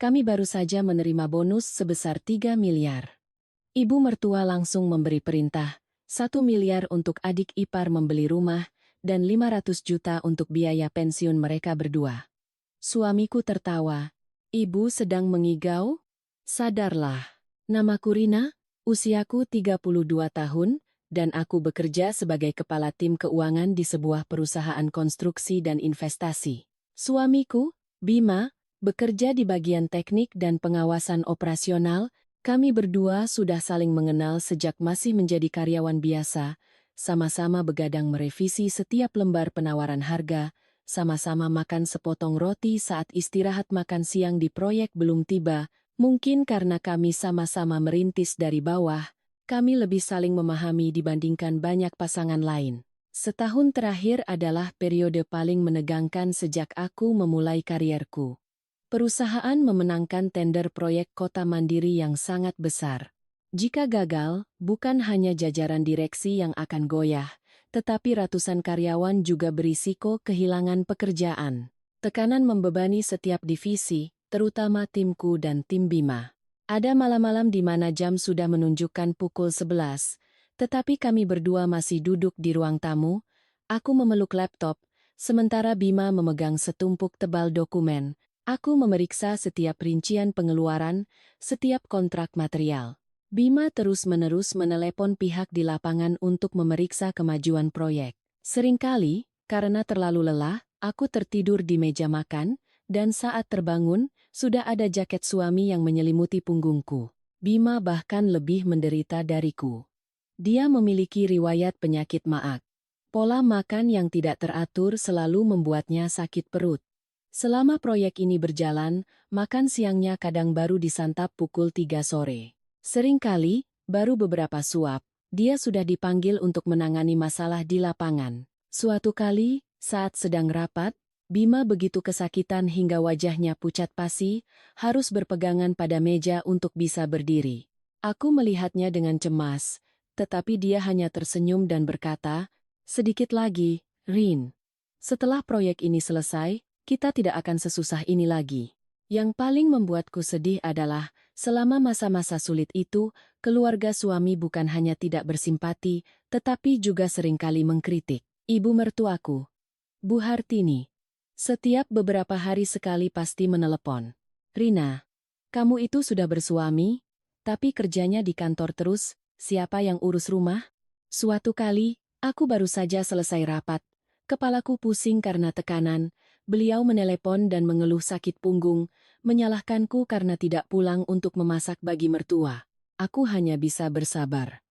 kami baru saja menerima bonus sebesar 3 miliar. Ibu mertua langsung memberi perintah, 1 miliar untuk adik ipar membeli rumah, dan 500 juta untuk biaya pensiun mereka berdua. Suamiku tertawa. Ibu sedang mengigau? Sadarlah. Namaku Rina, usiaku 32 tahun, dan aku bekerja sebagai kepala tim keuangan di sebuah perusahaan konstruksi dan investasi. Suamiku, Bima, bekerja di bagian teknik dan pengawasan operasional. Kami berdua sudah saling mengenal sejak masih menjadi karyawan biasa, sama-sama begadang merevisi setiap lembar penawaran harga, sama-sama makan sepotong roti saat istirahat makan siang di proyek belum tiba. Mungkin karena kami sama-sama merintis dari bawah, kami lebih saling memahami dibandingkan banyak pasangan lain. Setahun terakhir adalah periode paling menegangkan sejak aku memulai karierku. Perusahaan memenangkan tender proyek kota mandiri yang sangat besar. Jika gagal, bukan hanya jajaran direksi yang akan goyah, tetapi ratusan karyawan juga berisiko kehilangan pekerjaan. Tekanan membebani setiap divisi, terutama timku dan tim Bima. Ada malam-malam di mana jam sudah menunjukkan pukul 11, tetapi kami berdua masih duduk di ruang tamu. Aku memeluk laptop, sementara Bima memegang setumpuk tebal dokumen. Aku memeriksa setiap rincian pengeluaran, setiap kontrak material. Bima terus-menerus menelepon pihak di lapangan untuk memeriksa kemajuan proyek. Seringkali, karena terlalu lelah, aku tertidur di meja makan, dan saat terbangun, sudah ada jaket suami yang menyelimuti punggungku. Bima bahkan lebih menderita dariku. Dia memiliki riwayat penyakit maag. Pola makan yang tidak teratur selalu membuatnya sakit perut. Selama proyek ini berjalan, makan siangnya kadang baru disantap pukul 3 sore. Seringkali, baru beberapa suap, dia sudah dipanggil untuk menangani masalah di lapangan. Suatu kali, saat sedang rapat, Bima begitu kesakitan hingga wajahnya pucat pasi, harus berpegangan pada meja untuk bisa berdiri. Aku melihatnya dengan cemas, tetapi dia hanya tersenyum dan berkata, "Sedikit lagi, Rin. Setelah proyek ini selesai, kita tidak akan sesusah ini lagi." Yang paling membuatku sedih adalah, selama masa-masa sulit itu, keluarga suami bukan hanya tidak bersimpati, tetapi juga seringkali mengkritik. Ibu mertuaku, Bu Hartini, setiap beberapa hari sekali pasti menelepon. "Rina, kamu itu sudah bersuami, tapi kerjanya di kantor terus, siapa yang urus rumah?" Suatu kali, aku baru saja selesai rapat. Kepalaku pusing karena tekanan, beliau menelepon dan mengeluh sakit punggung, menyalahkanku karena tidak pulang untuk memasak bagi mertua. Aku hanya bisa bersabar.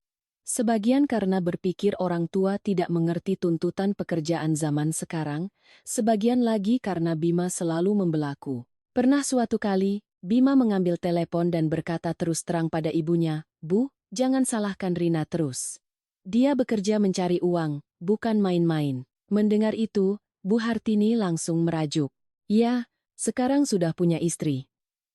Sebagian karena berpikir orang tua tidak mengerti tuntutan pekerjaan zaman sekarang, sebagian lagi karena Bima selalu membelaku. Pernah suatu kali, Bima mengambil telepon dan berkata terus terang pada ibunya, "Bu, jangan salahkan Rina terus. Dia bekerja mencari uang, bukan main-main." Mendengar itu, Bu Hartini langsung merajuk. "Ya, sekarang sudah punya istri.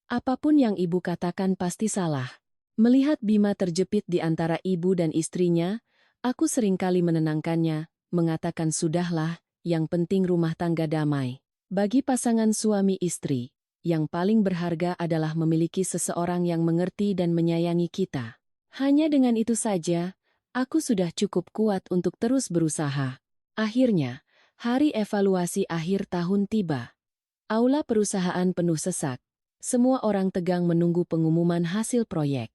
Apapun yang ibu katakan pasti salah." Melihat Bima terjepit di antara ibu dan istrinya, aku seringkali menenangkannya, mengatakan sudahlah, yang penting rumah tangga damai. Bagi pasangan suami istri, yang paling berharga adalah memiliki seseorang yang mengerti dan menyayangi kita. Hanya dengan itu saja, aku sudah cukup kuat untuk terus berusaha. Akhirnya, hari evaluasi akhir tahun tiba. Aula perusahaan penuh sesak. Semua orang tegang menunggu pengumuman hasil proyek.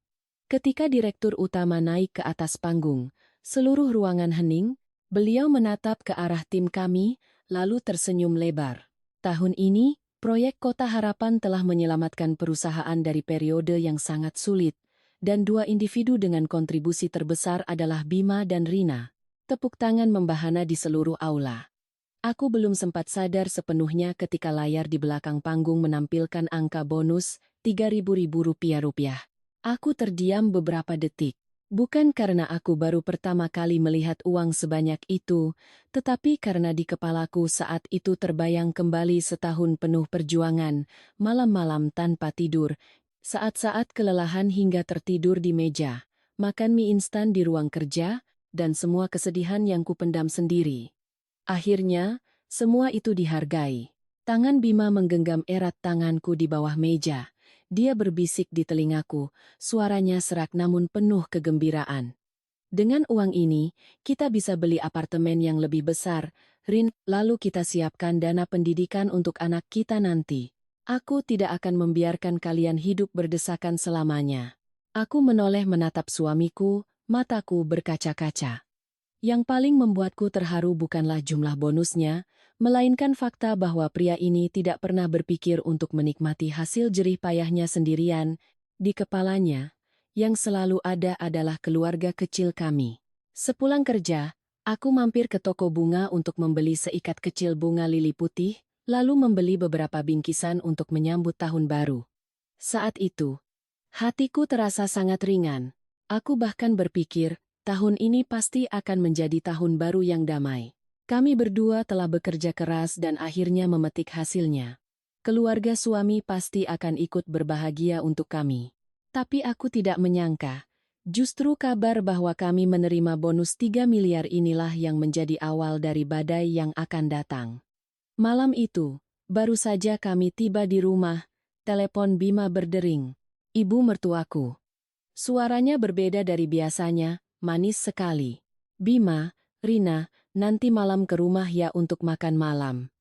Ketika direktur utama naik ke atas panggung, seluruh ruangan hening, beliau menatap ke arah tim kami, lalu tersenyum lebar. Tahun ini, proyek Kota Harapan telah menyelamatkan perusahaan dari periode yang sangat sulit, dan dua individu dengan kontribusi terbesar adalah Bima dan Rina. Tepuk tangan membahana di seluruh aula. Aku belum sempat sadar sepenuhnya ketika layar di belakang panggung menampilkan angka bonus Rp3.000. Aku terdiam beberapa detik. Bukan karena aku baru pertama kali melihat uang sebanyak itu, tetapi karena di kepalaku saat itu terbayang kembali setahun penuh perjuangan, malam-malam tanpa tidur, saat-saat kelelahan hingga tertidur di meja, makan mie instan di ruang kerja, dan semua kesedihan yang kupendam sendiri. Akhirnya, semua itu dihargai. Tangan Bima menggenggam erat tanganku di bawah meja. Dia berbisik di telingaku, suaranya serak namun penuh kegembiraan. Dengan uang ini, kita bisa beli apartemen yang lebih besar, Rin, lalu kita siapkan dana pendidikan untuk anak kita nanti. Aku tidak akan membiarkan kalian hidup berdesakan selamanya. Aku menoleh menatap suamiku, mataku berkaca-kaca. Yang paling membuatku terharu bukanlah jumlah bonusnya, melainkan fakta bahwa pria ini tidak pernah berpikir untuk menikmati hasil jerih payahnya sendirian. Di kepalanya, yang selalu ada adalah keluarga kecil kami. Sepulang kerja, aku mampir ke toko bunga untuk membeli seikat kecil bunga lili putih, lalu membeli beberapa bingkisan untuk menyambut tahun baru. Saat itu, hatiku terasa sangat ringan. Aku bahkan berpikir, tahun ini pasti akan menjadi tahun baru yang damai. Kami berdua telah bekerja keras dan akhirnya memetik hasilnya. Keluarga suami pasti akan ikut berbahagia untuk kami. Tapi aku tidak menyangka, justru kabar bahwa kami menerima bonus 3 miliar inilah yang menjadi awal dari badai yang akan datang. Malam itu, baru saja kami tiba di rumah, telepon Bima berdering. Ibu mertuaku. Suaranya berbeda dari biasanya, manis sekali. Bima, Rina, nanti malam ke rumah ya untuk makan malam.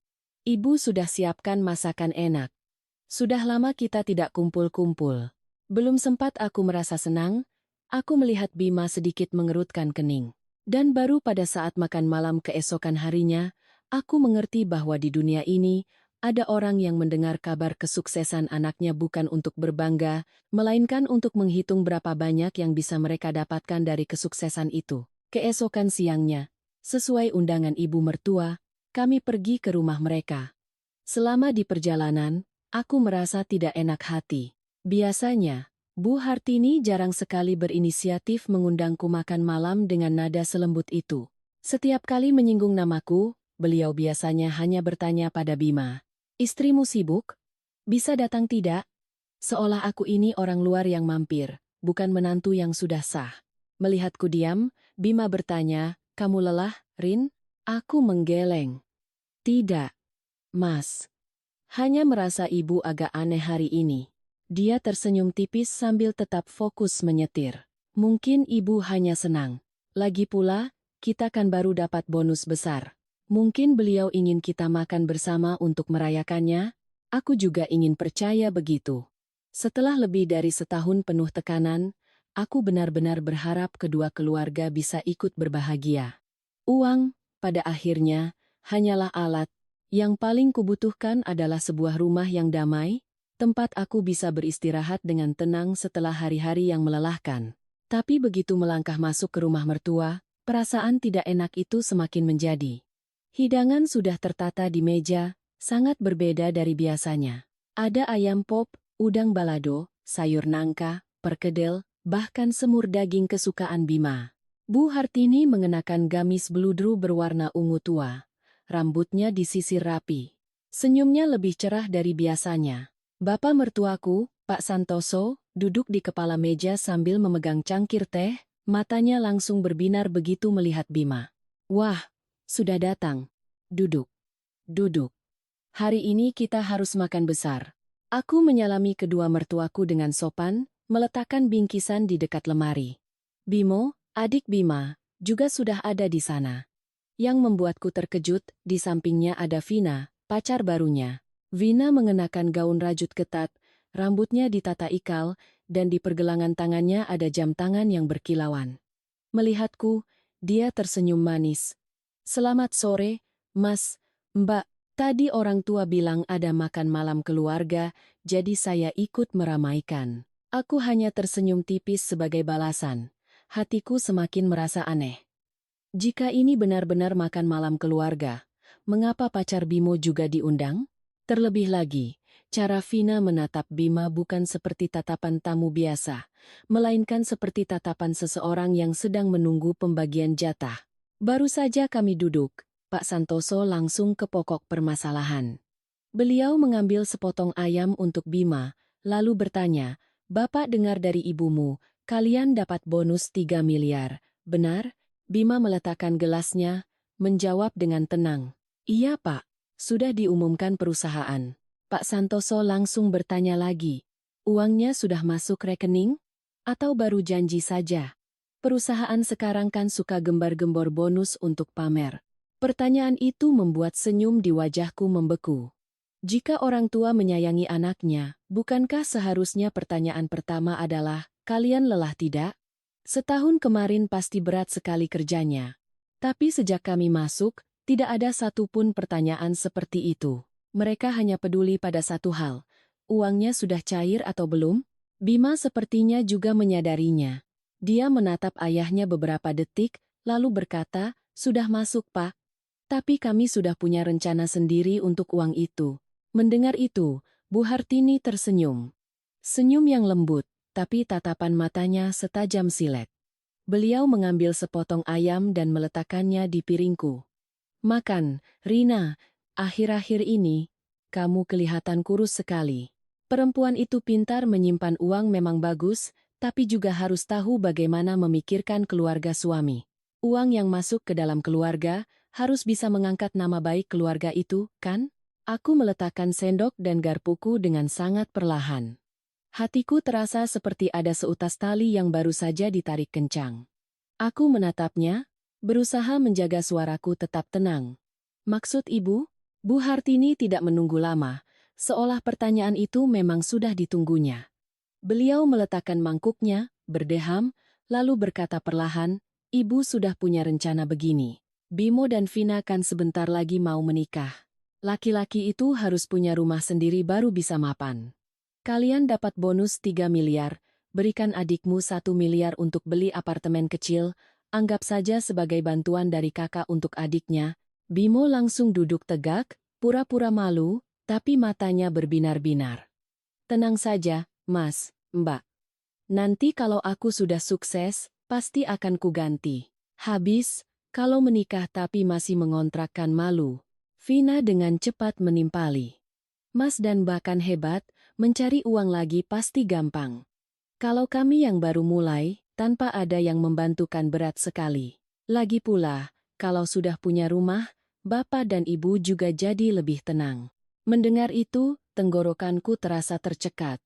Ibu sudah siapkan masakan enak. Sudah lama kita tidak kumpul-kumpul. Belum sempat aku merasa senang, aku melihat Bima sedikit mengerutkan kening. Dan baru pada saat makan malam keesokan harinya, aku mengerti bahwa di dunia ini, ada orang yang mendengar kabar kesuksesan anaknya bukan untuk berbangga, melainkan untuk menghitung berapa banyak yang bisa mereka dapatkan dari kesuksesan itu. Keesokan siangnya, sesuai undangan ibu mertua, kami pergi ke rumah mereka. Selama di perjalanan, aku merasa tidak enak hati. Biasanya, Bu Hartini jarang sekali berinisiatif mengundangku makan malam dengan nada selembut itu. Setiap kali menyinggung namaku, beliau biasanya hanya bertanya pada Bima, "Istrimu sibuk? Bisa datang tidak?" Seolah aku ini orang luar yang mampir, bukan menantu yang sudah sah. Melihatku diam, Bima bertanya, "Kamu lelah, Rin?" Aku menggeleng. "Tidak, Mas. Hanya merasa ibu agak aneh hari ini." Dia tersenyum tipis sambil tetap fokus menyetir. "Mungkin ibu hanya senang. Lagi pula, kita kan baru dapat bonus besar. Mungkin beliau ingin kita makan bersama untuk merayakannya." Aku juga ingin percaya begitu. Setelah lebih dari setahun penuh tekanan, aku benar-benar berharap kedua keluarga bisa ikut berbahagia. Uang, pada akhirnya, hanyalah alat. Yang paling kubutuhkan adalah sebuah rumah yang damai, tempat aku bisa beristirahat dengan tenang setelah hari-hari yang melelahkan. Tapi begitu melangkah masuk ke rumah mertua, perasaan tidak enak itu semakin menjadi. Hidangan sudah tertata di meja, sangat berbeda dari biasanya. Ada ayam pop, udang balado, sayur nangka, perkedel, bahkan semur daging kesukaan Bima. Bu Hartini mengenakan gamis beludru berwarna ungu tua. Rambutnya disisir rapi. Senyumnya lebih cerah dari biasanya. Bapak mertuaku, Pak Santoso, duduk di kepala meja sambil memegang cangkir teh, matanya langsung berbinar begitu melihat Bima. "Wah, sudah datang. Duduk. Duduk. Hari ini kita harus makan besar." Aku menyalami kedua mertuaku dengan sopan, meletakkan bingkisan di dekat lemari. Bimo, adik Bima, juga sudah ada di sana. Yang membuatku terkejut, di sampingnya ada Vina, pacar barunya. Vina mengenakan gaun rajut ketat, rambutnya ditata ikal, dan di pergelangan tangannya ada jam tangan yang berkilauan. Melihatku, dia tersenyum manis. "Selamat sore, Mas, Mbak. Tadi orang tua bilang ada makan malam keluarga, jadi saya ikut meramaikan." Aku hanya tersenyum tipis sebagai balasan. Hatiku semakin merasa aneh. Jika ini benar-benar makan malam keluarga, mengapa pacar Bimo juga diundang? Terlebih lagi, cara Vina menatap Bima bukan seperti tatapan tamu biasa, melainkan seperti tatapan seseorang yang sedang menunggu pembagian jatah. Baru saja kami duduk, Pak Santoso langsung ke pokok permasalahan. Beliau mengambil sepotong ayam untuk Bima, lalu bertanya, "Bapak dengar dari ibumu, kalian dapat bonus 3 miliar, benar?" Bima meletakkan gelasnya, menjawab dengan tenang, "Iya Pak, sudah diumumkan perusahaan." Pak Santoso langsung bertanya lagi, Uangnya sudah masuk rekening? Atau baru janji saja? Perusahaan sekarang kan suka gembar-gembor bonus untuk pamer. Pertanyaan itu membuat senyum di wajahku membeku. Jika orang tua menyayangi anaknya, bukankah seharusnya pertanyaan pertama adalah, kalian lelah tidak? Setahun kemarin pasti berat sekali kerjanya. Tapi sejak kami masuk, tidak ada satupun pertanyaan seperti itu. Mereka hanya peduli pada satu hal. Uangnya sudah cair atau belum? Bima sepertinya juga menyadarinya. Dia menatap ayahnya beberapa detik, lalu berkata, sudah masuk Pak. Tapi kami sudah punya rencana sendiri untuk uang itu. Mendengar itu, Bu Hartini tersenyum. Senyum yang lembut, tapi tatapan matanya setajam silet. Beliau mengambil sepotong ayam dan meletakkannya di piringku. Makan, Rina. Akhir-akhir ini, kamu kelihatan kurus sekali. Perempuan itu pintar menyimpan uang memang bagus, tapi juga harus tahu bagaimana memikirkan keluarga suami. Uang yang masuk ke dalam keluarga harus bisa mengangkat nama baik keluarga itu, kan? Aku meletakkan sendok dan garpuku dengan sangat perlahan. Hatiku terasa seperti ada seutas tali yang baru saja ditarik kencang. Aku menatapnya, berusaha menjaga suaraku tetap tenang. Maksud ibu? Bu Hartini tidak menunggu lama, seolah pertanyaan itu memang sudah ditunggunya. Beliau meletakkan mangkuknya, berdeham, lalu berkata perlahan, ibu sudah punya rencana begini. Bimo dan Vina kan sebentar lagi mau menikah. Laki-laki itu harus punya rumah sendiri baru bisa mapan. Kalian dapat bonus 3 miliar, berikan adikmu 1 miliar untuk beli apartemen kecil, anggap saja sebagai bantuan dari kakak untuk adiknya. Bimo langsung duduk tegak, pura-pura malu, tapi matanya berbinar-binar. Tenang saja, Mas, Mbak. Nanti kalau aku sudah sukses, pasti akan kuganti. Habis, kalau menikah tapi masih mengontrakkan malu. Vina dengan cepat menimpali. Mas dan bahkan hebat, mencari uang lagi pasti gampang. Kalau kami yang baru mulai, tanpa ada yang membantukan berat sekali. Lagi pula, kalau sudah punya rumah, bapak dan ibu juga jadi lebih tenang. Mendengar itu, tenggorokanku terasa tercekat.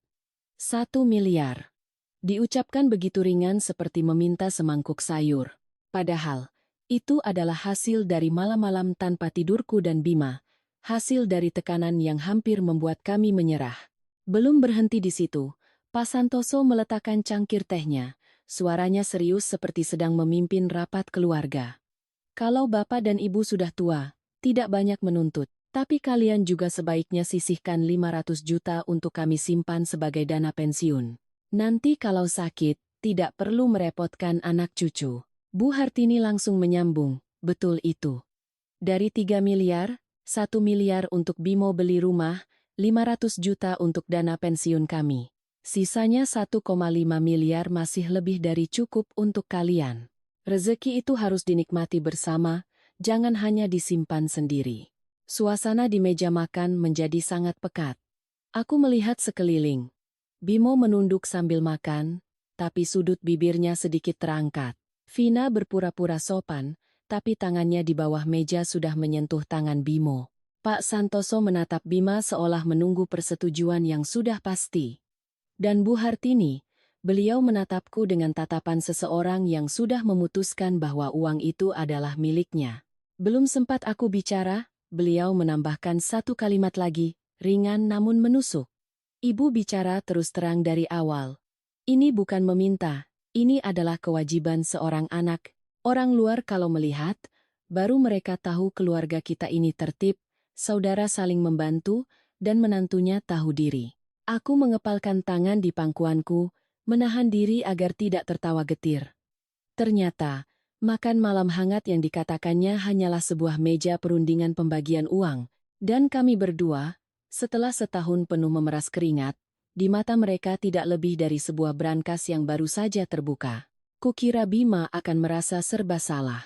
1 miliar. Diucapkan begitu ringan seperti meminta semangkuk sayur. Padahal, itu adalah hasil dari malam-malam tanpa tidurku dan Bima, hasil dari tekanan yang hampir membuat kami menyerah. Belum berhenti di situ, Pak Santoso meletakkan cangkir tehnya, suaranya serius seperti sedang memimpin rapat keluarga. Kalau bapak dan ibu sudah tua, tidak banyak menuntut, tapi kalian juga sebaiknya sisihkan 500 juta untuk kami simpan sebagai dana pensiun. Nanti kalau sakit, tidak perlu merepotkan anak cucu. Bu Hartini langsung menyambung, betul itu. Dari 3 miliar, 1 miliar untuk Bimo beli rumah, 500 juta untuk dana pensiun kami. Sisanya 1,5 miliar masih lebih dari cukup untuk kalian. Rezeki itu harus dinikmati bersama, jangan hanya disimpan sendiri. Suasana di meja makan menjadi sangat pekat. Aku melihat sekeliling. Bimo menunduk sambil makan, tapi sudut bibirnya sedikit terangkat. Vina berpura-pura sopan, tapi tangannya di bawah meja sudah menyentuh tangan Bimo. Pak Santoso menatap Bima seolah menunggu persetujuan yang sudah pasti. Dan Bu Hartini, beliau menatapku dengan tatapan seseorang yang sudah memutuskan bahwa uang itu adalah miliknya. Belum sempat aku bicara, beliau menambahkan satu kalimat lagi, ringan namun menusuk. Ibu bicara terus terang dari awal. Ini bukan meminta. Ini adalah kewajiban seorang anak. Orang luar kalau melihat, baru mereka tahu keluarga kita ini tertib, saudara saling membantu, dan menantunya tahu diri. Aku mengepalkan tangan di pangkuanku, menahan diri agar tidak tertawa getir. Ternyata, makan malam hangat yang dikatakannya hanyalah sebuah meja perundingan pembagian uang, dan kami berdua, setelah setahun penuh memeras keringat, di mata mereka tidak lebih dari sebuah brankas yang baru saja terbuka. Kukira Bima akan merasa serba salah.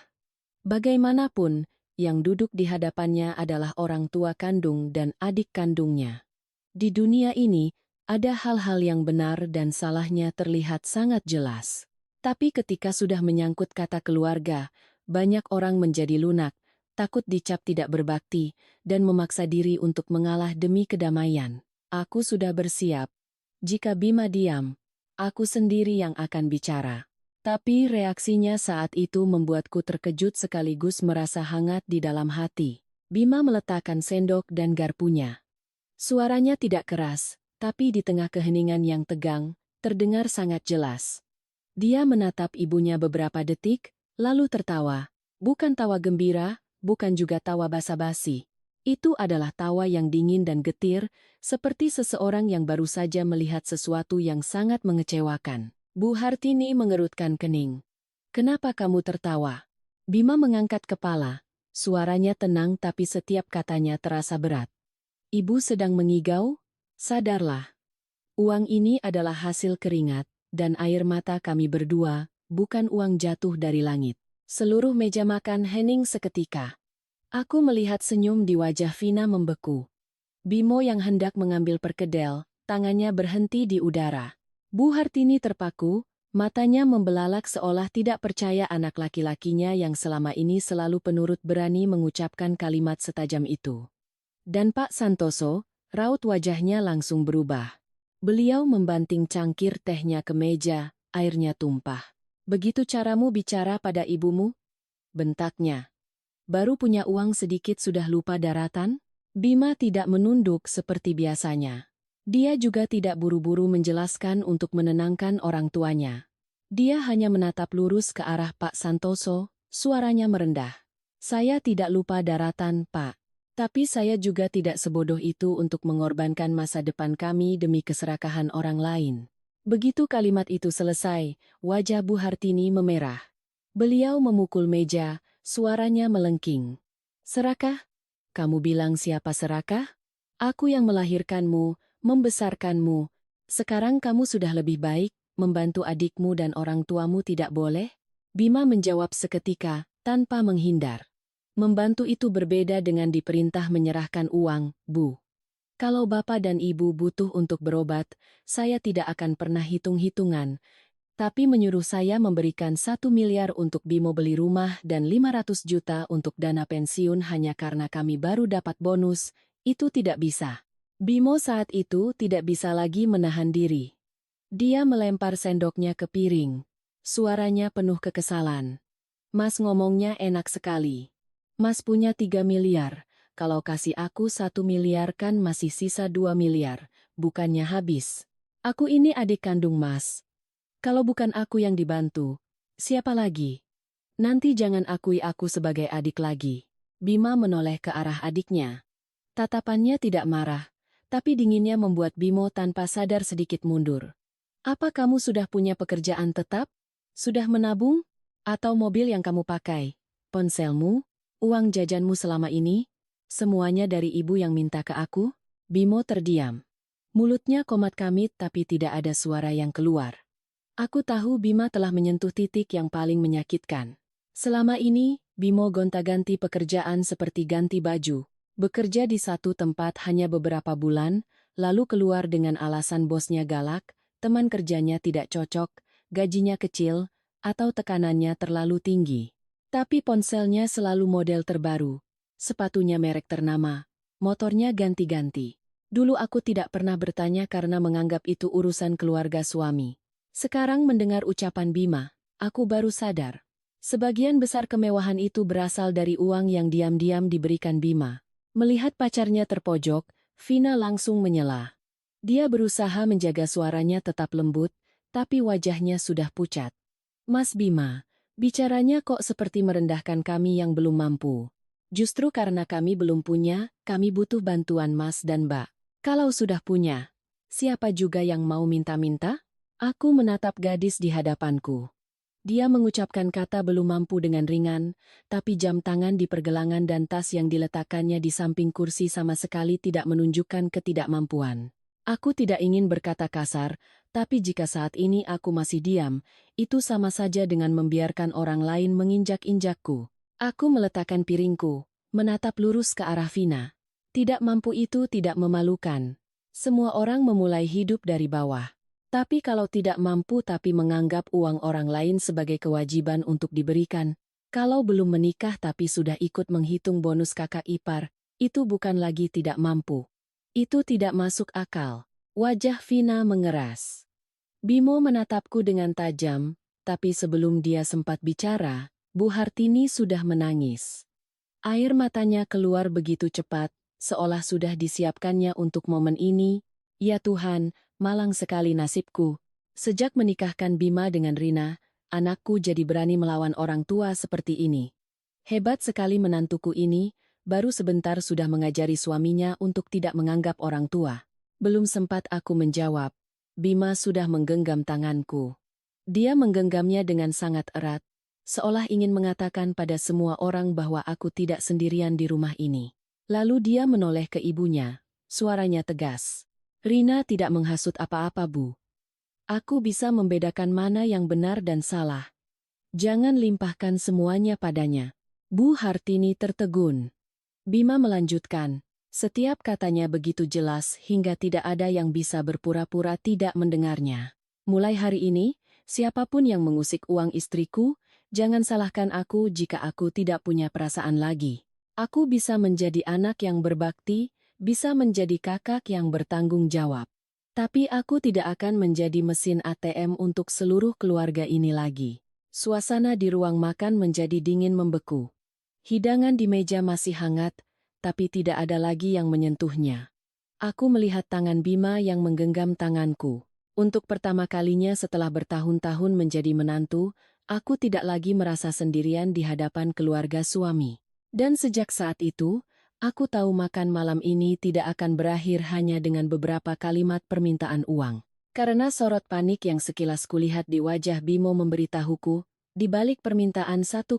Bagaimanapun, yang duduk di hadapannya adalah orang tua kandung dan adik kandungnya. Di dunia ini, ada hal-hal yang benar dan salahnya terlihat sangat jelas. Tapi ketika sudah menyangkut kata keluarga, banyak orang menjadi lunak, takut dicap tidak berbakti, dan memaksa diri untuk mengalah demi kedamaian. Aku sudah bersiap. Jika Bima diam, aku sendiri yang akan bicara. Tapi reaksinya saat itu membuatku terkejut sekaligus merasa hangat di dalam hati. Bima meletakkan sendok dan garpunya. Suaranya tidak keras, tapi di tengah keheningan yang tegang, terdengar sangat jelas. Dia menatap ibunya beberapa detik, lalu tertawa. Bukan tawa gembira, bukan juga tawa basa-basi. Itu adalah tawa yang dingin dan getir, seperti seseorang yang baru saja melihat sesuatu yang sangat mengecewakan. Bu Hartini mengerutkan kening. "Kenapa kamu tertawa?" Bima mengangkat kepala. Suaranya tenang tapi setiap katanya terasa berat. "Ibu sedang mengigau? Sadarlah. Uang ini adalah hasil keringat dan air mata kami berdua, bukan uang jatuh dari langit." Seluruh meja makan hening seketika. Aku melihat senyum di wajah Vina membeku. Bimo yang hendak mengambil perkedel, tangannya berhenti di udara. Bu Hartini terpaku, matanya membelalak seolah tidak percaya anak laki-lakinya yang selama ini selalu penurut berani mengucapkan kalimat setajam itu. Dan Pak Santoso, raut wajahnya langsung berubah. Beliau membanting cangkir tehnya ke meja, airnya tumpah. "Begitu caramu bicara pada ibumu?" bentaknya. "Baru punya uang sedikit sudah lupa daratan?" Bima tidak menunduk seperti biasanya. Dia juga tidak buru-buru menjelaskan untuk menenangkan orang tuanya. Dia hanya menatap lurus ke arah Pak Santoso, suaranya merendah. "Saya tidak lupa daratan, Pak. Tapi saya juga tidak sebodoh itu untuk mengorbankan masa depan kami demi keserakahan orang lain." Begitu kalimat itu selesai, wajah Bu Hartini memerah. Beliau memukul meja, suaranya melengking. "Serakah? Kamu bilang siapa serakah? Aku yang melahirkanmu, membesarkanmu. Sekarang kamu sudah lebih baik, membantu adikmu dan orang tuamu tidak boleh?" Bima menjawab seketika, tanpa menghindar. "Membantu itu berbeda dengan diperintah menyerahkan uang, Bu. Kalau Bapak dan Ibu butuh untuk berobat, saya tidak akan pernah hitung-hitungan. Tapi menyuruh saya memberikan 1 miliar untuk Bimo beli rumah dan 500 juta untuk dana pensiun hanya karena kami baru dapat bonus, itu tidak bisa." Bimo saat itu tidak bisa lagi menahan diri. Dia melempar sendoknya ke piring. Suaranya penuh kekesalan. "Mas ngomongnya enak sekali. Mas punya 3 miliar, kalau kasih aku 1 miliar kan masih sisa 2 miliar, bukannya habis. Aku ini adik kandung Mas. Kalau bukan aku yang dibantu, siapa lagi? Nanti jangan akui aku sebagai adik lagi." Bima menoleh ke arah adiknya. Tatapannya tidak marah, tapi dinginnya membuat Bimo tanpa sadar sedikit mundur. "Apa kamu sudah punya pekerjaan tetap? Sudah menabung? Atau mobil yang kamu pakai? Ponselmu? Uang jajanmu selama ini? Semuanya dari ibu yang minta ke aku?" Bimo terdiam. Mulutnya komat kamit tapi tidak ada suara yang keluar. Aku tahu Bima telah menyentuh titik yang paling menyakitkan. Selama ini, Bimo gonta-ganti pekerjaan seperti ganti baju, bekerja di satu tempat hanya beberapa bulan, lalu keluar dengan alasan bosnya galak, teman kerjanya tidak cocok, gajinya kecil, atau tekanannya terlalu tinggi. Tapi ponselnya selalu model terbaru, sepatunya merek ternama, motornya ganti-ganti. Dulu aku tidak pernah bertanya karena menganggap itu urusan keluarga suami. Sekarang mendengar ucapan Bima, aku baru sadar. Sebagian besar kemewahan itu berasal dari uang yang diam-diam diberikan Bima. Melihat pacarnya terpojok, Vina langsung menyela. Dia berusaha menjaga suaranya tetap lembut, tapi wajahnya sudah pucat. "Mas Bima, bicaranya kok seperti merendahkan kami yang belum mampu. Justru karena kami belum punya, kami butuh bantuan Mas dan Mbak. Kalau sudah punya, siapa juga yang mau minta-minta?" Aku menatap gadis di hadapanku. Dia mengucapkan kata belum mampu dengan ringan, tapi jam tangan di pergelangan dan tas yang diletakkannya di samping kursi sama sekali tidak menunjukkan ketidakmampuan. Aku tidak ingin berkata kasar, tapi jika saat ini aku masih diam, itu sama saja dengan membiarkan orang lain menginjak-injakku. Aku meletakkan piringku, menatap lurus ke arah Vina. Tidak mampu itu tidak memalukan. Semua orang memulai hidup dari bawah. Tapi kalau tidak mampu tapi menganggap uang orang lain sebagai kewajiban untuk diberikan, kalau belum menikah tapi sudah ikut menghitung bonus kakak ipar, itu bukan lagi tidak mampu. Itu tidak masuk akal. Wajah Vina mengeras. Bimo menatapku dengan tajam, tapi sebelum dia sempat bicara, Bu Hartini sudah menangis. Air matanya keluar begitu cepat, seolah sudah disiapkannya untuk momen ini. Ya Tuhan, malang sekali nasibku. Sejak menikahkan Bima dengan Rina, anakku jadi berani melawan orang tua seperti ini. Hebat sekali menantuku ini, baru sebentar sudah mengajari suaminya untuk tidak menganggap orang tua. Belum sempat aku menjawab, Bima sudah menggenggam tanganku. Dia menggenggamnya dengan sangat erat, seolah ingin mengatakan pada semua orang bahwa aku tidak sendirian di rumah ini. Lalu dia menoleh ke ibunya, suaranya tegas. Rina tidak menghasut apa-apa, Bu. Aku bisa membedakan mana yang benar dan salah. Jangan limpahkan semuanya padanya. Bu Hartini tertegun. Bima melanjutkan. Setiap katanya begitu jelas hingga tidak ada yang bisa berpura-pura tidak mendengarnya. Mulai hari ini, siapapun yang mengusik uang istriku, jangan salahkan aku jika aku tidak punya perasaan lagi. Aku bisa menjadi anak yang berbakti, bisa menjadi kakak yang bertanggung jawab. Tapi aku tidak akan menjadi mesin ATM untuk seluruh keluarga ini lagi. Suasana di ruang makan menjadi dingin membeku. Hidangan di meja masih hangat, tapi tidak ada lagi yang menyentuhnya. Aku melihat tangan Bima yang menggenggam tanganku. Untuk pertama kalinya setelah bertahun-tahun menjadi menantu, aku tidak lagi merasa sendirian di hadapan keluarga suami. Dan sejak saat itu, aku tahu makan malam ini tidak akan berakhir hanya dengan beberapa kalimat permintaan uang. Karena sorot panik yang sekilas kulihat di wajah Bimo memberitahuku, di balik permintaan 1,5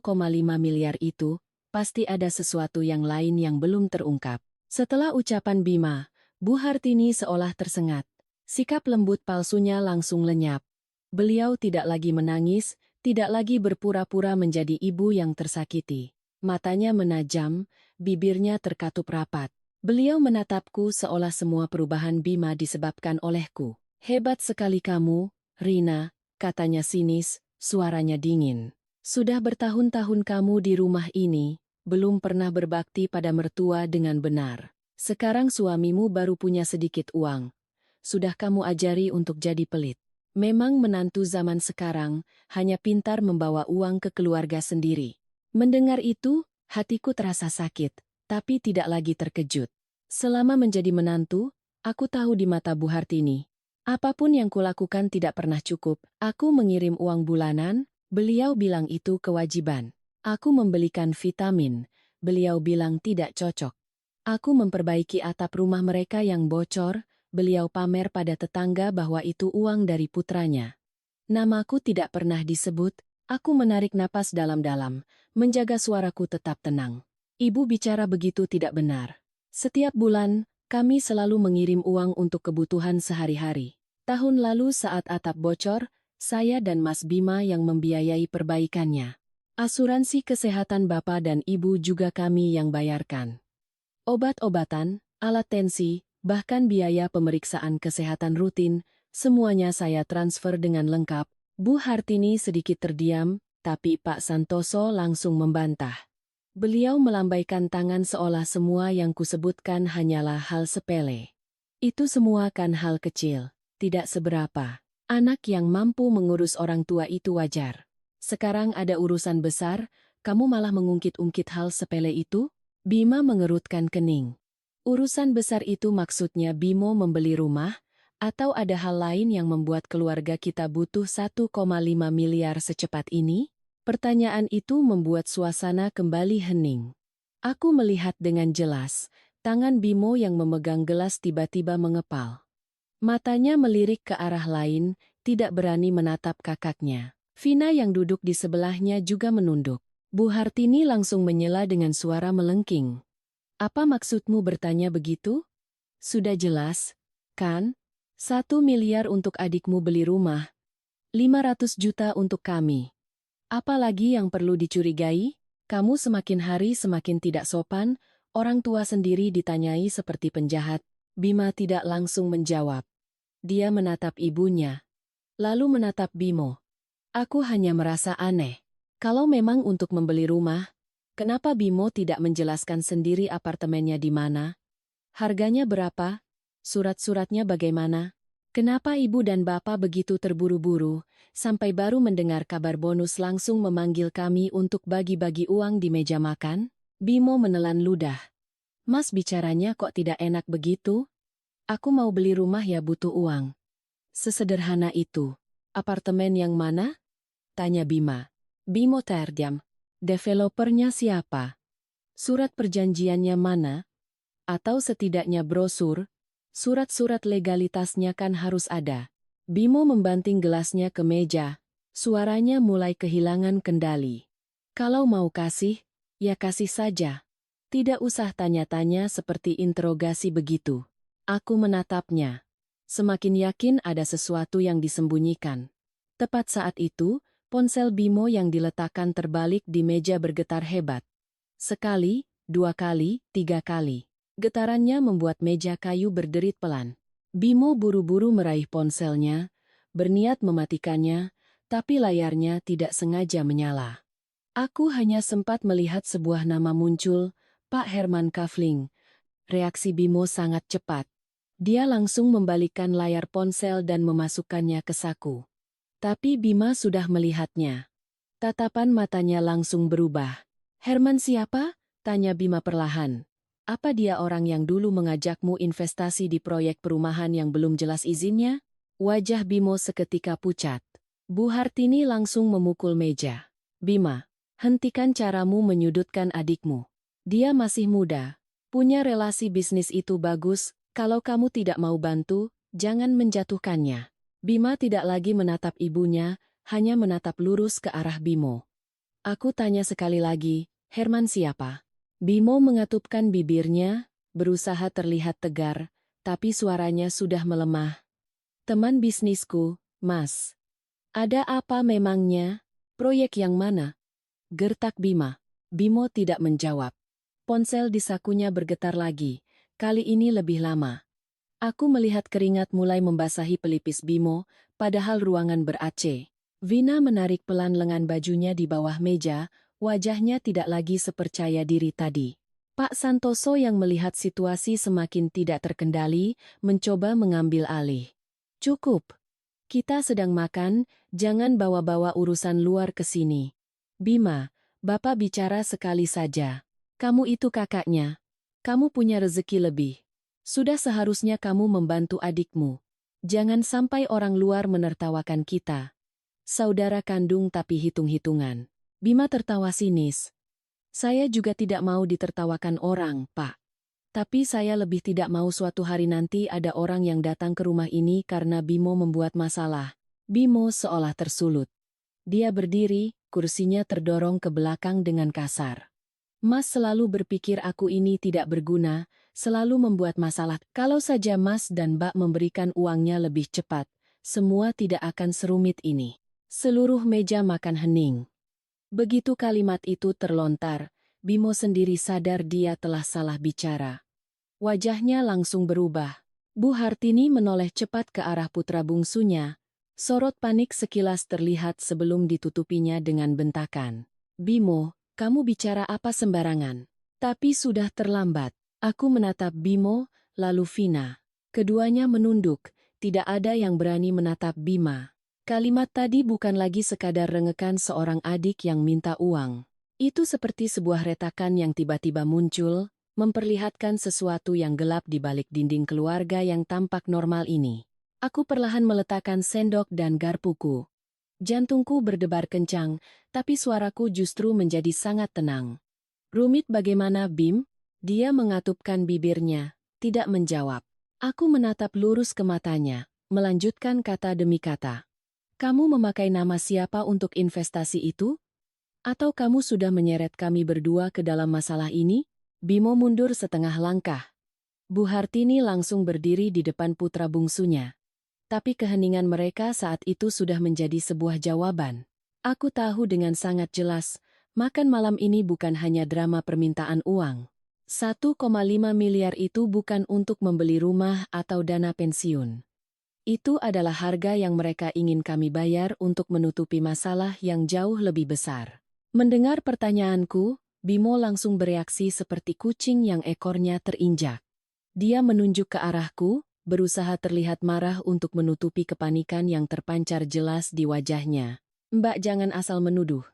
miliar itu, pasti ada sesuatu yang lain yang belum terungkap. Setelah ucapan Bima, Bu Hartini seolah tersengat. Sikap lembut palsunya langsung lenyap. Beliau tidak lagi menangis, tidak lagi berpura-pura menjadi ibu yang tersakiti. Matanya menajam, bibirnya terkatup rapat. Beliau menatapku seolah semua perubahan Bima disebabkan olehku. Hebat sekali kamu, Rina, katanya sinis, suaranya dingin. Sudah bertahun-tahun kamu di rumah ini, belum pernah berbakti pada mertua dengan benar. Sekarang suamimu baru punya sedikit uang. Sudah kamu ajari untuk jadi pelit. Memang menantu zaman sekarang hanya pintar membawa uang ke keluarga sendiri. Mendengar itu, hatiku terasa sakit, tapi tidak lagi terkejut. Selama menjadi menantu, aku tahu di mata Bu Hartini, apapun yang kulakukan tidak pernah cukup. Aku mengirim uang bulanan, beliau bilang itu kewajiban. Aku membelikan vitamin, beliau bilang tidak cocok. Aku memperbaiki atap rumah mereka yang bocor, beliau pamer pada tetangga bahwa itu uang dari putranya. Namaku tidak pernah disebut, aku menarik napas dalam-dalam, menjaga suaraku tetap tenang. Ibu bicara begitu tidak benar. Setiap bulan, kami selalu mengirim uang untuk kebutuhan sehari-hari. Tahun lalu saat atap bocor, saya dan Mas Bima yang membiayai perbaikannya. Asuransi kesehatan bapak dan ibu juga kami yang bayarkan. Obat-obatan, alat tensi, bahkan biaya pemeriksaan kesehatan rutin, semuanya saya transfer dengan lengkap. Bu Hartini sedikit terdiam, tapi Pak Santoso langsung membantah. Beliau melambaikan tangan seolah semua yang kusebutkan hanyalah hal sepele. Itu semua kan hal kecil, tidak seberapa. Anak yang mampu mengurus orang tua itu wajar. Sekarang ada urusan besar, kamu malah mengungkit-ungkit hal sepele itu? Bima mengerutkan kening. Urusan besar itu maksudnya Bimo membeli rumah, atau ada hal lain yang membuat keluarga kita butuh 1,5 miliar secepat ini? Pertanyaan itu membuat suasana kembali hening. Aku melihat dengan jelas, tangan Bimo yang memegang gelas tiba-tiba mengepal. Matanya melirik ke arah lain, tidak berani menatap kakaknya. Vina yang duduk di sebelahnya juga menunduk. Bu Hartini langsung menyela dengan suara melengking. Apa maksudmu bertanya begitu? Sudah jelas, kan? 1 miliar untuk adikmu beli rumah. 500 juta untuk kami. Apalagi yang perlu dicurigai? Kamu semakin hari semakin tidak sopan, orang tua sendiri ditanyai seperti penjahat. Bima tidak langsung menjawab. Dia menatap ibunya. Lalu menatap Bimo. Aku hanya merasa aneh. Kalau memang untuk membeli rumah, kenapa Bimo tidak menjelaskan sendiri apartemennya di mana? Harganya berapa? Surat-suratnya bagaimana? Kenapa ibu dan bapak begitu terburu-buru, sampai baru mendengar kabar bonus langsung memanggil kami untuk bagi-bagi uang di meja makan? Bimo menelan ludah. Mas bicaranya kok tidak enak begitu? Aku mau beli rumah ya butuh uang. Sesederhana itu. Apartemen yang mana? Tanya Bima. Bimo terdiam. Developernya siapa? Surat perjanjiannya mana? Atau setidaknya brosur? Surat-surat legalitasnya kan harus ada. Bimo membanting gelasnya ke meja. Suaranya mulai kehilangan kendali. Kalau mau kasih, ya kasih saja. Tidak usah tanya-tanya seperti interogasi begitu. Aku menatapnya. Semakin yakin ada sesuatu yang disembunyikan. Tepat saat itu, ponsel Bimo yang diletakkan terbalik di meja bergetar hebat. Sekali, 2 kali, 3 kali. Getarannya membuat meja kayu berderit pelan. Bimo buru-buru meraih ponselnya, berniat mematikannya, tapi layarnya tidak sengaja menyala. Aku hanya sempat melihat sebuah nama muncul, Pak Herman Kafling. Reaksi Bimo sangat cepat. Dia langsung membalikkan layar ponsel dan memasukkannya ke saku. Tapi Bima sudah melihatnya. Tatapan matanya langsung berubah. Herman siapa? Tanya Bima perlahan. Apa dia orang yang dulu mengajakmu investasi di proyek perumahan yang belum jelas izinnya? Wajah Bimo seketika pucat. Bu Hartini langsung memukul meja. Bima, hentikan caramu menyudutkan adikmu. Dia masih muda. Punya relasi bisnis itu bagus. Kalau kamu tidak mau bantu, jangan menjatuhkannya. Bima tidak lagi menatap ibunya, hanya menatap lurus ke arah Bimo. Aku tanya sekali lagi, Herman siapa? Bimo mengatupkan bibirnya, berusaha terlihat tegar, tapi suaranya sudah melemah. Teman bisnisku, Mas. Ada apa memangnya? Proyek yang mana? Gertak Bima. Bimo tidak menjawab. Ponsel di sakunya bergetar lagi. Kali ini lebih lama. Aku melihat keringat mulai membasahi pelipis Bimo, padahal ruangan ber-AC. Vina menarik pelan lengan bajunya di bawah meja, wajahnya tidak lagi sepercaya diri tadi. Pak Santoso yang melihat situasi semakin tidak terkendali, mencoba mengambil alih. Cukup. Kita sedang makan, jangan bawa-bawa urusan luar ke sini. Bima, Bapak bicara sekali saja. Kamu itu kakaknya. Kamu punya rezeki lebih. Sudah seharusnya kamu membantu adikmu. Jangan sampai orang luar menertawakan kita. Saudara kandung tapi hitung-hitungan. Bima tertawa sinis. Saya juga tidak mau ditertawakan orang, Pak. Tapi saya lebih tidak mau suatu hari nanti ada orang yang datang ke rumah ini karena Bimo membuat masalah. Bimo seolah tersulut. Dia berdiri, kursinya terdorong ke belakang dengan kasar. Mas selalu berpikir aku ini tidak berguna, selalu membuat masalah. Kalau saja Mas dan Mbak memberikan uangnya lebih cepat, semua tidak akan serumit ini. Seluruh meja makan hening. Begitu kalimat itu terlontar, Bimo sendiri sadar dia telah salah bicara. Wajahnya langsung berubah. Bu Hartini menoleh cepat ke arah putra bungsunya. Sorot panik sekilas terlihat sebelum ditutupinya dengan bentakan. Bimo, kamu bicara apa sembarangan? Tapi sudah terlambat. Aku menatap Bimo, lalu Vina. Keduanya menunduk, tidak ada yang berani menatap Bima. Kalimat tadi bukan lagi sekadar rengekan seorang adik yang minta uang. Itu seperti sebuah retakan yang tiba-tiba muncul, memperlihatkan sesuatu yang gelap di balik dinding keluarga yang tampak normal ini. Aku perlahan meletakkan sendok dan garpuku. Jantungku berdebar kencang, tapi suaraku justru menjadi sangat tenang. Rumit bagaimana, Bim? Dia mengatupkan bibirnya, tidak menjawab. Aku menatap lurus ke matanya, melanjutkan kata demi kata. Kamu memakai nama siapa untuk investasi itu? Atau kamu sudah menyeret kami berdua ke dalam masalah ini? Bimo mundur setengah langkah. Bu Hartini langsung berdiri di depan putra bungsunya. Tapi keheningan mereka saat itu sudah menjadi sebuah jawaban. Aku tahu dengan sangat jelas, makan malam ini bukan hanya drama permintaan uang. 1,5 miliar itu bukan untuk membeli rumah atau dana pensiun. Itu adalah harga yang mereka ingin kami bayar untuk menutupi masalah yang jauh lebih besar. Mendengar pertanyaanku, Bimo langsung bereaksi seperti kucing yang ekornya terinjak. Dia menunjuk ke arahku, berusaha terlihat marah untuk menutupi kepanikan yang terpancar jelas di wajahnya. Mbak, jangan asal menuduh.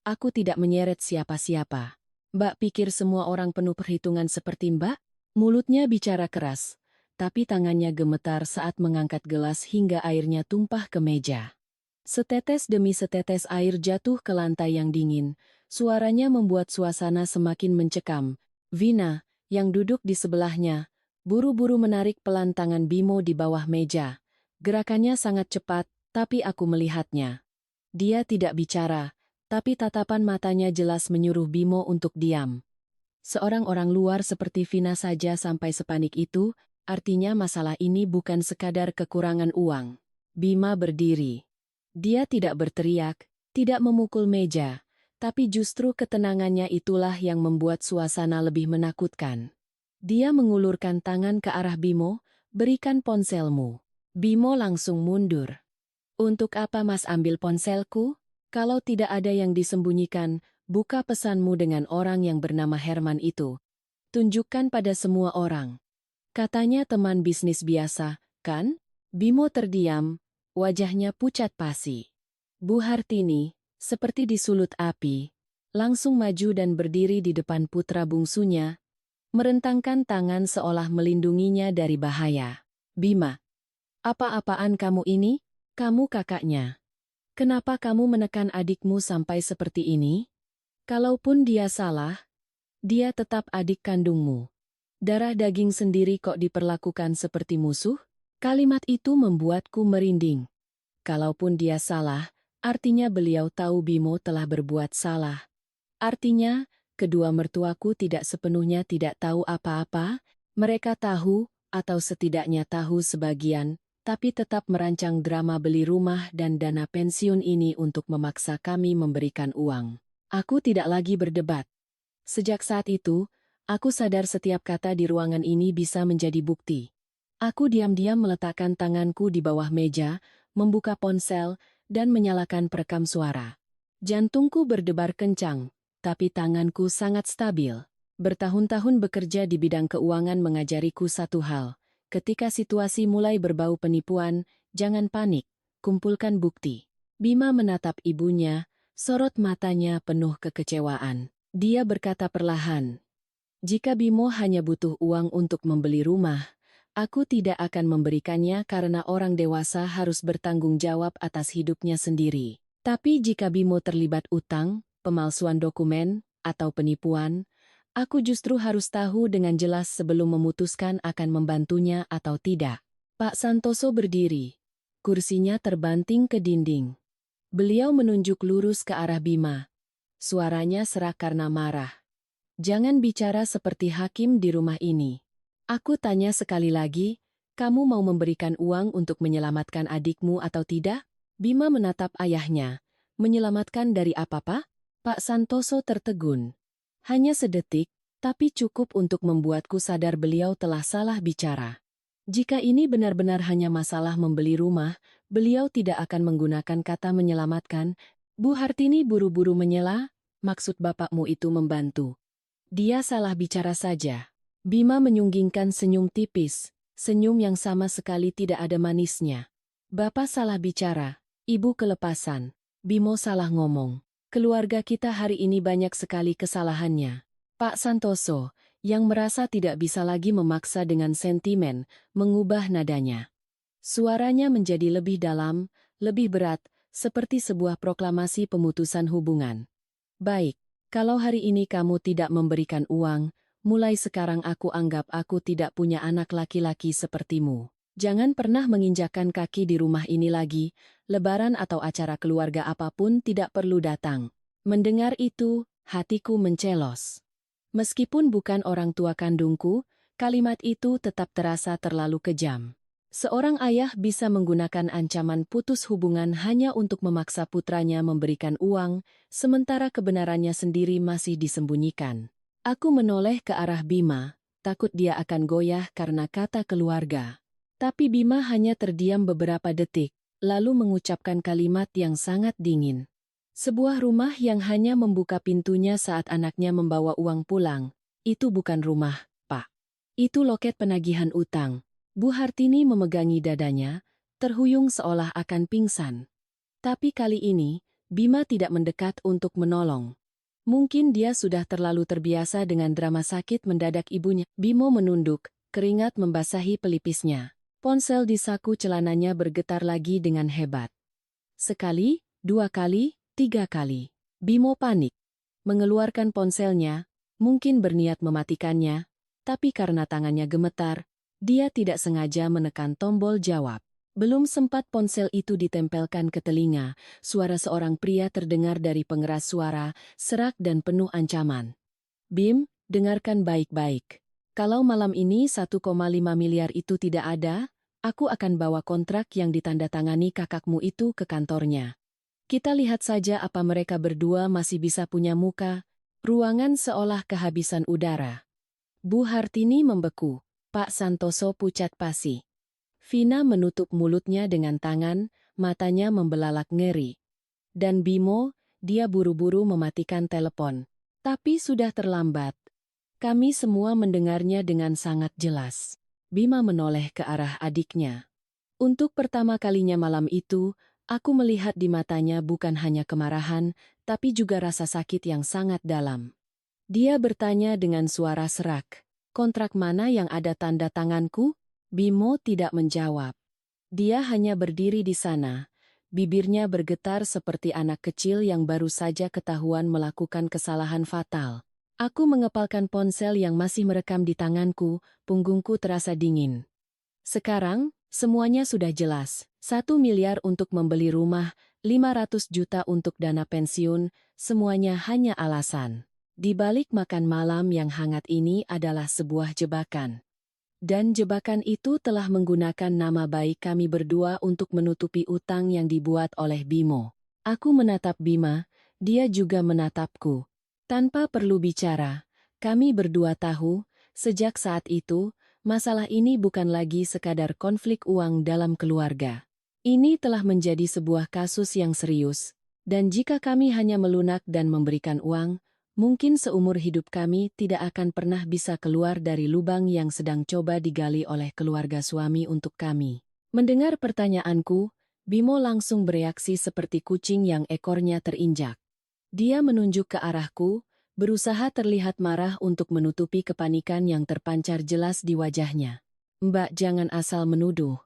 Aku tidak menyeret siapa-siapa. Mbak pikir semua orang penuh perhitungan seperti Mbak? Mulutnya bicara keras, tapi tangannya gemetar saat mengangkat gelas hingga airnya tumpah ke meja. Setetes demi setetes air jatuh ke lantai yang dingin. Suaranya membuat suasana semakin mencekam. Vina, yang duduk di sebelahnya, buru-buru menarik pelan tangan Bimo di bawah meja. Gerakannya sangat cepat, tapi aku melihatnya. Dia tidak bicara, tapi tatapan matanya jelas menyuruh Bimo untuk diam. Seorang orang luar seperti Vina saja sampai sepanik itu, artinya masalah ini bukan sekadar kekurangan uang. Bima berdiri. Dia tidak berteriak, tidak memukul meja, tapi justru ketenangannya itulah yang membuat suasana lebih menakutkan. Dia mengulurkan tangan ke arah Bimo, "Berikan ponselmu." Bimo langsung mundur. "Untuk apa Mas ambil ponselku? Kalau tidak ada yang disembunyikan, buka pesanmu dengan orang yang bernama Herman itu. Tunjukkan pada semua orang." Katanya teman bisnis biasa, kan? Bimo terdiam, wajahnya pucat pasi. Bu Hartini, seperti disulut api, langsung maju dan berdiri di depan putra bungsunya, merentangkan tangan seolah melindunginya dari bahaya. "Bima, apa-apaan kamu ini? Kamu kakaknya. Kenapa kamu menekan adikmu sampai seperti ini? Kalaupun dia salah, dia tetap adik kandungmu. Darah daging sendiri kok diperlakukan seperti musuh?" Kalimat itu membuatku merinding. Kalaupun dia salah, artinya beliau tahu Bimo telah berbuat salah. Artinya, kedua mertuaku tidak sepenuhnya tidak tahu apa-apa, mereka tahu, atau setidaknya tahu sebagian, tapi tetap merancang drama beli rumah dan dana pensiun ini untuk memaksa kami memberikan uang. Aku tidak lagi berdebat. Sejak saat itu, aku sadar setiap kata di ruangan ini bisa menjadi bukti. Aku diam-diam meletakkan tanganku di bawah meja, membuka ponsel, dan menyalakan perekam suara. Jantungku berdebar kencang, tapi tanganku sangat stabil. Bertahun-tahun bekerja di bidang keuangan mengajariku satu hal. Ketika situasi mulai berbau penipuan, jangan panik, kumpulkan bukti. Bima menatap ibunya, sorot matanya penuh kekecewaan. Dia berkata perlahan, "Jika Bimo hanya butuh uang untuk membeli rumah, aku tidak akan memberikannya karena orang dewasa harus bertanggung jawab atas hidupnya sendiri. Tapi jika Bimo terlibat utang, pemalsuan dokumen, atau penipuan, aku justru harus tahu dengan jelas sebelum memutuskan akan membantunya atau tidak." Pak Santoso berdiri. Kursinya terbanting ke dinding. Beliau menunjuk lurus ke arah Bima. Suaranya serak karena marah. "Jangan bicara seperti hakim di rumah ini. Aku tanya sekali lagi, kamu mau memberikan uang untuk menyelamatkan adikmu atau tidak?" Bima menatap ayahnya. "Menyelamatkan dari apa, Pak?" Pak Santoso tertegun. Hanya sedetik, tapi cukup untuk membuatku sadar beliau telah salah bicara. Jika ini benar-benar hanya masalah membeli rumah, beliau tidak akan menggunakan kata menyelamatkan. Bu Hartini buru-buru menyela, "Maksud bapakmu itu membantu. Dia salah bicara saja." Bima menyunggingkan senyum tipis, senyum yang sama sekali tidak ada manisnya. "Bapak salah bicara, ibu kelepasan. Bimo salah ngomong. Keluarga kita hari ini banyak sekali kesalahannya." Pak Santoso, yang merasa tidak bisa lagi memaksa dengan sentimen, mengubah nadanya. Suaranya menjadi lebih dalam, lebih berat, seperti sebuah proklamasi pemutusan hubungan. "Baik, kalau hari ini kamu tidak memberikan uang, mulai sekarang aku anggap aku tidak punya anak laki-laki sepertimu. Jangan pernah menginjakkan kaki di rumah ini lagi, lebaran atau acara keluarga apapun tidak perlu datang." Mendengar itu, hatiku mencelos. Meskipun bukan orang tua kandungku, kalimat itu tetap terasa terlalu kejam. Seorang ayah bisa menggunakan ancaman putus hubungan hanya untuk memaksa putranya memberikan uang, sementara kebenarannya sendiri masih disembunyikan. Aku menoleh ke arah Bima, takut dia akan goyah karena kata keluarga. Tapi Bima hanya terdiam beberapa detik, lalu mengucapkan kalimat yang sangat dingin. "Sebuah rumah yang hanya membuka pintunya saat anaknya membawa uang pulang, itu bukan rumah, Pak. Itu loket penagihan utang." Bu Hartini memegangi dadanya, terhuyung seolah akan pingsan. Tapi kali ini, Bima tidak mendekat untuk menolong. Mungkin dia sudah terlalu terbiasa dengan drama sakit mendadak ibunya. Bimo menunduk, keringat membasahi pelipisnya. Ponsel di saku celananya bergetar lagi dengan hebat. Sekali, 2 kali, 3 kali. Bimo panik. Mengeluarkan ponselnya, mungkin berniat mematikannya, tapi karena tangannya gemetar, dia tidak sengaja menekan tombol jawab. Belum sempat ponsel itu ditempelkan ke telinga, suara seorang pria terdengar dari pengeras suara, serak dan penuh ancaman. Bim, dengarkan baik-baik. Kalau malam ini 1,5 miliar itu tidak ada, aku akan bawa kontrak yang ditandatangani kakakmu itu ke kantornya. Kita lihat saja apa mereka berdua masih bisa punya muka. Ruangan seolah kehabisan udara. Bu Hartini membeku. Pak Santoso pucat pasi. Vina menutup mulutnya dengan tangan, matanya membelalak ngeri. Dan Bimo, dia buru-buru mematikan telepon. Tapi sudah terlambat. Kami semua mendengarnya dengan sangat jelas. Bima menoleh ke arah adiknya. Untuk pertama kalinya malam itu, aku melihat di matanya bukan hanya kemarahan, tapi juga rasa sakit yang sangat dalam. Dia bertanya dengan suara serak, "Kontrak mana yang ada tanda tanganku?" Bimo tidak menjawab. Dia hanya berdiri di sana. Bibirnya bergetar seperti anak kecil yang baru saja ketahuan melakukan kesalahan fatal. Aku mengepalkan ponsel yang masih merekam di tanganku, punggungku terasa dingin. Sekarang, semuanya sudah jelas. 1 miliar untuk membeli rumah, 500 juta untuk dana pensiun, semuanya hanya alasan. Di balik makan malam yang hangat ini adalah sebuah jebakan. Dan jebakan itu telah menggunakan nama baik kami berdua untuk menutupi utang yang dibuat oleh Bimo. Aku menatap Bima, dia juga menatapku. Tanpa perlu bicara, kami berdua tahu, sejak saat itu, masalah ini bukan lagi sekadar konflik uang dalam keluarga. Ini telah menjadi sebuah kasus yang serius, dan jika kami hanya melunak dan memberikan uang, mungkin seumur hidup kami tidak akan pernah bisa keluar dari lubang yang sedang coba digali oleh keluarga suami untuk kami. Mendengar pertanyaanku, Bimo langsung bereaksi seperti kucing yang ekornya terinjak. Dia menunjuk ke arahku, berusaha terlihat marah untuk menutupi kepanikan yang terpancar jelas di wajahnya. "Mbak, jangan asal menuduh.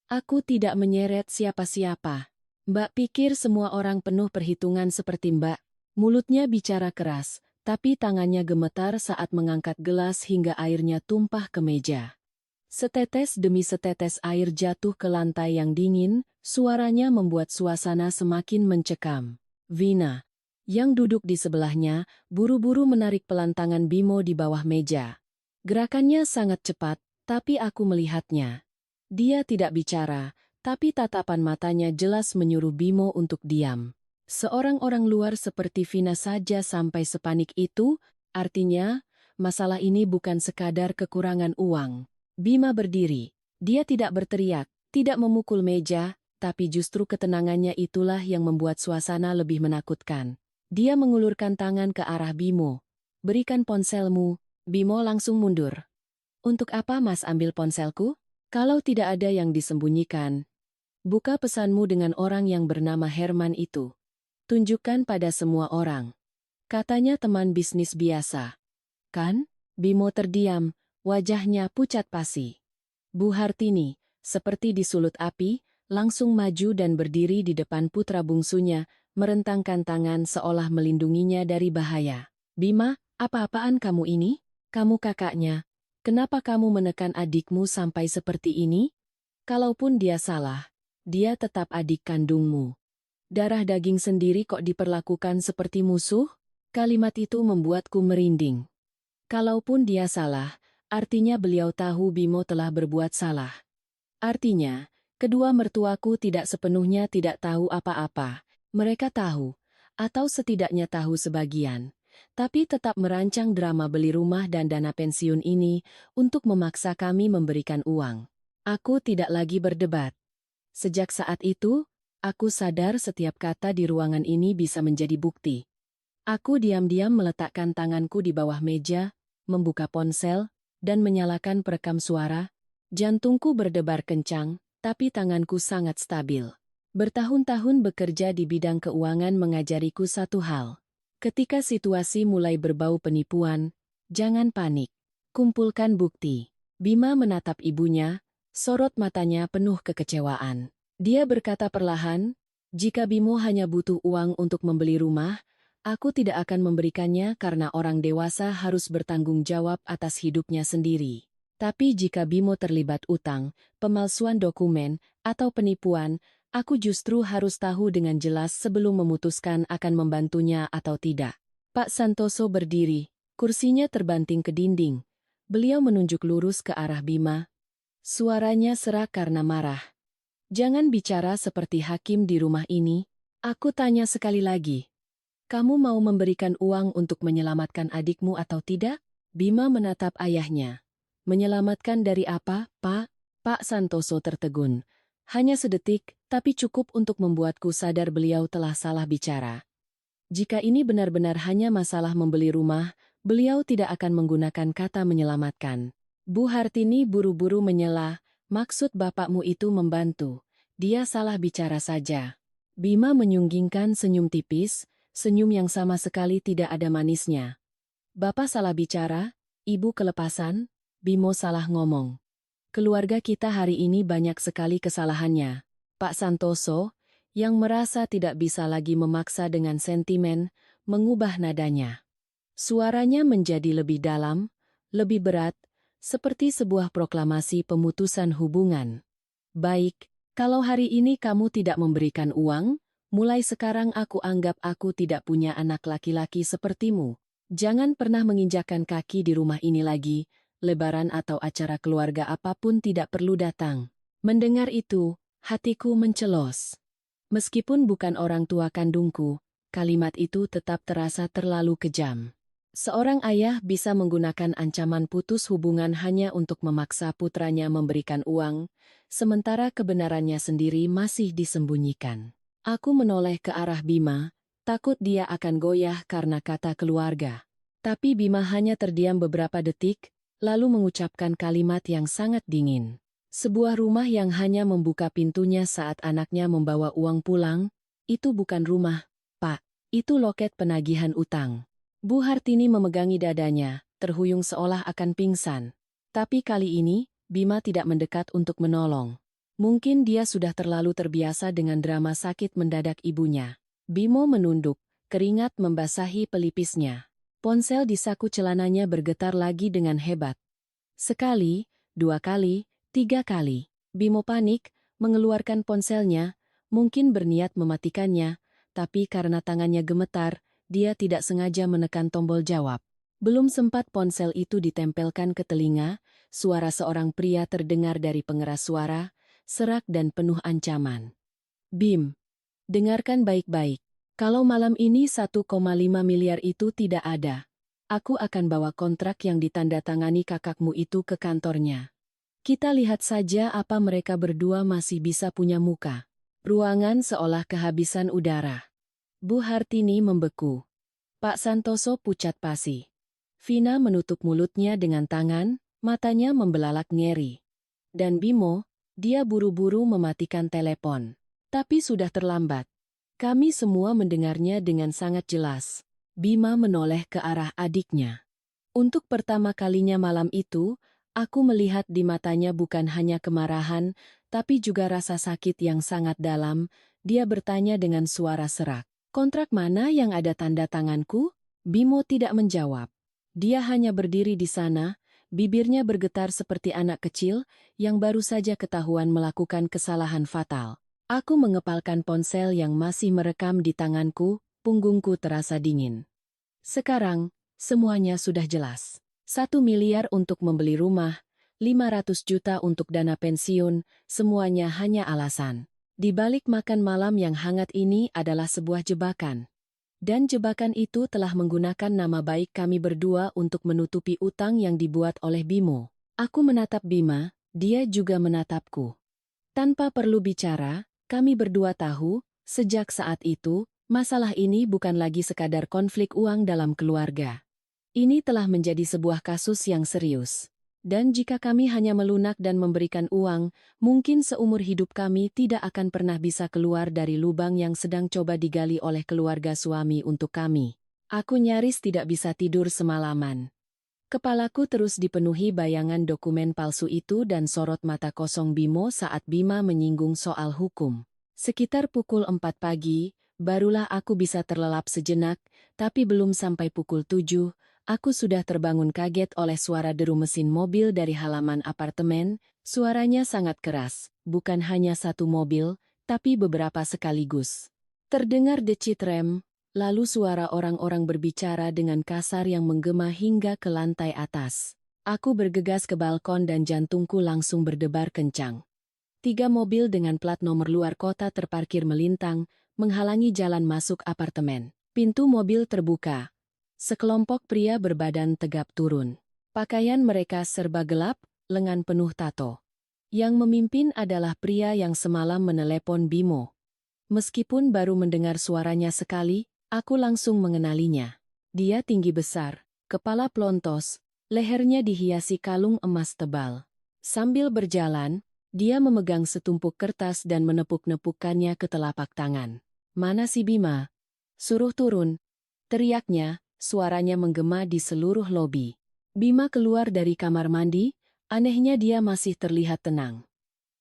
Aku tidak menyeret siapa-siapa. Mbak pikir semua orang penuh perhitungan seperti Mbak?" Mulutnya bicara keras, tapi tangannya gemetar saat mengangkat gelas hingga airnya tumpah ke meja. Setetes demi setetes air jatuh ke lantai yang dingin, suaranya membuat suasana semakin mencekam. Vina, yang duduk di sebelahnya, buru-buru menarik pelan tangan Bimo di bawah meja. Gerakannya sangat cepat, tapi aku melihatnya. Dia tidak bicara, tapi tatapan matanya jelas menyuruh Bimo untuk diam. Seorang orang luar seperti Vina saja sampai sepanik itu, artinya, masalah ini bukan sekadar kekurangan uang. Bima berdiri. Dia tidak berteriak, tidak memukul meja, tapi justru ketenangannya itulah yang membuat suasana lebih menakutkan. Dia mengulurkan tangan ke arah Bimo. "Berikan ponselmu." Bimo langsung mundur. "Untuk apa Mas ambil ponselku? Kalau tidak ada yang disembunyikan, buka pesanmu dengan orang yang bernama Herman itu. Tunjukkan pada semua orang." Katanya teman bisnis biasa. Kan? Bimo terdiam, wajahnya pucat pasi. Bu Hartini, seperti disulut api, langsung maju dan berdiri di depan putra bungsunya, merentangkan tangan seolah melindunginya dari bahaya. "Bima, apa-apaan kamu ini? Kamu kakaknya. Kenapa kamu menekan adikmu sampai seperti ini? Kalaupun dia salah, dia tetap adik kandungmu. Darah daging sendiri kok diperlakukan seperti musuh?" Kalimat itu membuatku merinding. Kalaupun dia salah, artinya beliau tahu Bimo telah berbuat salah. Artinya, kedua mertuaku tidak sepenuhnya tidak tahu apa-apa. Mereka tahu, atau setidaknya tahu sebagian, tapi tetap merancang drama beli rumah dan dana pensiun ini untuk memaksa kami memberikan uang. Aku tidak lagi berdebat. Sejak saat itu, aku sadar setiap kata di ruangan ini bisa menjadi bukti. Aku diam-diam meletakkan tanganku di bawah meja, membuka ponsel, dan menyalakan perekam suara. Jantungku berdebar kencang, tapi tanganku sangat stabil. Bertahun-tahun bekerja di bidang keuangan mengajariku satu hal. Ketika situasi mulai berbau penipuan, jangan panik. Kumpulkan bukti. Bima menatap ibunya, sorot matanya penuh kekecewaan. Dia berkata perlahan, "Jika Bimo hanya butuh uang untuk membeli rumah, aku tidak akan memberikannya karena orang dewasa harus bertanggung jawab atas hidupnya sendiri. Tapi jika Bimo terlibat utang, pemalsuan dokumen, atau penipuan, aku justru harus tahu dengan jelas sebelum memutuskan akan membantunya atau tidak." Pak Santoso berdiri, kursinya terbanting ke dinding. Beliau menunjuk lurus ke arah Bima. Suaranya serak karena marah. "Jangan bicara seperti hakim di rumah ini. Aku tanya sekali lagi. Kamu mau memberikan uang untuk menyelamatkan adikmu atau tidak?" Bima menatap ayahnya. "Menyelamatkan dari apa, Pak?" Pak Santoso tertegun. Hanya sedetik, tapi cukup untuk membuatku sadar beliau telah salah bicara. Jika ini benar-benar hanya masalah membeli rumah, beliau tidak akan menggunakan kata menyelamatkan. Bu Hartini buru-buru menyela, "Maksud bapakmu itu membantu. Dia salah bicara saja." Bima menyunggingkan senyum tipis, senyum yang sama sekali tidak ada manisnya. "Bapak salah bicara, ibu kelepasan, Bimo salah ngomong. Keluarga kita hari ini banyak sekali kesalahannya." Pak Santoso, yang merasa tidak bisa lagi memaksa dengan sentimen, mengubah nadanya. Suaranya menjadi lebih dalam, lebih berat, seperti sebuah proklamasi pemutusan hubungan. "Baik, kalau hari ini kamu tidak memberikan uang, mulai sekarang aku anggap aku tidak punya anak laki-laki sepertimu. Jangan pernah menginjakkan kaki di rumah ini lagi, lebaran atau acara keluarga apapun tidak perlu datang." Mendengar itu, hatiku mencelos. Meskipun bukan orang tua kandungku, kalimat itu tetap terasa terlalu kejam. Seorang ayah bisa menggunakan ancaman putus hubungan hanya untuk memaksa putranya memberikan uang, sementara kebenarannya sendiri masih disembunyikan. Aku menoleh ke arah Bima, takut dia akan goyah karena kata keluarga. Tapi Bima hanya terdiam beberapa detik, lalu mengucapkan kalimat yang sangat dingin. "Sebuah rumah yang hanya membuka pintunya saat anaknya membawa uang pulang, itu bukan rumah, Pak. Itu loket penagihan utang." Bu Hartini memegangi dadanya, terhuyung seolah akan pingsan. Tapi kali ini, Bima tidak mendekat untuk menolong. Mungkin dia sudah terlalu terbiasa dengan drama sakit mendadak ibunya. Bimo menunduk, keringat membasahi pelipisnya. Ponsel di saku celananya bergetar lagi dengan hebat. Sekali, dua kali, tiga kali. Bimo panik, mengeluarkan ponselnya, mungkin berniat mematikannya, tapi karena tangannya gemetar, dia tidak sengaja menekan tombol jawab. Belum sempat ponsel itu ditempelkan ke telinga, suara seorang pria terdengar dari pengeras suara, serak dan penuh ancaman. "Bim, dengarkan baik-baik. Kalau malam ini 1,5 miliar itu tidak ada, aku akan bawa kontrak yang ditandatangani kakakmu itu ke kantornya. Kita lihat saja apa mereka berdua masih bisa punya muka." Ruangan seolah kehabisan udara. Bu Hartini membeku. Pak Santoso pucat pasi. Vina menutup mulutnya dengan tangan, matanya membelalak ngeri. Dan Bimo, dia buru-buru mematikan telepon. Tapi sudah terlambat. Kami semua mendengarnya dengan sangat jelas. Bima menoleh ke arah adiknya. Untuk pertama kalinya malam itu, aku melihat di matanya bukan hanya kemarahan, tapi juga rasa sakit yang sangat dalam. Dia bertanya dengan suara serak. "Kontrak mana yang ada tanda tanganku?" Bimo tidak menjawab. Dia hanya berdiri di sana, bibirnya bergetar seperti anak kecil yang baru saja ketahuan melakukan kesalahan fatal. Aku mengepalkan ponsel yang masih merekam di tanganku, punggungku terasa dingin. Sekarang, semuanya sudah jelas. 1 miliar untuk membeli rumah, 500 juta untuk dana pensiun, semuanya hanya alasan. Di balik makan malam yang hangat ini adalah sebuah jebakan. Dan jebakan itu telah menggunakan nama baik kami berdua untuk menutupi utang yang dibuat oleh Bimo. Aku menatap Bima, dia juga menatapku. Tanpa perlu bicara, kami berdua tahu, sejak saat itu, masalah ini bukan lagi sekadar konflik uang dalam keluarga. Ini telah menjadi sebuah kasus yang serius. Dan jika kami hanya melunak dan memberikan uang, mungkin seumur hidup kami tidak akan pernah bisa keluar dari lubang yang sedang coba digali oleh keluarga suami untuk kami. Aku nyaris tidak bisa tidur semalaman. Kepalaku terus dipenuhi bayangan dokumen palsu itu dan sorot mata kosong Bimo saat Bima menyinggung soal hukum. Sekitar pukul 4 pagi, barulah aku bisa terlelap sejenak, tapi belum sampai pukul 7, aku sudah terbangun kaget oleh suara deru mesin mobil dari halaman apartemen. Suaranya sangat keras, bukan hanya satu mobil, tapi beberapa sekaligus. Terdengar decit rem, lalu suara orang-orang berbicara dengan kasar yang menggema hingga ke lantai atas. Aku bergegas ke balkon dan jantungku langsung berdebar kencang. 3 mobil dengan plat nomor luar kota terparkir melintang, menghalangi jalan masuk apartemen. Pintu mobil terbuka. Sekelompok pria berbadan tegap turun. Pakaian mereka serba gelap, lengan penuh tato. Yang memimpin adalah pria yang semalam menelepon Bimo. Meskipun baru mendengar suaranya sekali, aku langsung mengenalinya. Dia tinggi besar, kepala plontos, lehernya dihiasi kalung emas tebal. Sambil berjalan, dia memegang setumpuk kertas dan menepuk-nepukkannya ke telapak tangan. "Mana si Bima? Suruh turun!" teriaknya, suaranya menggema di seluruh lobi. Bima keluar dari kamar mandi, anehnya dia masih terlihat tenang.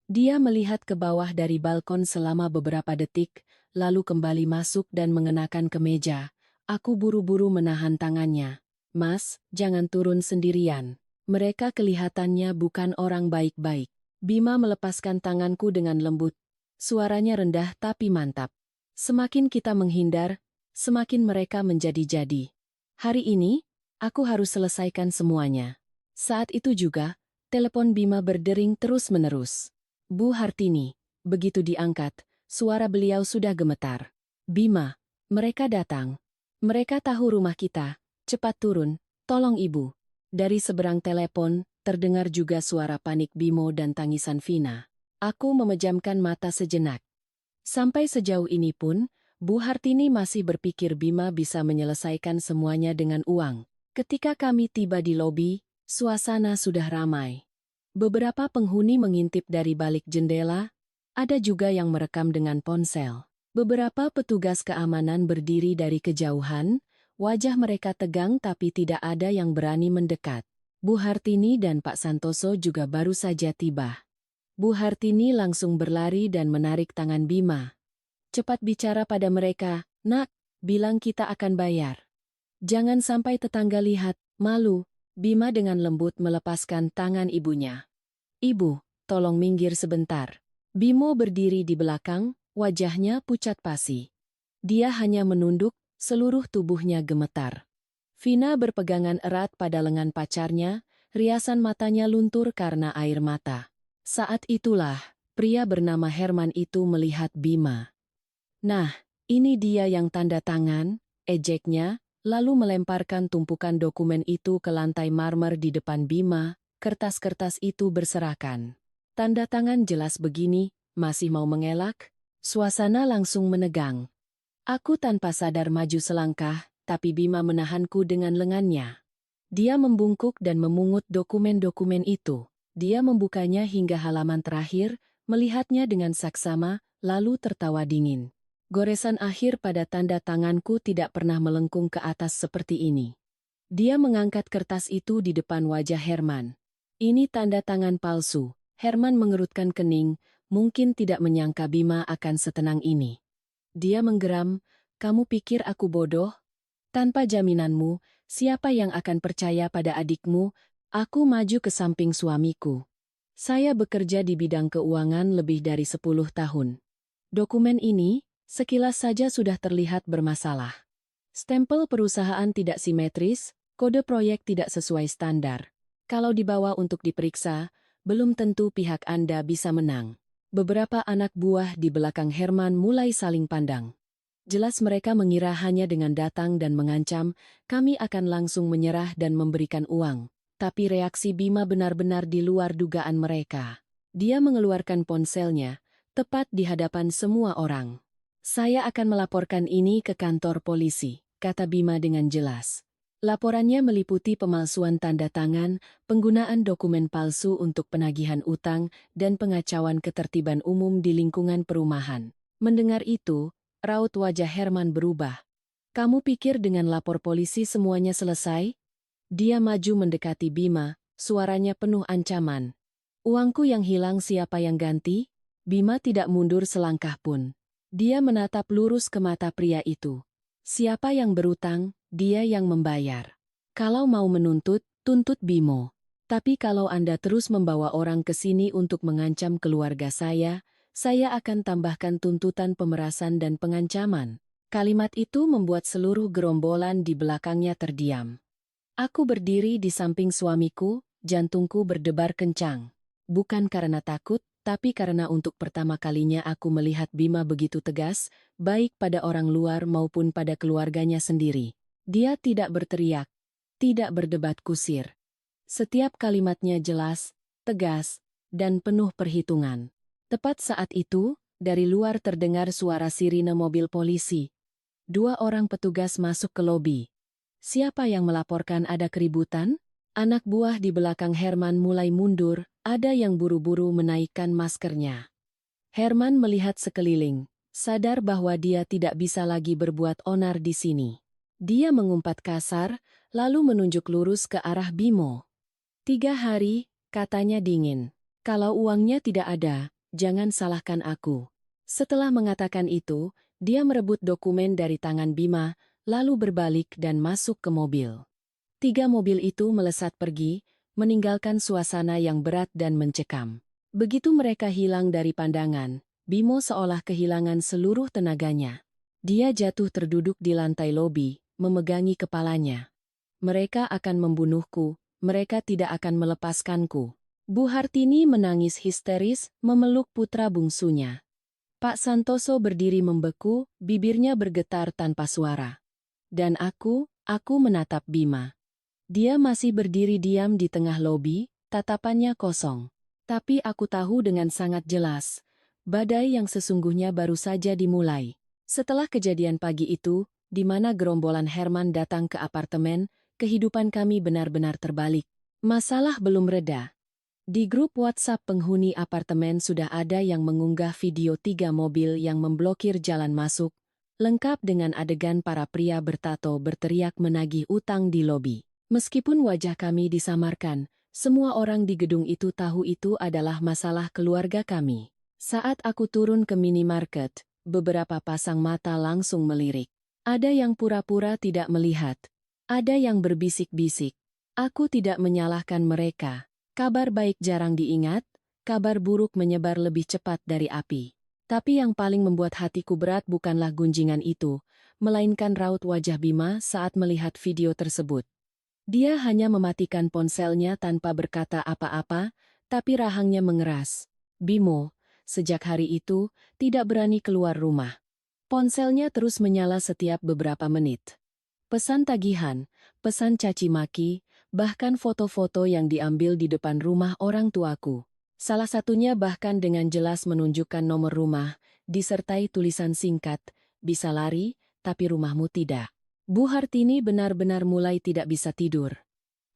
Dia melihat ke bawah dari balkon selama beberapa detik, lalu kembali masuk dan mengenakan kemeja. Aku buru-buru menahan tangannya. "Mas, jangan turun sendirian. Mereka kelihatannya bukan orang baik-baik." Bima melepaskan tanganku dengan lembut. Suaranya rendah tapi mantap. "Semakin kita menghindar, semakin mereka menjadi-jadi. Hari ini, aku harus selesaikan semuanya." Saat itu juga, telepon Bima berdering terus-menerus. "Bu Hartini." Begitu diangkat, suara beliau sudah gemetar. "Bima, mereka datang. Mereka tahu rumah kita. Cepat turun, tolong ibu." Dari seberang telepon, terdengar juga suara panik Bimo dan tangisan Vina. Aku memejamkan mata sejenak. Sampai sejauh ini pun, Bu Hartini masih berpikir Bima bisa menyelesaikan semuanya dengan uang. Ketika kami tiba di lobi, suasana sudah ramai. Beberapa penghuni mengintip dari balik jendela, ada juga yang merekam dengan ponsel. Beberapa petugas keamanan berdiri dari kejauhan, wajah mereka tegang tapi tidak ada yang berani mendekat. Bu Hartini dan Pak Santoso juga baru saja tiba. Bu Hartini langsung berlari dan menarik tangan Bima. "Cepat bicara pada mereka, nak, bilang kita akan bayar. Jangan sampai tetangga lihat, malu." Bima dengan lembut melepaskan tangan ibunya. "Ibu, tolong minggir sebentar." Bimo berdiri di belakang, wajahnya pucat pasi. Dia hanya menunduk, seluruh tubuhnya gemetar. Vina berpegangan erat pada lengan pacarnya, riasan matanya luntur karena air mata. Saat itulah, pria bernama Herman itu melihat Bima. "Nah, ini dia yang tanda tangan," ejeknya, lalu melemparkan tumpukan dokumen itu ke lantai marmer di depan Bima. Kertas-kertas itu berserakan. "Tanda tangan jelas begini, masih mau mengelak?" Suasana langsung menegang. Aku tanpa sadar maju selangkah, tapi Bima menahanku dengan lengannya. Dia membungkuk dan memungut dokumen-dokumen itu. Dia membukanya hingga halaman terakhir, melihatnya dengan saksama, lalu tertawa dingin. Goresan akhir pada tanda tanganku tidak pernah melengkung ke atas seperti ini. Dia mengangkat kertas itu di depan wajah Herman. "Ini tanda tangan palsu." Herman mengerutkan kening, mungkin tidak menyangka Bima akan setenang ini. Dia menggeram, "Kamu pikir aku bodoh? Tanpa jaminanmu, siapa yang akan percaya pada adikmu?" Aku maju ke samping suamiku. "Saya bekerja di bidang keuangan lebih dari 10 tahun. Dokumen ini, sekilas saja sudah terlihat bermasalah. Stempel perusahaan tidak simetris, kode proyek tidak sesuai standar. Kalau dibawa untuk diperiksa, belum tentu pihak Anda bisa menang." Beberapa anak buah di belakang Herman mulai saling pandang. Jelas mereka mengira hanya dengan datang dan mengancam, kami akan langsung menyerah dan memberikan uang. Tapi reaksi Bima benar-benar di luar dugaan mereka. Dia mengeluarkan ponselnya, tepat di hadapan semua orang. "Saya akan melaporkan ini ke kantor polisi," kata Bima dengan jelas. Laporannya meliputi pemalsuan tanda tangan, penggunaan dokumen palsu untuk penagihan utang, dan pengacauan ketertiban umum di lingkungan perumahan. Mendengar itu, raut wajah Herman berubah. "Kamu pikir dengan lapor polisi semuanya selesai?" Dia maju mendekati Bima, suaranya penuh ancaman. "Uangku yang hilang siapa yang ganti?" Bima tidak mundur selangkah pun. Dia menatap lurus ke mata pria itu. "Siapa yang berutang, dia yang membayar. Kalau mau menuntut, tuntut Bimo. Tapi kalau Anda terus membawa orang ke sini untuk mengancam keluarga saya akan tambahkan tuntutan pemerasan dan pengancaman." Kalimat itu membuat seluruh gerombolan di belakangnya terdiam. Aku berdiri di samping suamiku, jantungku berdebar kencang. Bukan karena takut, tapi karena untuk pertama kalinya aku melihat Bima begitu tegas, baik pada orang luar maupun pada keluarganya sendiri. Dia tidak berteriak, tidak berdebat kusir. Setiap kalimatnya jelas, tegas, dan penuh perhitungan. Tepat saat itu, dari luar terdengar suara sirine mobil polisi. 2 orang petugas masuk ke lobi. "Siapa yang melaporkan ada keributan?" Anak buah di belakang Herman mulai mundur, ada yang buru-buru menaikkan maskernya. Herman melihat sekeliling, sadar bahwa dia tidak bisa lagi berbuat onar di sini. Dia mengumpat kasar, lalu menunjuk lurus ke arah Bimo. 3 hari, katanya dingin. "Kalau uangnya tidak ada, jangan salahkan aku." Setelah mengatakan itu, dia merebut dokumen dari tangan Bima, lalu berbalik dan masuk ke mobil. 3 mobil itu melesat pergi, meninggalkan suasana yang berat dan mencekam. Begitu mereka hilang dari pandangan, Bimo seolah kehilangan seluruh tenaganya. Dia jatuh terduduk di lantai lobi, memegangi kepalanya. "Mereka akan membunuhku, mereka tidak akan melepaskanku." Bu Hartini menangis histeris, memeluk putra bungsunya. Pak Santoso berdiri membeku, bibirnya bergetar tanpa suara. Dan aku menatap Bima. Dia masih berdiri diam di tengah lobi, tatapannya kosong. Tapi aku tahu dengan sangat jelas, badai yang sesungguhnya baru saja dimulai. Setelah kejadian pagi itu, di mana gerombolan Herman datang ke apartemen, kehidupan kami benar-benar terbalik. Masalah belum reda. Di grup WhatsApp penghuni apartemen sudah ada yang mengunggah video 3 mobil yang memblokir jalan masuk, lengkap dengan adegan para pria bertato berteriak menagih utang di lobi. Meskipun wajah kami disamarkan, semua orang di gedung itu tahu itu adalah masalah keluarga kami. Saat aku turun ke minimarket, beberapa pasang mata langsung melirik. Ada yang pura-pura tidak melihat. Ada yang berbisik-bisik. Aku tidak menyalahkan mereka. Kabar baik jarang diingat, kabar buruk menyebar lebih cepat dari api. Tapi yang paling membuat hatiku berat bukanlah gunjingan itu, melainkan raut wajah Bima saat melihat video tersebut. Dia hanya mematikan ponselnya tanpa berkata apa-apa, tapi rahangnya mengeras. Bimo, sejak hari itu, tidak berani keluar rumah. Ponselnya terus menyala setiap beberapa menit. Pesan tagihan, pesan caci maki, bahkan foto-foto yang diambil di depan rumah orang tuaku. Salah satunya bahkan dengan jelas menunjukkan nomor rumah, disertai tulisan singkat, "Bisa lari, tapi rumahmu tidak." Bu Hartini benar-benar mulai tidak bisa tidur.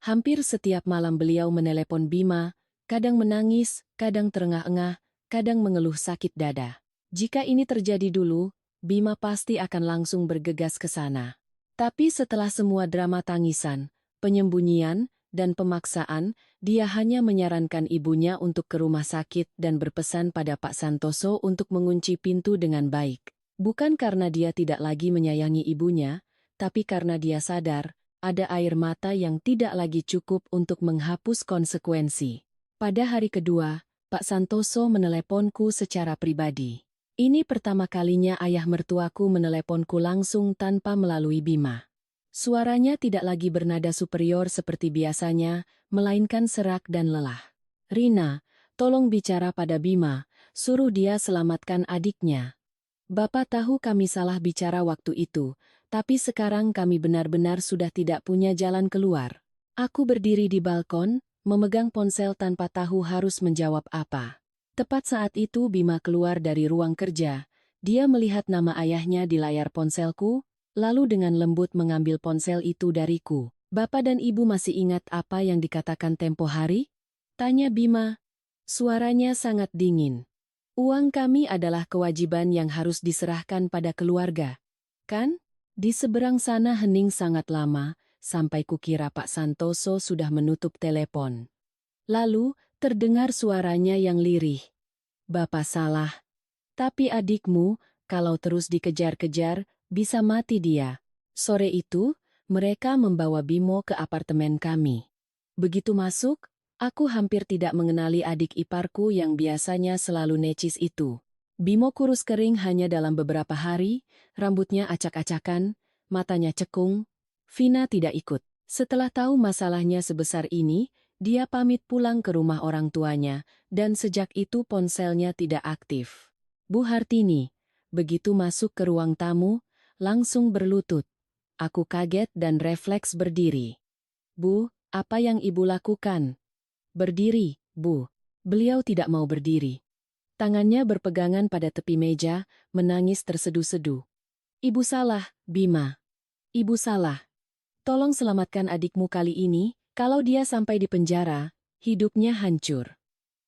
Hampir setiap malam beliau menelepon Bima, kadang menangis, kadang terengah-engah, kadang mengeluh sakit dada. Jika ini terjadi dulu, Bima pasti akan langsung bergegas ke sana. Tapi setelah semua drama tangisan, penyembunyian, dan pemaksaan, dia hanya menyarankan ibunya untuk ke rumah sakit dan berpesan pada Pak Santoso untuk mengunci pintu dengan baik. Bukan karena dia tidak lagi menyayangi ibunya, tapi karena dia sadar, ada air mata yang tidak lagi cukup untuk menghapus konsekuensi. Pada hari kedua, Pak Santoso meneleponku secara pribadi. Ini pertama kalinya ayah mertuaku meneleponku langsung tanpa melalui Bima. Suaranya tidak lagi bernada superior seperti biasanya, melainkan serak dan lelah. "Rina, tolong bicara pada Bima, suruh dia selamatkan adiknya. Bapak tahu kami salah bicara waktu itu, tapi sekarang kami benar-benar sudah tidak punya jalan keluar." Aku berdiri di balkon, memegang ponsel tanpa tahu harus menjawab apa. Tepat saat itu Bima keluar dari ruang kerja. Dia melihat nama ayahnya di layar ponselku, lalu dengan lembut mengambil ponsel itu dariku. Bapak dan Ibu masih ingat apa yang dikatakan tempo hari? Tanya Bima. Suaranya sangat dingin. Uang kami adalah kewajiban yang harus diserahkan pada keluarga. Kan? Di seberang sana hening sangat lama, sampai kukira Pak Santoso sudah menutup telepon. Lalu, terdengar suaranya yang lirih. Bapak salah. Tapi adikmu, kalau terus dikejar-kejar, bisa mati dia. Sore itu, mereka membawa Bimo ke apartemen kami. Begitu masuk, aku hampir tidak mengenali adik iparku yang biasanya selalu necis itu. Bimo kurus kering hanya dalam beberapa hari, rambutnya acak-acakan, matanya cekung. Vina tidak ikut. Setelah tahu masalahnya sebesar ini, dia pamit pulang ke rumah orang tuanya, dan sejak itu ponselnya tidak aktif. Bu Hartini, begitu masuk ke ruang tamu, langsung berlutut. Aku kaget dan refleks berdiri. Bu, apa yang Ibu lakukan? Berdiri, Bu. Beliau tidak mau berdiri. Tangannya berpegangan pada tepi meja, menangis terseduh-seduh. Ibu salah, Bima. Ibu salah. Tolong selamatkan adikmu kali ini, kalau dia sampai di penjara, hidupnya hancur.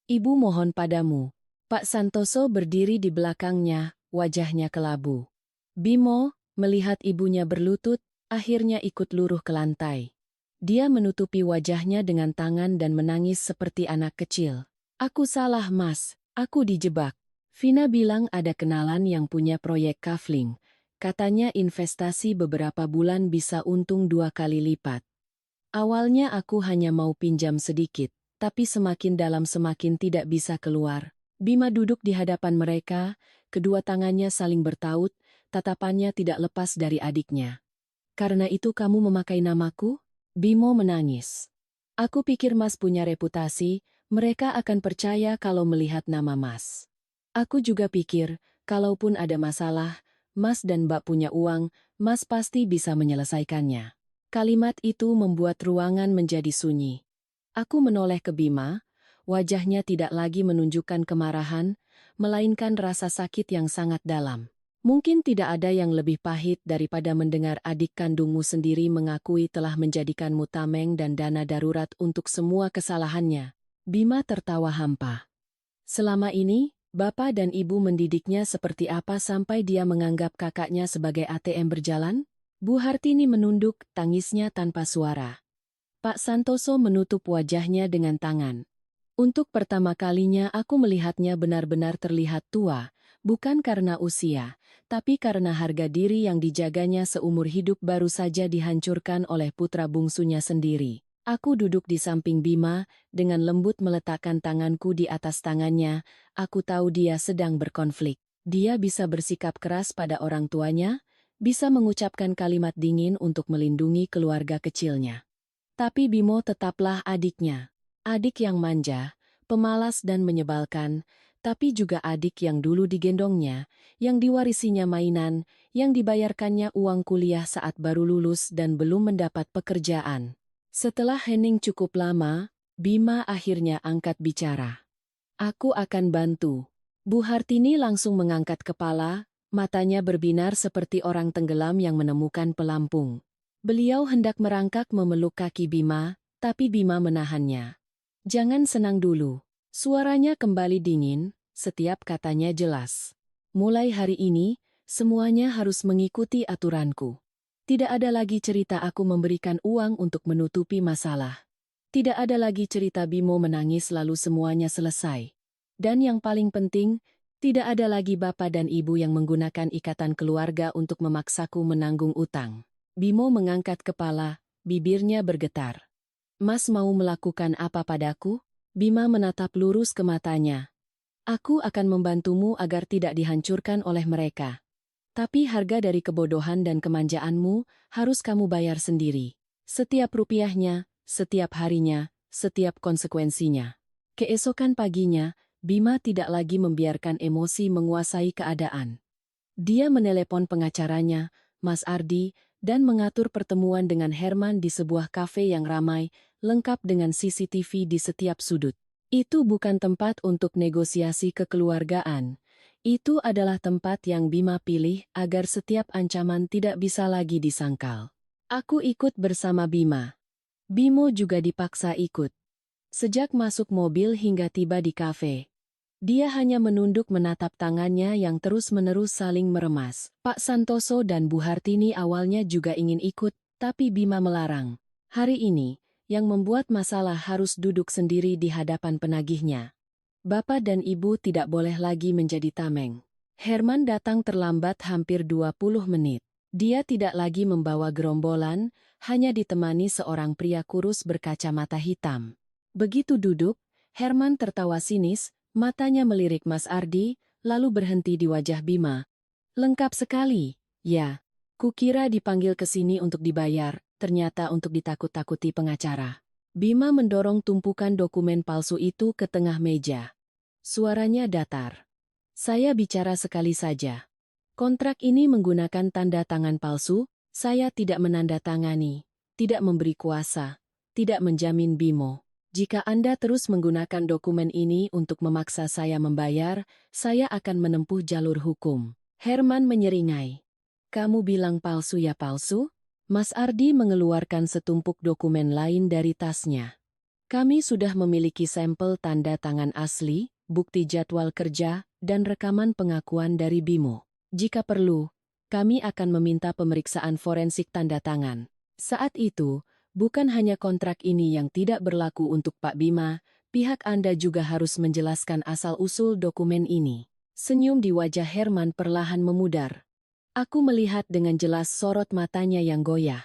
Ibu mohon padamu. Pak Santoso berdiri di belakangnya, wajahnya kelabu. Bimo, melihat ibunya berlutut, akhirnya ikut luruh ke lantai. Dia menutupi wajahnya dengan tangan dan menangis seperti anak kecil. Aku salah, Mas. Aku dijebak. Vina bilang ada kenalan yang punya proyek kafling. Katanya investasi beberapa bulan bisa untung 2 kali lipat. Awalnya aku hanya mau pinjam sedikit, tapi semakin dalam semakin tidak bisa keluar. Bima duduk di hadapan mereka, kedua tangannya saling bertaut, tatapannya tidak lepas dari adiknya. Karena itu kamu memakai namaku? Bimo menangis. Aku pikir Mas punya reputasi, mereka akan percaya kalau melihat nama Mas. Aku juga pikir, kalaupun ada masalah, Mas dan Mbak punya uang, Mas pasti bisa menyelesaikannya. Kalimat itu membuat ruangan menjadi sunyi. Aku menoleh ke Bima, wajahnya tidak lagi menunjukkan kemarahan, melainkan rasa sakit yang sangat dalam. Mungkin tidak ada yang lebih pahit daripada mendengar adik kandungmu sendiri mengakui telah menjadikanmu tameng dan dana darurat untuk semua kesalahannya. Bima tertawa hampa. Selama ini, Bapak dan Ibu mendidiknya seperti apa sampai dia menganggap kakaknya sebagai ATM berjalan? Bu Hartini menunduk, tangisnya tanpa suara. Pak Santoso menutup wajahnya dengan tangan. Untuk pertama kalinya aku melihatnya benar-benar terlihat tua, bukan karena usia, tapi karena harga diri yang dijaganya seumur hidup baru saja dihancurkan oleh putra bungsunya sendiri. Aku duduk di samping Bima, dengan lembut meletakkan tanganku di atas tangannya, aku tahu dia sedang berkonflik. Dia bisa bersikap keras pada orang tuanya, bisa mengucapkan kalimat dingin untuk melindungi keluarga kecilnya. Tapi Bimo tetaplah adiknya. Adik yang manja, pemalas dan menyebalkan, tapi juga adik yang dulu digendongnya, yang diwarisinya mainan, yang dibayarkannya uang kuliah saat baru lulus dan belum mendapat pekerjaan. Setelah hening cukup lama, Bima akhirnya angkat bicara. Aku akan bantu. Bu Hartini langsung mengangkat kepala, matanya berbinar seperti orang tenggelam yang menemukan pelampung. Beliau hendak merangkak memeluk kaki Bima, tapi Bima menahannya. Jangan senang dulu. Suaranya kembali dingin, setiap katanya jelas. Mulai hari ini, semuanya harus mengikuti aturanku. Tidak ada lagi cerita aku memberikan uang untuk menutupi masalah. Tidak ada lagi cerita Bimo menangis lalu semuanya selesai. Dan yang paling penting, tidak ada lagi bapak dan ibu yang menggunakan ikatan keluarga untuk memaksaku menanggung utang. Bimo mengangkat kepala, bibirnya bergetar. Mas mau melakukan apa padaku? Bima menatap lurus ke matanya. Aku akan membantumu agar tidak dihancurkan oleh mereka. Tapi harga dari kebodohan dan kemanjaanmu harus kamu bayar sendiri. Setiap rupiahnya, setiap harinya, setiap konsekuensinya. Keesokan paginya, Bima tidak lagi membiarkan emosi menguasai keadaan. Dia menelepon pengacaranya, Mas Ardi, dan mengatur pertemuan dengan Herman di sebuah kafe yang ramai, lengkap dengan CCTV di setiap sudut. Itu bukan tempat untuk negosiasi kekeluargaan. Itu adalah tempat yang Bima pilih agar setiap ancaman tidak bisa lagi disangkal. Aku ikut bersama Bima. Bimo juga dipaksa ikut. Sejak masuk mobil hingga tiba di kafe, dia hanya menunduk menatap tangannya yang terus-menerus saling meremas. Pak Santoso dan Bu Hartini awalnya juga ingin ikut, tapi Bima melarang. Hari ini, yang membuat masalah harus duduk sendiri di hadapan penagihnya. Bapak dan Ibu tidak boleh lagi menjadi tameng. Herman datang terlambat hampir 20 menit. Dia tidak lagi membawa gerombolan, hanya ditemani seorang pria kurus berkacamata hitam. Begitu duduk, Herman tertawa sinis, matanya melirik Mas Ardi, lalu berhenti di wajah Bima. Lengkap sekali, ya. Kukira dipanggil ke sini untuk dibayar, ternyata untuk ditakut-takuti pengacara. Bima mendorong tumpukan dokumen palsu itu ke tengah meja. Suaranya datar. Saya bicara sekali saja. Kontrak ini menggunakan tanda tangan palsu, saya tidak menandatangani, tidak memberi kuasa, tidak menjamin Bimo. Jika Anda terus menggunakan dokumen ini untuk memaksa saya membayar, saya akan menempuh jalur hukum. Herman menyeringai. Kamu bilang palsu ya palsu? Mas Ardi mengeluarkan setumpuk dokumen lain dari tasnya. Kami sudah memiliki sampel tanda tangan asli, bukti jadwal kerja, dan rekaman pengakuan dari Bimo. Jika perlu, kami akan meminta pemeriksaan forensik tanda tangan. Saat itu, bukan hanya kontrak ini yang tidak berlaku untuk Pak Bima, pihak Anda juga harus menjelaskan asal-usul dokumen ini. Senyum di wajah Herman perlahan memudar. Aku melihat dengan jelas sorot matanya yang goyah.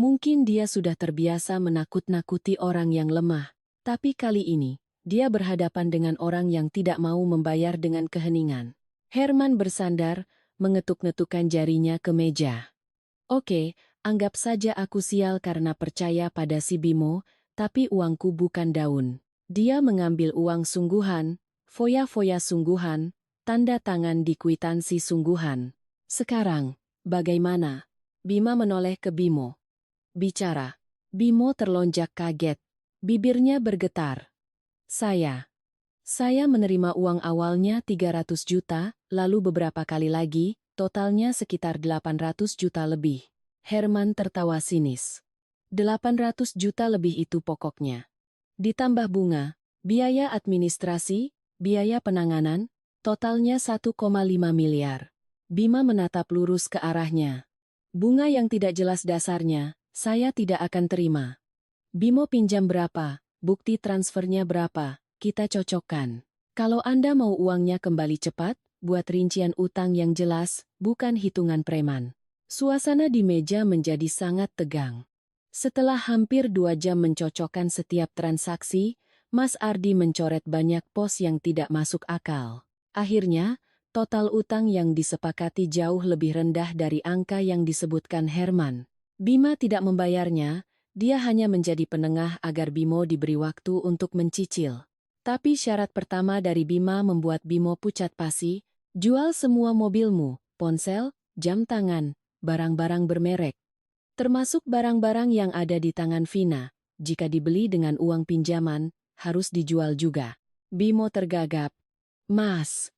Mungkin dia sudah terbiasa menakut-nakuti orang yang lemah, tapi kali ini, dia berhadapan dengan orang yang tidak mau membayar dengan keheningan. Herman bersandar, mengetuk-ngetukkan jarinya ke meja. Oke, anggap saja aku sial karena percaya pada si Bimo, tapi uangku bukan daun. Dia mengambil uang sungguhan, foya-foya sungguhan, tanda tangan di kwitansi sungguhan. Sekarang, bagaimana? Bima menoleh ke Bimo. Bicara. Bimo terlonjak kaget. Bibirnya bergetar. Saya menerima uang awalnya 300 juta, lalu beberapa kali lagi, totalnya sekitar 800 juta lebih. Herman tertawa sinis. 800 juta lebih itu pokoknya. Ditambah bunga, biaya administrasi, biaya penanganan, totalnya 1,5 miliar. Bima menatap lurus ke arahnya. Bunga yang tidak jelas dasarnya, saya tidak akan terima. Bimo pinjam berapa, bukti transfernya berapa, kita cocokkan. Kalau Anda mau uangnya kembali cepat, buat rincian utang yang jelas, bukan hitungan preman. Suasana di meja menjadi sangat tegang. Setelah hampir 2 jam mencocokkan setiap transaksi, Mas Ardi mencoret banyak pos yang tidak masuk akal. Akhirnya, total utang yang disepakati jauh lebih rendah dari angka yang disebutkan Herman. Bima tidak membayarnya, dia hanya menjadi penengah agar Bimo diberi waktu untuk mencicil. Tapi syarat pertama dari Bima membuat Bimo pucat pasi, jual semua mobilmu, ponsel, jam tangan, barang-barang bermerek. Termasuk barang-barang yang ada di tangan Vina, jika dibeli dengan uang pinjaman, harus dijual juga. Bimo tergagap. Mas,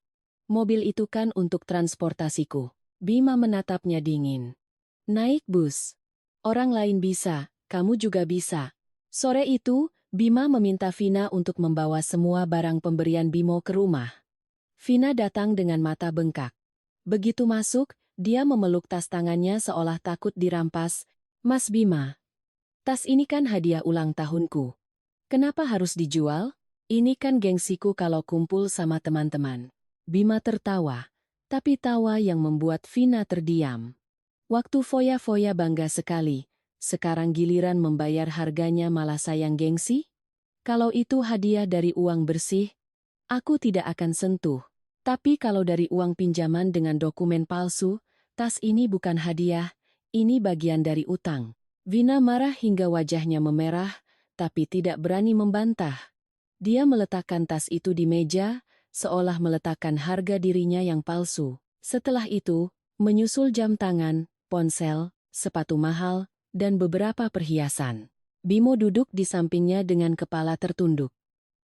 mobil itu kan untuk transportasiku. Bima menatapnya dingin. Naik bus. Orang lain bisa, kamu juga bisa. Sore itu, Bima meminta Vina untuk membawa semua barang pemberian Bimo ke rumah. Vina datang dengan mata bengkak. Begitu masuk, dia memeluk tas tangannya seolah takut dirampas. Mas Bima, tas ini kan hadiah ulang tahunku. Kenapa harus dijual? Ini kan gengsiku kalau kumpul sama teman-teman. Bima tertawa, tapi tawa yang membuat Vina terdiam. Waktu foya-foya bangga sekali. Sekarang giliran membayar harganya malah sayang gengsi? Kalau itu hadiah dari uang bersih, aku tidak akan sentuh. Tapi kalau dari uang pinjaman dengan dokumen palsu, tas ini bukan hadiah, ini bagian dari utang. Vina marah hingga wajahnya memerah, tapi tidak berani membantah. Dia meletakkan tas itu di meja, seolah meletakkan harga dirinya yang palsu. Setelah itu, menyusul jam tangan, ponsel, sepatu mahal, dan beberapa perhiasan. Bimo duduk di sampingnya dengan kepala tertunduk.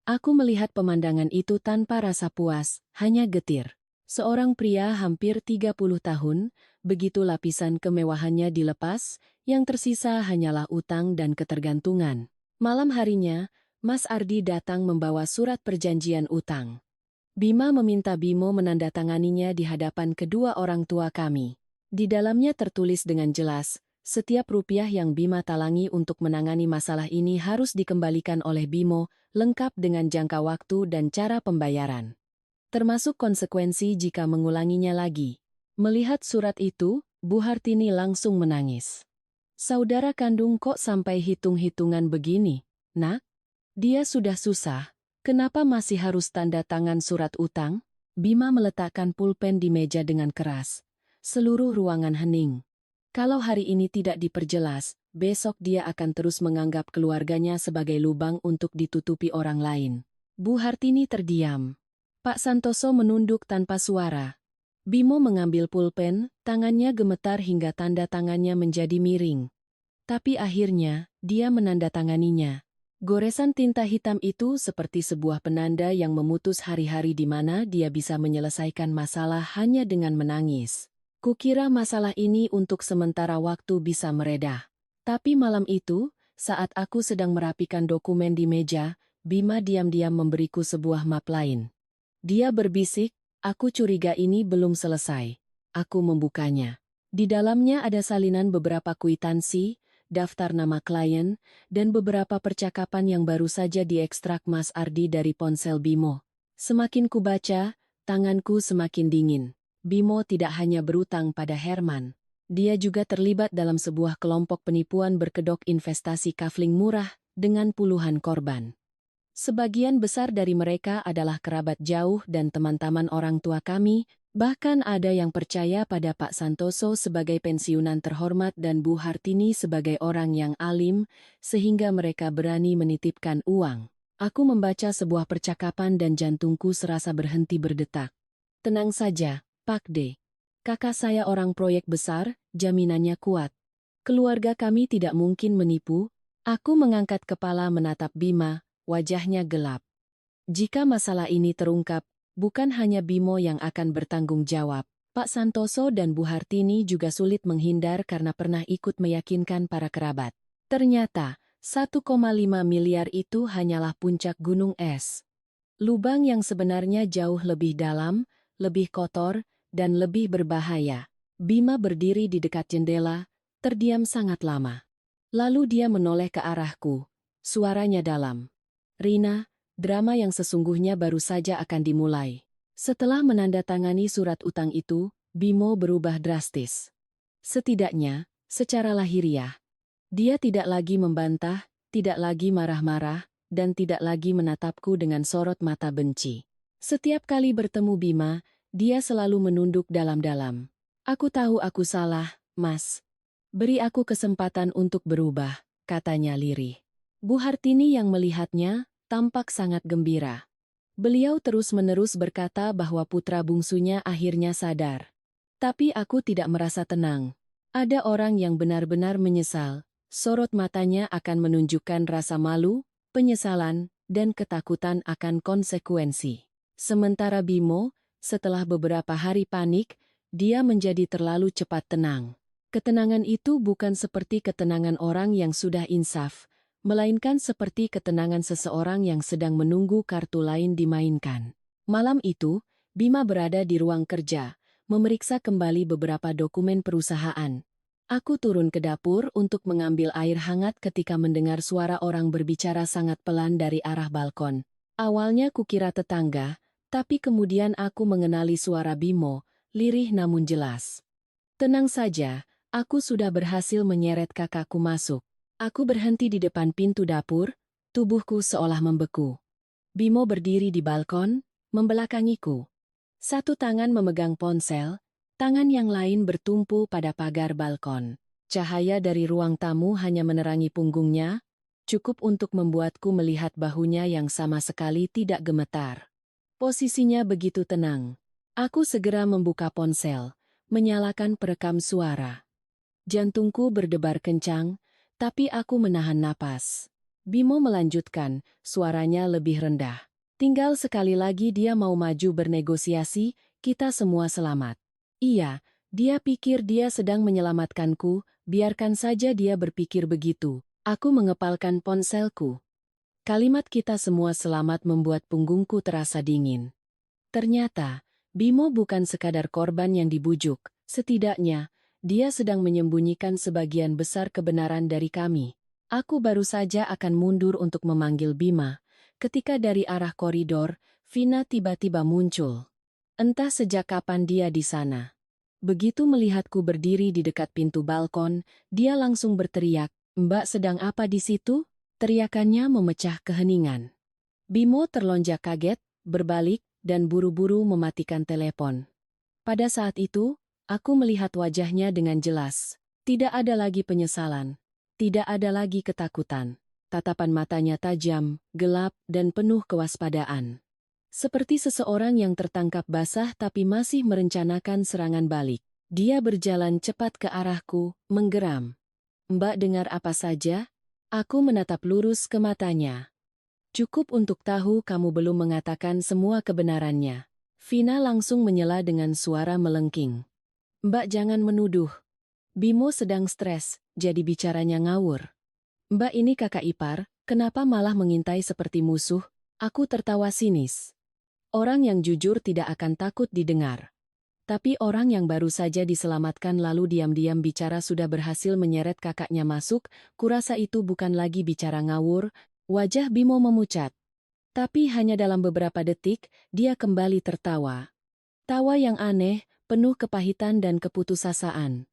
Aku melihat pemandangan itu tanpa rasa puas, hanya getir. Seorang pria hampir 30 tahun, begitu lapisan kemewahannya dilepas, yang tersisa hanyalah utang dan ketergantungan. Malam harinya, Mas Ardi datang membawa surat perjanjian utang. Bima meminta Bimo menandatanganinya di hadapan kedua orang tua kami. Di dalamnya tertulis dengan jelas, setiap rupiah yang Bima talangi untuk menangani masalah ini harus dikembalikan oleh Bimo, lengkap dengan jangka waktu dan cara pembayaran. Termasuk konsekuensi jika mengulanginya lagi. Melihat surat itu, Bu Hartini langsung menangis. Saudara kandung kok sampai hitung-hitungan begini, Nak? Dia sudah susah. Kenapa masih harus tanda tangan surat utang? Bima meletakkan pulpen di meja dengan keras. Seluruh ruangan hening. Kalau hari ini tidak diperjelas, besok dia akan terus menganggap keluarganya sebagai lubang untuk ditutupi orang lain. Bu Hartini terdiam. Pak Santoso menunduk tanpa suara. Bimo mengambil pulpen, tangannya gemetar hingga tanda tangannya menjadi miring. Tapi akhirnya, dia menandatanganinya. Goresan tinta hitam itu seperti sebuah penanda yang memutus hari-hari di mana dia bisa menyelesaikan masalah hanya dengan menangis. Kukira masalah ini untuk sementara waktu bisa mereda. Tapi malam itu, saat aku sedang merapikan dokumen di meja, Bima diam-diam memberiku sebuah map lain. Dia berbisik, aku curiga ini belum selesai. Aku membukanya. Di dalamnya ada salinan beberapa kwitansi, daftar nama klien, dan beberapa percakapan yang baru saja diekstrak Mas Ardi dari ponsel Bimo. Semakin kubaca, tanganku semakin dingin. Bimo tidak hanya berutang pada Herman. Dia juga terlibat dalam sebuah kelompok penipuan berkedok investasi kafling murah dengan puluhan korban. Sebagian besar dari mereka adalah kerabat jauh dan teman-teman orang tua kami. Bahkan ada yang percaya pada Pak Santoso sebagai pensiunan terhormat dan Bu Hartini sebagai orang yang alim, sehingga mereka berani menitipkan uang. Aku membaca sebuah percakapan dan jantungku serasa berhenti berdetak. Tenang saja, Pak D. Kakak saya orang proyek besar, jaminannya kuat. Keluarga kami tidak mungkin menipu. Aku mengangkat kepala menatap Bima, wajahnya gelap. Jika masalah ini terungkap, bukan hanya Bimo yang akan bertanggung jawab. Pak Santoso dan Bu Hartini juga sulit menghindar karena pernah ikut meyakinkan para kerabat. Ternyata, 1,5 miliar itu hanyalah puncak gunung es. Lubang yang sebenarnya jauh lebih dalam, lebih kotor, dan lebih berbahaya. Bima berdiri di dekat jendela, terdiam sangat lama. Lalu dia menoleh ke arahku. Suaranya dalam. Rina, drama yang sesungguhnya baru saja akan dimulai. Setelah menandatangani surat utang itu, Bimo berubah drastis. Setidaknya, secara lahiriah. Dia tidak lagi membantah, tidak lagi marah-marah, dan tidak lagi menatapku dengan sorot mata benci. Setiap kali bertemu Bima, dia selalu menunduk dalam-dalam. Aku tahu aku salah, Mas. Beri aku kesempatan untuk berubah, katanya lirih. Bu Hartini yang melihatnya, tampak sangat gembira. Beliau terus-menerus berkata bahwa putra bungsunya akhirnya sadar. Tapi aku tidak merasa tenang. Ada orang yang benar-benar menyesal. Sorot matanya akan menunjukkan rasa malu, penyesalan, dan ketakutan akan konsekuensi. Sementara Bimo, setelah beberapa hari panik, dia menjadi terlalu cepat tenang. Ketenangan itu bukan seperti ketenangan orang yang sudah insaf, melainkan seperti ketenangan seseorang yang sedang menunggu kartu lain dimainkan. Malam itu, Bima berada di ruang kerja, memeriksa kembali beberapa dokumen perusahaan. Aku turun ke dapur untuk mengambil air hangat ketika mendengar suara orang berbicara sangat pelan dari arah balkon. Awalnya kukira tetangga, tapi kemudian aku mengenali suara Bimo, lirih namun jelas. Tenang saja. Aku sudah berhasil menyeret kakakku masuk. Aku berhenti di depan pintu dapur, tubuhku seolah membeku. Bimo berdiri di balkon, membelakangiku. Satu tangan memegang ponsel, tangan yang lain bertumpu pada pagar balkon. Cahaya dari ruang tamu hanya menerangi punggungnya, cukup untuk membuatku melihat bahunya yang sama sekali tidak gemetar. Posisinya begitu tenang. Aku segera membuka ponsel, menyalakan perekam suara. Jantungku berdebar kencang, tapi aku menahan napas. Bimo melanjutkan, suaranya lebih rendah. Tinggal sekali lagi dia mau maju bernegosiasi, kita semua selamat. Iya, Dia pikir dia sedang menyelamatkanku, biarkan saja dia berpikir begitu. Aku mengepalkan ponselku. Kalimat kita semua selamat membuat punggungku terasa dingin. Ternyata, Bimo bukan sekadar korban yang dibujuk, setidaknya, dia sedang menyembunyikan sebagian besar kebenaran dari kami. Aku baru saja akan mundur untuk memanggil Bima, ketika dari arah koridor, Vina tiba-tiba muncul. Entah sejak kapan dia di sana. Begitu melihatku berdiri di dekat pintu balkon, dia langsung berteriak, "Mbak sedang apa di situ?" Teriakannya memecah keheningan. Bimo terlonjak kaget, berbalik, dan buru-buru mematikan telepon. Pada saat itu, aku melihat wajahnya dengan jelas. Tidak ada lagi penyesalan. Tidak ada lagi ketakutan. Tatapan matanya tajam, gelap, dan penuh kewaspadaan. Seperti seseorang yang tertangkap basah tapi masih merencanakan serangan balik. Dia berjalan cepat ke arahku, menggeram. "Mbak dengar apa saja?" Aku menatap lurus ke matanya. "Cukup untuk tahu kamu belum mengatakan semua kebenarannya." Vina langsung menyela dengan suara melengking. "Mbak jangan menuduh. Bimo sedang stres, jadi bicaranya ngawur." "Mbak ini kakak ipar, kenapa malah mengintai seperti musuh?" Aku tertawa sinis. Orang yang jujur tidak akan takut didengar. Tapi orang yang baru saja diselamatkan lalu diam-diam bicara sudah berhasil menyeret kakaknya masuk, kurasa itu bukan lagi bicara ngawur. Wajah Bimo memucat. Tapi hanya dalam beberapa detik, dia kembali tertawa. Tawa yang aneh, penuh kepahitan dan keputusasaan.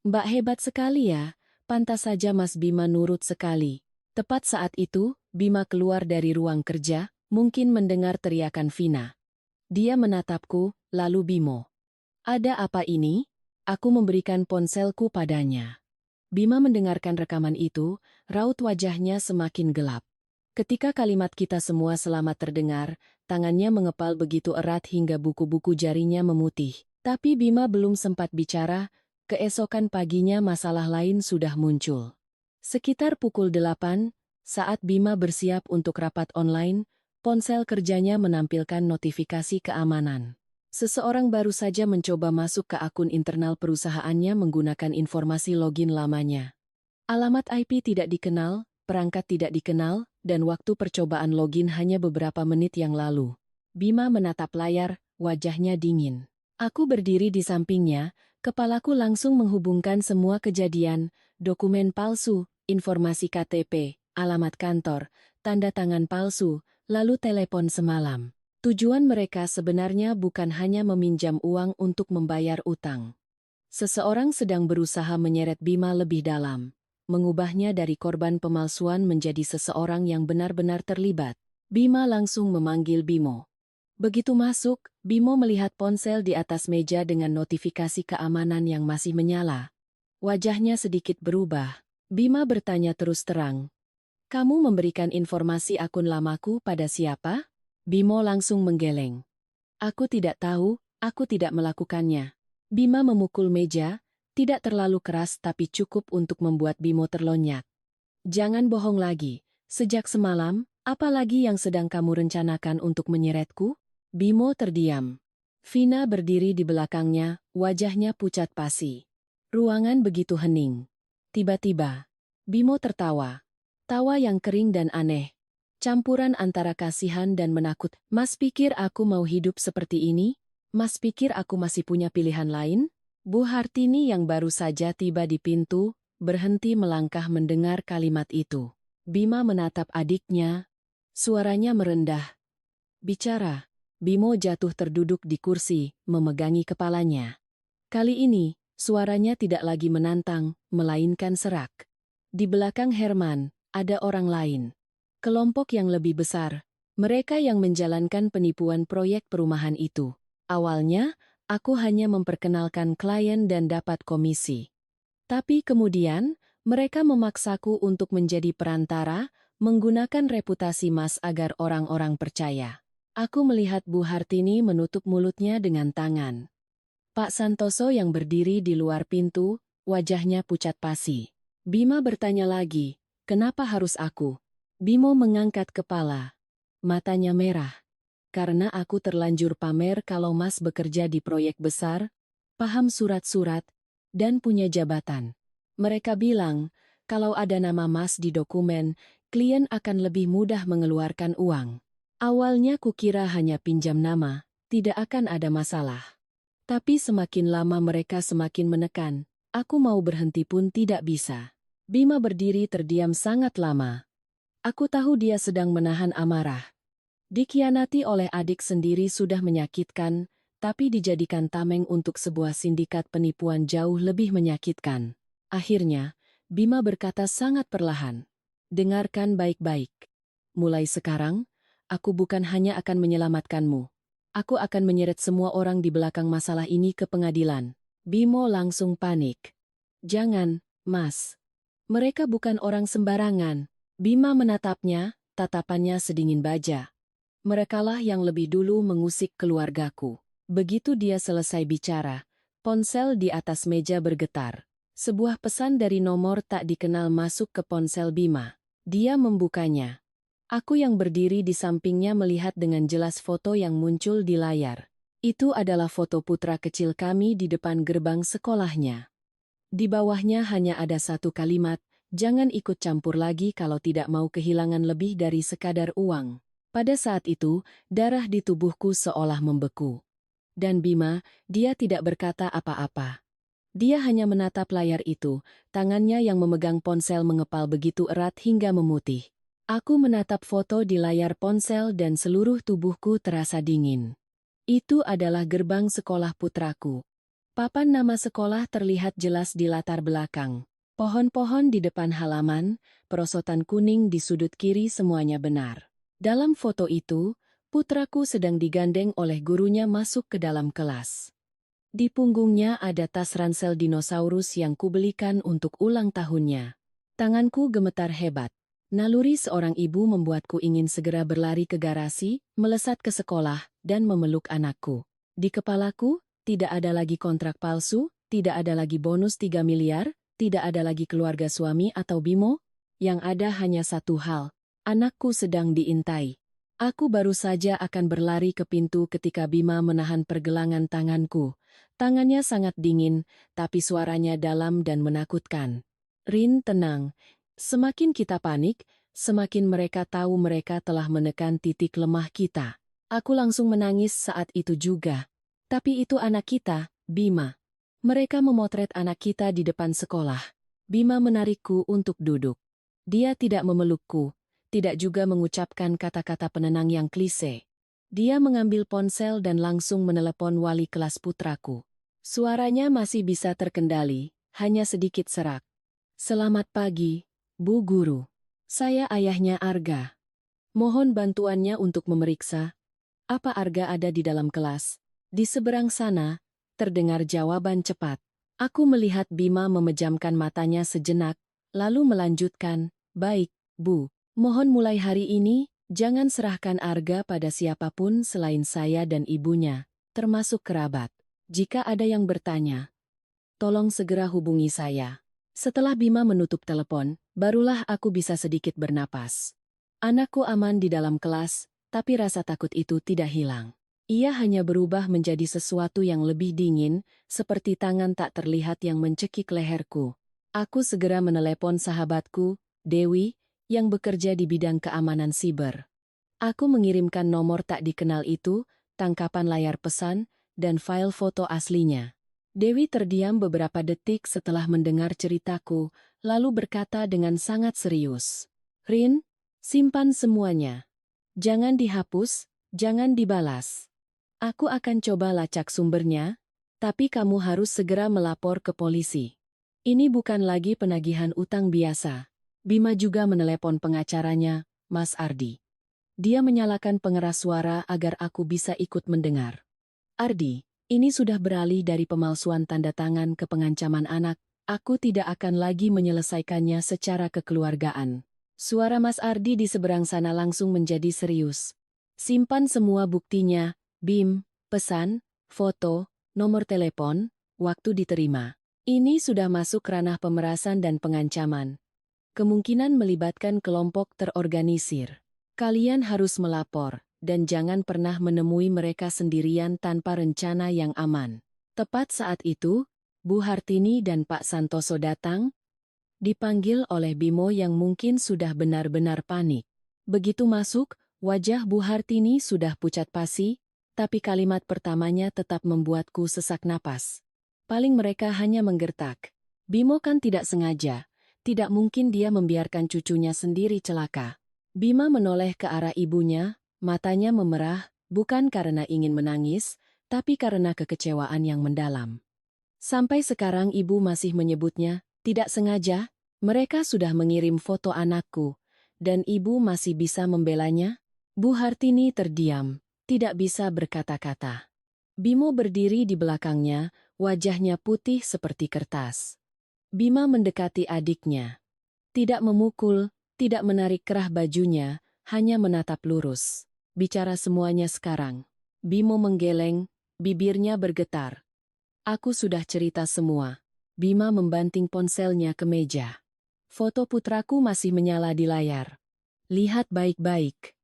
"Mbak hebat sekali ya, pantas saja Mas Bima nurut sekali." Tepat saat itu, Bima keluar dari ruang kerja, mungkin mendengar teriakan Vina. Dia menatapku, lalu Bimo. "Ada apa ini?" Aku memberikan ponselku padanya. Bima mendengarkan rekaman itu, raut wajahnya semakin gelap. Ketika kalimat kita semua selamat terdengar, tangannya mengepal begitu erat hingga buku-buku jarinya memutih. Tapi Bima belum sempat bicara, keesokan paginya masalah lain sudah muncul. Sekitar pukul 8, saat Bima bersiap untuk rapat online, ponsel kerjanya menampilkan notifikasi keamanan. Seseorang baru saja mencoba masuk ke akun internal perusahaannya menggunakan informasi login lamanya. Alamat IP tidak dikenal, perangkat tidak dikenal, dan waktu percobaan login hanya beberapa menit yang lalu. Bima menatap layar, wajahnya dingin. Aku berdiri di sampingnya, kepalaku langsung menghubungkan semua kejadian, dokumen palsu, informasi KTP, alamat kantor, tanda tangan palsu, lalu telepon semalam. Tujuan mereka sebenarnya bukan hanya meminjam uang untuk membayar utang. Seseorang sedang berusaha menyeret Bima lebih dalam. Mengubahnya dari korban pemalsuan menjadi seseorang yang benar-benar terlibat. Bima langsung memanggil Bimo. Begitu masuk, Bimo melihat ponsel di atas meja dengan notifikasi keamanan yang masih menyala. Wajahnya sedikit berubah. Bima bertanya terus terang. "Kamu memberikan informasi akun lamaku pada siapa?" Bimo langsung menggeleng. "Aku tidak tahu, aku tidak melakukannya." Bima memukul meja, tidak terlalu keras tapi cukup untuk membuat Bimo terlonyak. "Jangan bohong lagi. Sejak semalam, apa lagi yang sedang kamu rencanakan untuk menyeretku?" Bimo terdiam. Vina berdiri di belakangnya, wajahnya pucat pasi. Ruangan begitu hening. Tiba-tiba, Bimo tertawa. Tawa yang kering dan aneh. Campuran antara kasihan dan menakut. "Mas pikir aku mau hidup seperti ini? Mas pikir aku masih punya pilihan lain?" Bu Hartini yang baru saja tiba di pintu, berhenti melangkah mendengar kalimat itu. Bima menatap adiknya. Suaranya merendah. "Bicara." Bimo jatuh terduduk di kursi, memegangi kepalanya. Kali ini, suaranya tidak lagi menantang, melainkan serak. Di belakang Herman, ada orang lain. Kelompok yang lebih besar. Mereka yang menjalankan penipuan proyek perumahan itu. Awalnya, aku hanya memperkenalkan klien dan dapat komisi. Tapi kemudian, mereka memaksaku untuk menjadi perantara, menggunakan reputasi Mas agar orang-orang percaya. Aku melihat Bu Hartini menutup mulutnya dengan tangan. Pak Santoso yang berdiri di luar pintu, wajahnya pucat pasi. Bima bertanya lagi, "Kenapa harus aku?" Bimo mengangkat kepala. Matanya merah. "Karena aku terlanjur pamer kalau Mas bekerja di proyek besar." paham surat-surat, dan punya jabatan. Mereka bilang, kalau ada nama Mas di dokumen, klien akan lebih mudah mengeluarkan uang. Awalnya kukira hanya pinjam nama, tidak akan ada masalah. Tapi semakin lama mereka semakin menekan, aku mau berhenti pun tidak bisa. Bima berdiri terdiam sangat lama. Aku tahu dia sedang menahan amarah. Dikhianati oleh adik sendiri sudah menyakitkan, tapi dijadikan tameng untuk sebuah sindikat penipuan jauh lebih menyakitkan. Akhirnya, Bima berkata sangat perlahan, "Dengarkan baik-baik. Mulai sekarang, aku bukan hanya akan menyelamatkanmu. Aku akan menyeret semua orang di belakang masalah ini ke pengadilan." Bimo langsung panik. "Jangan, Mas. Mereka bukan orang sembarangan." Bima menatapnya, tatapannya sedingin baja. "Merekalah yang lebih dulu mengusik keluargaku." Begitu dia selesai bicara, ponsel di atas meja bergetar. Sebuah pesan dari nomor tak dikenal masuk ke ponsel Bima. Dia membukanya. Aku yang berdiri di sampingnya melihat dengan jelas foto yang muncul di layar. Itu adalah foto putra kecil kami di depan gerbang sekolahnya. Di bawahnya hanya ada satu kalimat, "Jangan ikut campur lagi kalau tidak mau kehilangan lebih dari sekadar uang." Pada saat itu, darah di tubuhku seolah membeku. Dan Bima, dia tidak berkata apa-apa. Dia hanya menatap layar itu, tangannya yang memegang ponsel mengepal begitu erat hingga memutih. Aku menatap foto di layar ponsel dan seluruh tubuhku terasa dingin. Itu adalah gerbang sekolah putraku. Papan nama sekolah terlihat jelas di latar belakang. Pohon-pohon di depan halaman, perosotan kuning di sudut kiri semuanya benar. Dalam foto itu, putraku sedang digandeng oleh gurunya masuk ke dalam kelas. Di punggungnya ada tas ransel dinosaurus yang kubelikan untuk ulang tahunnya. Tanganku gemetar hebat. Naluri seorang ibu membuatku ingin segera berlari ke garasi, melesat ke sekolah, dan memeluk anakku. Di kepalaku, tidak ada lagi kontrak palsu, tidak ada lagi bonus 3 miliar, tidak ada lagi keluarga suami atau Bimo. Yang ada hanya satu hal, anakku sedang diintai. Aku baru saja akan berlari ke pintu ketika Bima menahan pergelangan tanganku. Tangannya sangat dingin, tapi suaranya dalam dan menakutkan. "Rin, tenang. Semakin kita panik, semakin mereka tahu mereka telah menekan titik lemah kita." Aku langsung menangis saat itu juga. Tapi itu anak kita, Bima. Mereka memotret anak kita di depan sekolah. Bima menarikku untuk duduk. Dia tidak memelukku, tidak juga mengucapkan kata-kata penenang yang klise. Dia mengambil ponsel dan langsung menelepon wali kelas putraku. Suaranya masih bisa terkendali, hanya sedikit serak. "Selamat pagi, Bu Guru. Saya ayahnya Arga. Mohon bantuannya untuk memeriksa." "Apa Arga ada di dalam kelas?" "Di seberang sana," terdengar jawaban cepat. Aku melihat Bima memejamkan matanya sejenak, lalu melanjutkan, "Baik, Bu. Mohon mulai hari ini, jangan serahkan Arga pada siapapun selain saya dan ibunya, termasuk kerabat. Jika ada yang bertanya, tolong segera hubungi saya." Setelah Bima menutup telepon, barulah aku bisa sedikit bernapas. Anakku aman di dalam kelas, tapi rasa takut itu tidak hilang. Ia hanya berubah menjadi sesuatu yang lebih dingin, seperti tangan tak terlihat yang mencekik leherku. Aku segera menelepon sahabatku, Dewi, yang bekerja di bidang keamanan siber. Aku mengirimkan nomor tak dikenal itu, tangkapan layar pesan, dan file foto aslinya. Dewi terdiam beberapa detik setelah mendengar ceritaku, lalu berkata dengan sangat serius, "Rin, simpan semuanya. Jangan dihapus, jangan dibalas. Aku akan coba lacak sumbernya, tapi kamu harus segera melapor ke polisi. Ini bukan lagi penagihan utang biasa." Bima juga menelepon pengacaranya, Mas Ardi. Dia menyalakan pengeras suara agar aku bisa ikut mendengar. "Ardi, ini sudah beralih dari pemalsuan tanda tangan ke pengancaman anak. Aku tidak akan lagi menyelesaikannya secara kekeluargaan." Suara Mas Ardi di seberang sana langsung menjadi serius. "Simpan semua buktinya, Bim, pesan, foto, nomor telepon, waktu diterima. Ini sudah masuk ranah pemerasan dan pengancaman. Kemungkinan melibatkan kelompok terorganisir. Kalian harus melapor, dan jangan pernah menemui mereka sendirian tanpa rencana yang aman." Tepat saat itu, Bu Hartini dan Pak Santoso datang, dipanggil oleh Bimo yang mungkin sudah benar-benar panik. Begitu masuk, wajah Bu Hartini sudah pucat pasi, tapi kalimat pertamanya tetap membuatku sesak napas. Paling mereka hanya menggertak. Bimo kan tidak sengaja, tidak mungkin dia membiarkan cucunya sendiri celaka. Bima menoleh ke arah ibunya, matanya memerah, bukan karena ingin menangis, tapi karena kekecewaan yang mendalam. Sampai sekarang ibu masih menyebutnya, tidak sengaja, mereka sudah mengirim foto anakku, dan ibu masih bisa membelanya? Bu Hartini terdiam, tidak bisa berkata-kata. Bimo berdiri di belakangnya, wajahnya putih seperti kertas. Bima mendekati adiknya. Tidak memukul, tidak menarik kerah bajunya, hanya menatap lurus. Bicara semuanya sekarang. Bimo menggeleng, bibirnya bergetar. Aku sudah cerita semua. Bima membanting ponselnya ke meja. Foto putraku masih menyala di layar. Lihat baik-baik.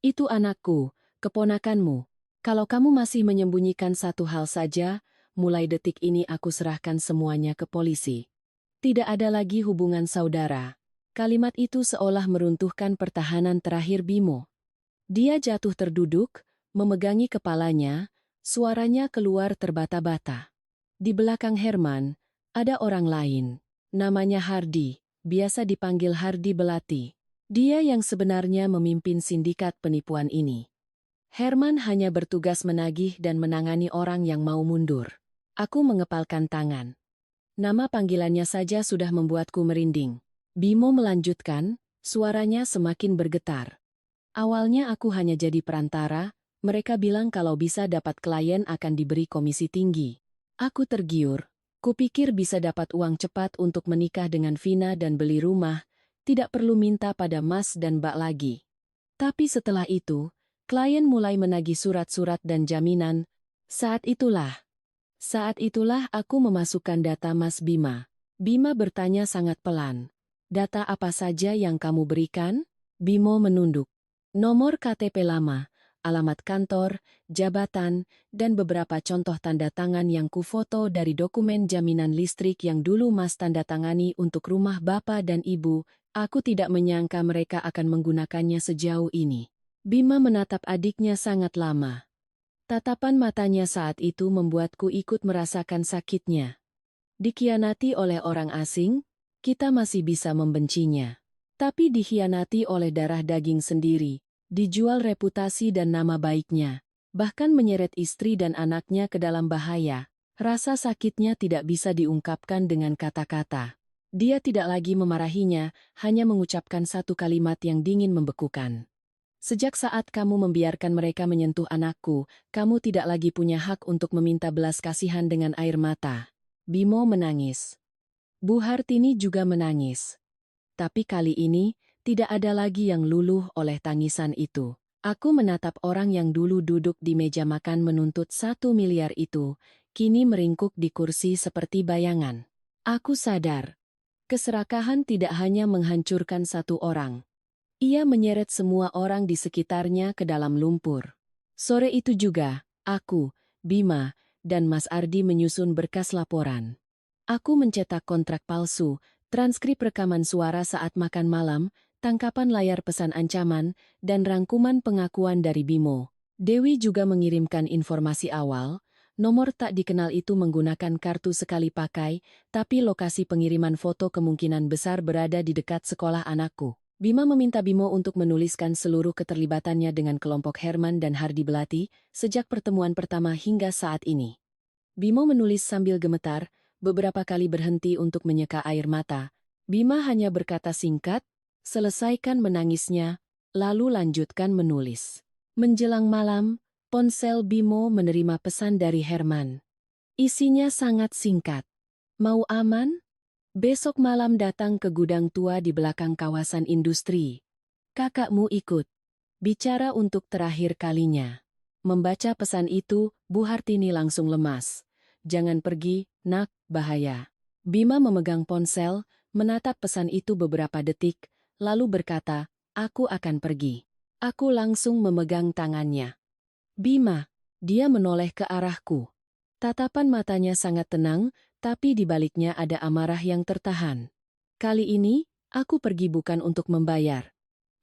Itu anakku, keponakanmu. Kalau kamu masih menyembunyikan satu hal saja, mulai detik ini aku serahkan semuanya ke polisi. Tidak ada lagi hubungan saudara. Kalimat itu seolah meruntuhkan pertahanan terakhir Bimo. Dia jatuh terduduk, memegangi kepalanya, suaranya keluar terbata-bata. Di belakang Herman, ada orang lain. Namanya Hardy, biasa dipanggil Hardy Belati. Dia yang sebenarnya memimpin sindikat penipuan ini. Herman hanya bertugas menagih dan menangani orang yang mau mundur. Aku mengepalkan tangan. Nama panggilannya saja sudah membuatku merinding. Bimo melanjutkan, suaranya semakin bergetar. Awalnya aku hanya jadi perantara, mereka bilang kalau bisa dapat klien akan diberi komisi tinggi. Aku tergiur. Kupikir bisa dapat uang cepat untuk menikah dengan Vina dan beli rumah, tidak perlu minta pada Mas dan Mbak lagi. Tapi setelah itu, klien mulai menagih surat-surat dan jaminan. Saat itulah aku memasukkan data Mas Bima. Bima bertanya sangat pelan. Data apa saja yang kamu berikan? Bimo menunduk. Nomor KTP lama, alamat kantor, jabatan, dan beberapa contoh tanda tangan yang kufoto dari dokumen jaminan listrik yang dulu Mas tanda tangani untuk rumah Bapak dan Ibu. Aku tidak menyangka mereka akan menggunakannya sejauh ini. Bima menatap adiknya sangat lama. Tatapan matanya saat itu membuatku ikut merasakan sakitnya. Dikhianati oleh orang asing, kita masih bisa membencinya. Tapi dikhianati oleh darah daging sendiri, dijual reputasi dan nama baiknya, bahkan menyeret istri dan anaknya ke dalam bahaya. Rasa sakitnya tidak bisa diungkapkan dengan kata-kata. Dia tidak lagi memarahinya, hanya mengucapkan satu kalimat yang dingin membekukan. Sejak saat kamu membiarkan mereka menyentuh anakku, kamu tidak lagi punya hak untuk meminta belas kasihan dengan air mata. Bimo menangis. Bu Hartini juga menangis. Tapi kali ini, tidak ada lagi yang luluh oleh tangisan itu. Aku menatap orang yang dulu duduk di meja makan menuntut 1 miliar itu, kini meringkuk di kursi seperti bayangan. Aku sadar, keserakahan tidak hanya menghancurkan satu orang. Ia menyeret semua orang di sekitarnya ke dalam lumpur. Sore itu juga, aku, Bima, dan Mas Ardi menyusun berkas laporan. Aku mencetak kontrak palsu, transkrip rekaman suara saat makan malam, tangkapan layar pesan ancaman, dan rangkuman pengakuan dari Bimo. Dewi juga mengirimkan informasi awal. Nomor tak dikenal itu menggunakan kartu sekali pakai, tapi lokasi pengiriman foto kemungkinan besar berada di dekat sekolah anakku. Bima meminta Bimo untuk menuliskan seluruh keterlibatannya dengan kelompok Herman dan Hardy Belati sejak pertemuan pertama hingga saat ini. Bimo menulis sambil gemetar, beberapa kali berhenti untuk menyeka air mata. Bima hanya berkata singkat, selesaikan menangisnya, lalu lanjutkan menulis. Menjelang malam, ponsel Bimo menerima pesan dari Herman. Isinya sangat singkat. Mau aman? Besok malam datang ke gudang tua di belakang kawasan industri. Kakakmu ikut. Bicara untuk terakhir kalinya. Membaca pesan itu, Bu Hartini langsung lemas. Jangan pergi, nak, bahaya. Bima memegang ponsel, menatap pesan itu beberapa detik, lalu berkata, aku akan pergi. Aku langsung memegang tangannya. Bima, dia menoleh ke arahku. Tatapan matanya sangat tenang, tapi di baliknya ada amarah yang tertahan. Kali ini, aku pergi bukan untuk membayar.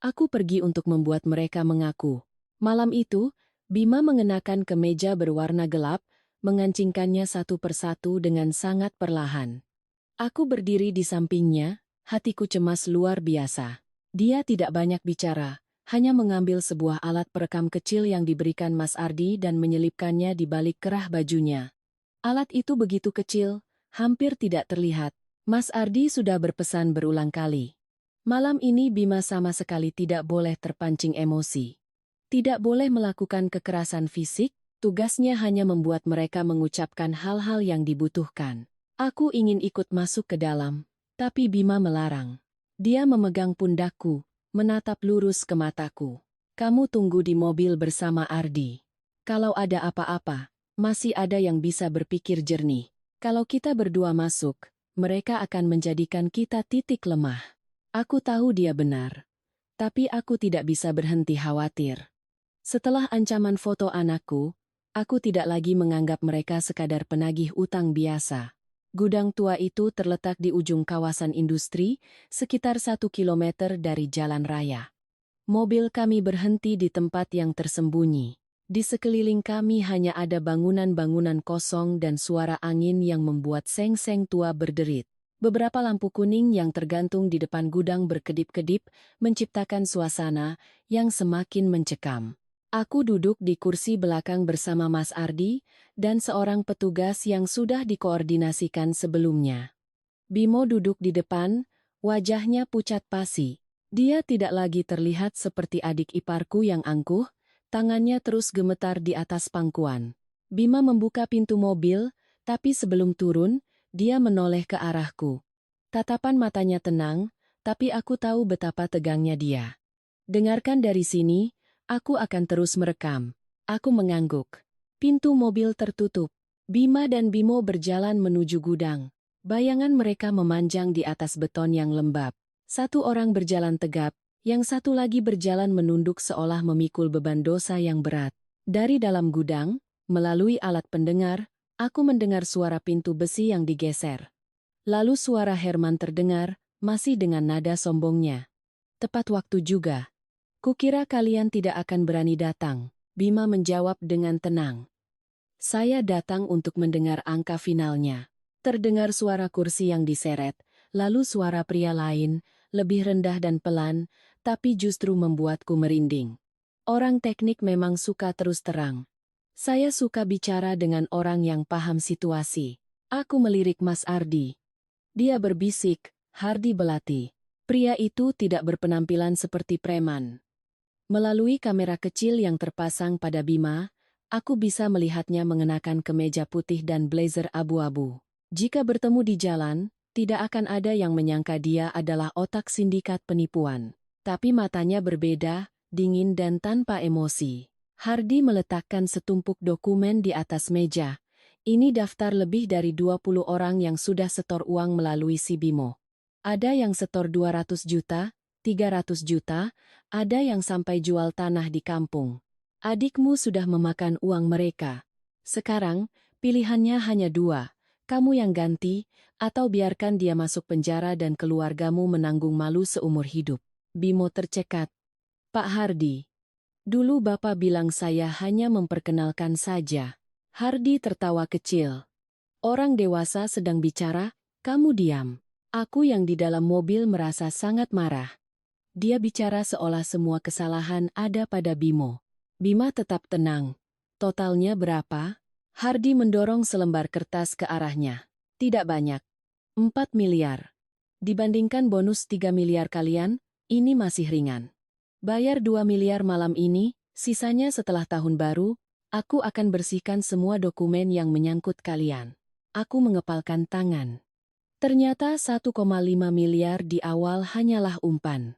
Aku pergi untuk membuat mereka mengaku. Malam itu, Bima mengenakan kemeja berwarna gelap, mengancingkannya satu persatu dengan sangat perlahan. Aku berdiri di sampingnya, hatiku cemas luar biasa. Dia tidak banyak bicara, hanya mengambil sebuah alat perekam kecil yang diberikan Mas Ardi dan menyelipkannya di balik kerah bajunya. Alat itu begitu kecil, hampir tidak terlihat. Mas Ardi sudah berpesan berulang kali. Malam ini Bima sama sekali tidak boleh terpancing emosi. Tidak boleh melakukan kekerasan fisik, tugasnya hanya membuat mereka mengucapkan hal-hal yang dibutuhkan. Aku ingin ikut masuk ke dalam, tapi Bima melarang. Dia memegang pundakku, menatap lurus ke mataku. Kamu tunggu di mobil bersama Ardi. Kalau ada apa-apa, masih ada yang bisa berpikir jernih. Kalau kita berdua masuk, mereka akan menjadikan kita titik lemah. Aku tahu dia benar, tapi aku tidak bisa berhenti khawatir. Setelah ancaman foto anakku, aku tidak lagi menganggap mereka sekadar penagih utang biasa. Gudang tua itu terletak di ujung kawasan industri, sekitar 1 kilometer dari jalan raya. Mobil kami berhenti di tempat yang tersembunyi. Di sekeliling kami hanya ada bangunan-bangunan kosong dan suara angin yang membuat seng-seng tua berderit. Beberapa lampu kuning yang tergantung di depan gudang berkedip-kedip menciptakan suasana yang semakin mencekam. Aku duduk di kursi belakang bersama Mas Ardi dan seorang petugas yang sudah dikoordinasikan sebelumnya. Bimo duduk di depan, wajahnya pucat pasi. Dia tidak lagi terlihat seperti adik iparku yang angkuh, tangannya terus gemetar di atas pangkuan. Bima membuka pintu mobil, tapi sebelum turun, dia menoleh ke arahku. Tatapan matanya tenang, tapi aku tahu betapa tegangnya dia. Dengarkan dari sini, aku akan terus merekam. Aku mengangguk. Pintu mobil tertutup. Bima dan Bimo berjalan menuju gudang. Bayangan mereka memanjang di atas beton yang lembab. Satu orang berjalan tegap, yang satu lagi berjalan menunduk seolah memikul beban dosa yang berat. Dari dalam gudang, melalui alat pendengar, aku mendengar suara pintu besi yang digeser. Lalu suara Herman terdengar, masih dengan nada sombongnya. Tepat waktu juga. Kukira kalian tidak akan berani datang, Bima menjawab dengan tenang. Saya datang untuk mendengar angka finalnya. Terdengar suara kursi yang diseret, lalu suara pria lain, lebih rendah dan pelan, tapi justru membuatku merinding. Orang teknik memang suka terus terang. Saya suka bicara dengan orang yang paham situasi. Aku melirik Mas Ardi. Dia berbisik, Hardi Belati. Pria itu tidak berpenampilan seperti preman. Melalui kamera kecil yang terpasang pada Bima, aku bisa melihatnya mengenakan kemeja putih dan blazer abu-abu. Jika bertemu di jalan, tidak akan ada yang menyangka dia adalah otak sindikat penipuan. Tapi matanya berbeda, dingin dan tanpa emosi. Hardi meletakkan setumpuk dokumen di atas meja. Ini daftar lebih dari 20 orang yang sudah setor uang melalui si Bimo. Ada yang setor 200 juta, 300 juta, ada yang sampai jual tanah di kampung. Adikmu sudah memakan uang mereka. Sekarang, pilihannya hanya dua. Kamu yang ganti, atau biarkan dia masuk penjara dan keluargamu menanggung malu seumur hidup. Bimo tercekat. Pak Hardi. Dulu Bapak bilang saya hanya memperkenalkan saja. Hardi tertawa kecil. Orang dewasa sedang bicara, kamu diam. Aku yang di dalam mobil merasa sangat marah. Dia bicara seolah semua kesalahan ada pada Bimo. Bima tetap tenang. Totalnya berapa? Hardi mendorong selembar kertas ke arahnya. Tidak banyak. 4 miliar. Dibandingkan bonus 3 miliar kalian, ini masih ringan. Bayar 2 miliar malam ini, sisanya setelah tahun baru, aku akan bersihkan semua dokumen yang menyangkut kalian. Aku mengepalkan tangan. Ternyata 1,5 miliar di awal hanyalah umpan.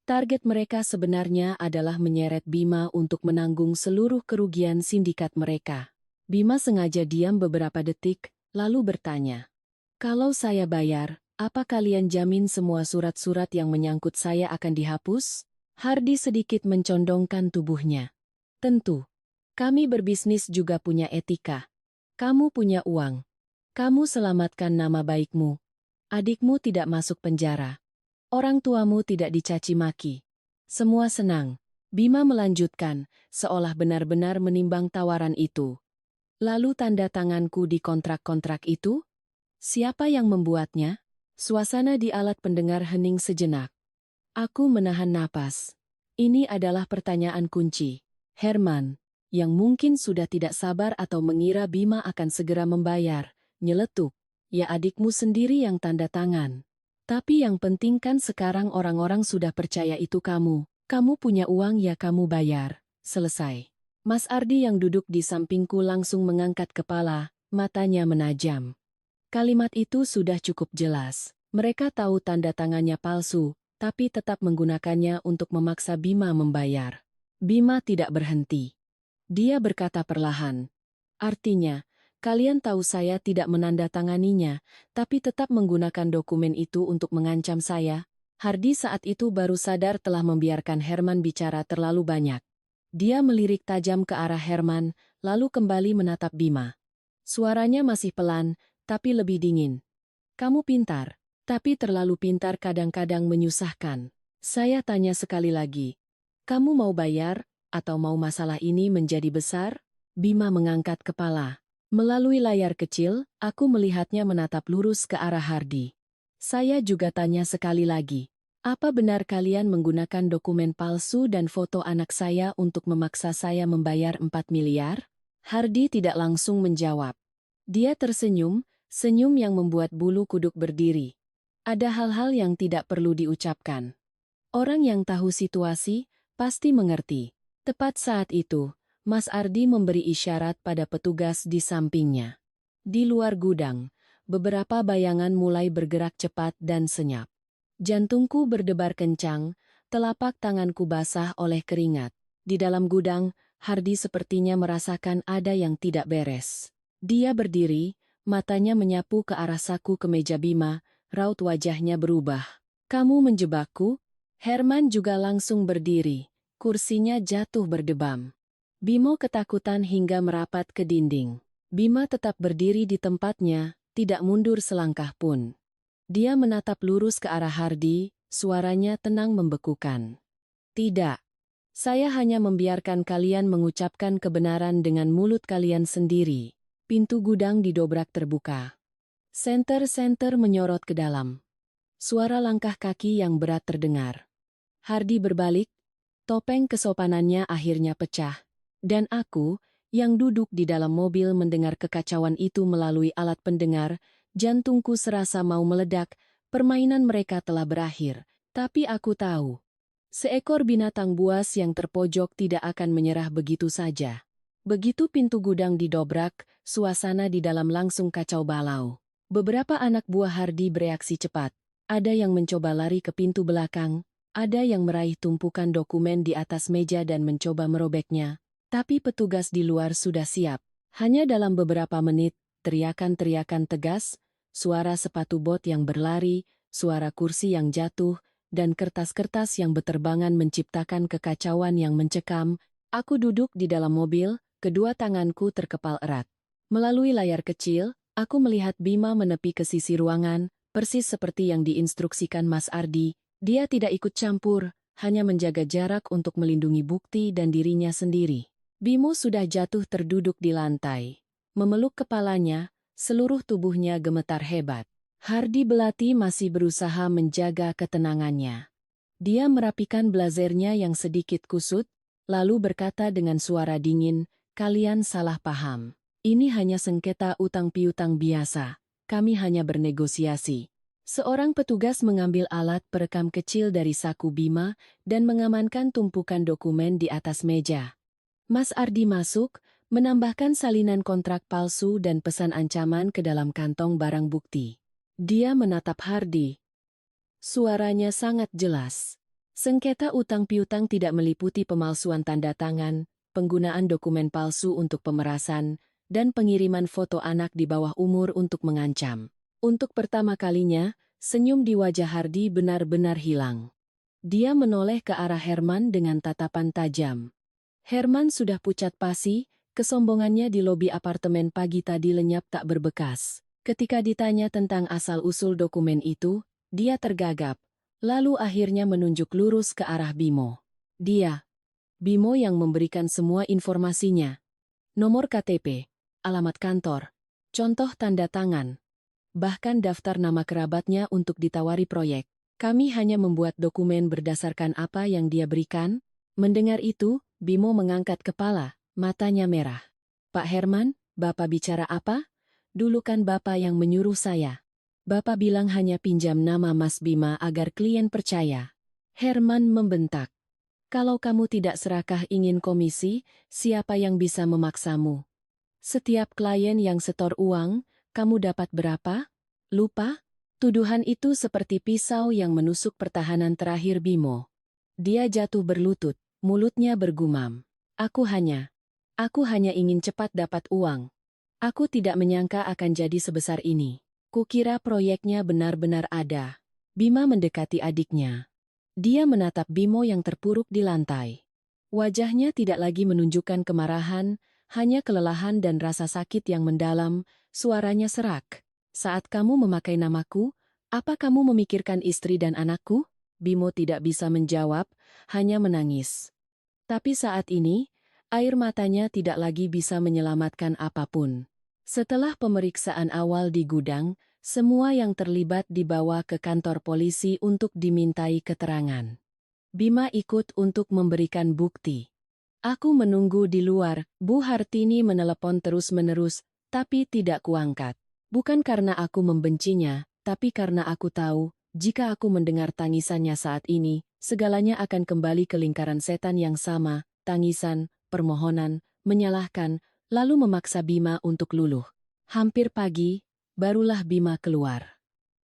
Target mereka sebenarnya adalah menyeret Bima untuk menanggung seluruh kerugian sindikat mereka. Bima sengaja diam beberapa detik, lalu bertanya. Kalau saya bayar, apa kalian jamin semua surat-surat yang menyangkut saya akan dihapus? Hardi sedikit mencondongkan tubuhnya. Tentu. Kami berbisnis juga punya etika. Kamu punya uang. Kamu selamatkan nama baikmu. Adikmu tidak masuk penjara. Orang tuamu tidak dicaci maki. Semua senang. Bima melanjutkan, seolah benar-benar menimbang tawaran itu. Lalu tanda tanganku di kontrak-kontrak itu? Siapa yang membuatnya? Suasana di alat pendengar hening sejenak. Aku menahan napas. Ini adalah pertanyaan kunci. Herman, yang mungkin sudah tidak sabar atau mengira Bima akan segera membayar, nyeletuk. Ya adikmu sendiri yang tanda tangan. Tapi yang penting kan sekarang orang-orang sudah percaya itu kamu. Kamu punya uang ya kamu bayar. Selesai. Mas Ardi yang duduk di sampingku langsung mengangkat kepala, matanya menajam. Kalimat itu sudah cukup jelas. Mereka tahu tanda tangannya palsu, tapi tetap menggunakannya untuk memaksa Bima membayar. Bima tidak berhenti. Dia berkata perlahan. Artinya, kalian tahu saya tidak menandatanganinya, tapi tetap menggunakan dokumen itu untuk mengancam saya. Hardi saat itu baru sadar telah membiarkan Herman bicara terlalu banyak. Dia melirik tajam ke arah Herman, lalu kembali menatap Bima. Suaranya masih pelan, tapi lebih dingin. Kamu pintar, tapi terlalu pintar kadang-kadang menyusahkan. Saya tanya sekali lagi. Kamu mau bayar, atau mau masalah ini menjadi besar? Bima mengangkat kepala. Melalui layar kecil, aku melihatnya menatap lurus ke arah Hardi. Saya juga tanya sekali lagi. Apa benar kalian menggunakan dokumen palsu dan foto anak saya untuk memaksa saya membayar 4 miliar? Hardi tidak langsung menjawab. Dia tersenyum, senyum yang membuat bulu kuduk berdiri. Ada hal-hal yang tidak perlu diucapkan. Orang yang tahu situasi, pasti mengerti. Tepat saat itu, Mas Ardi memberi isyarat pada petugas di sampingnya. Di luar gudang, beberapa bayangan mulai bergerak cepat dan senyap. Jantungku berdebar kencang, telapak tanganku basah oleh keringat. Di dalam gudang, Hardi sepertinya merasakan ada yang tidak beres. Dia berdiri, matanya menyapu ke arah saku kemeja Bima, raut wajahnya berubah. Kamu menjebakku? Herman juga langsung berdiri, kursinya jatuh berdebam. Bimo ketakutan hingga merapat ke dinding. Bima tetap berdiri di tempatnya, tidak mundur selangkah pun. Dia menatap lurus ke arah Hardi, suaranya tenang membekukan. Tidak. Saya hanya membiarkan kalian mengucapkan kebenaran dengan mulut kalian sendiri. Pintu gudang didobrak terbuka. Senter-senter menyorot ke dalam. Suara langkah kaki yang berat terdengar. Hardi berbalik, topeng kesopanannya akhirnya pecah. Dan aku, yang duduk di dalam mobil mendengar kekacauan itu melalui alat pendengar, jantungku serasa mau meledak, permainan mereka telah berakhir. Tapi aku tahu, seekor binatang buas yang terpojok tidak akan menyerah begitu saja. Begitu pintu gudang didobrak, suasana di dalam langsung kacau balau. Beberapa anak buah Hardi bereaksi cepat. Ada yang mencoba lari ke pintu belakang, ada yang meraih tumpukan dokumen di atas meja dan mencoba merobeknya. Tapi petugas di luar sudah siap. Hanya dalam beberapa menit, teriakan-teriakan tegas, suara sepatu bot yang berlari, suara kursi yang jatuh, dan kertas-kertas yang beterbangan menciptakan kekacauan yang mencekam. Aku duduk di dalam mobil, kedua tanganku terkepal erat. Melalui layar kecil, aku melihat Bima menepi ke sisi ruangan, persis seperti yang diinstruksikan Mas Ardi. Dia tidak ikut campur, hanya menjaga jarak untuk melindungi bukti dan dirinya sendiri. Bimo sudah jatuh terduduk di lantai. Memeluk kepalanya, seluruh tubuhnya gemetar hebat. Hardi Belati masih berusaha menjaga ketenangannya. Dia merapikan blazernya yang sedikit kusut, lalu berkata dengan suara dingin, "Kalian salah paham. Ini hanya sengketa utang piutang biasa. Kami hanya bernegosiasi." Seorang petugas mengambil alat perekam kecil dari saku Bima dan mengamankan tumpukan dokumen di atas meja. Mas Ardi masuk, menambahkan salinan kontrak palsu dan pesan ancaman ke dalam kantong barang bukti. Dia menatap Hardi. Suaranya sangat jelas. Sengketa utang piutang tidak meliputi pemalsuan tanda tangan, penggunaan dokumen palsu untuk pemerasan, dan pengiriman foto anak di bawah umur untuk mengancam. Untuk pertama kalinya, senyum di wajah Hardi benar-benar hilang. Dia menoleh ke arah Herman dengan tatapan tajam. Herman sudah pucat pasi, Kesombongannya di lobi apartemen pagi tadi lenyap tak berbekas. Ketika ditanya tentang asal-usul dokumen itu, dia tergagap, lalu akhirnya menunjuk lurus ke arah Bimo. Bimo yang memberikan semua informasinya. Nomor KTP, alamat kantor, contoh tanda tangan, bahkan daftar nama kerabatnya untuk ditawari proyek. Kami hanya membuat dokumen berdasarkan apa yang dia berikan. Mendengar itu, Bimo mengangkat kepala, matanya merah. Pak Herman, Bapak bicara apa? Dulu kan Bapak yang menyuruh saya. Bapak bilang hanya pinjam nama Mas Bima agar klien percaya. Herman membentak. Kalau kamu tidak serakah ingin komisi, siapa yang bisa memaksamu? Setiap klien yang setor uang, kamu dapat berapa? Lupa? Tuduhan itu seperti pisau yang menusuk pertahanan terakhir Bimo. Dia jatuh berlutut, mulutnya bergumam. Aku hanya ingin cepat dapat uang. Aku tidak menyangka akan jadi sebesar ini. Kukira proyeknya benar-benar ada. Bima mendekati adiknya. Dia menatap Bimo yang terpuruk di lantai. Wajahnya tidak lagi menunjukkan kemarahan, hanya kelelahan dan rasa sakit yang mendalam, suaranya serak. Saat kamu memakai namaku, apa kamu memikirkan istri dan anakku? Bimo tidak bisa menjawab, hanya menangis. Tapi saat ini, air matanya tidak lagi bisa menyelamatkan apapun. Setelah pemeriksaan awal di gudang, semua yang terlibat dibawa ke kantor polisi untuk dimintai keterangan. Bima ikut untuk memberikan bukti. Aku menunggu di luar, Bu Hartini menelepon terus-menerus, tapi tidak kuangkat. Bukan karena aku membencinya, tapi karena aku tahu, jika aku mendengar tangisannya saat ini, segalanya akan kembali ke lingkaran setan yang sama, tangisan, permohonan, menyalahkan, lalu memaksa Bima untuk luluh. Hampir pagi, barulah Bima keluar.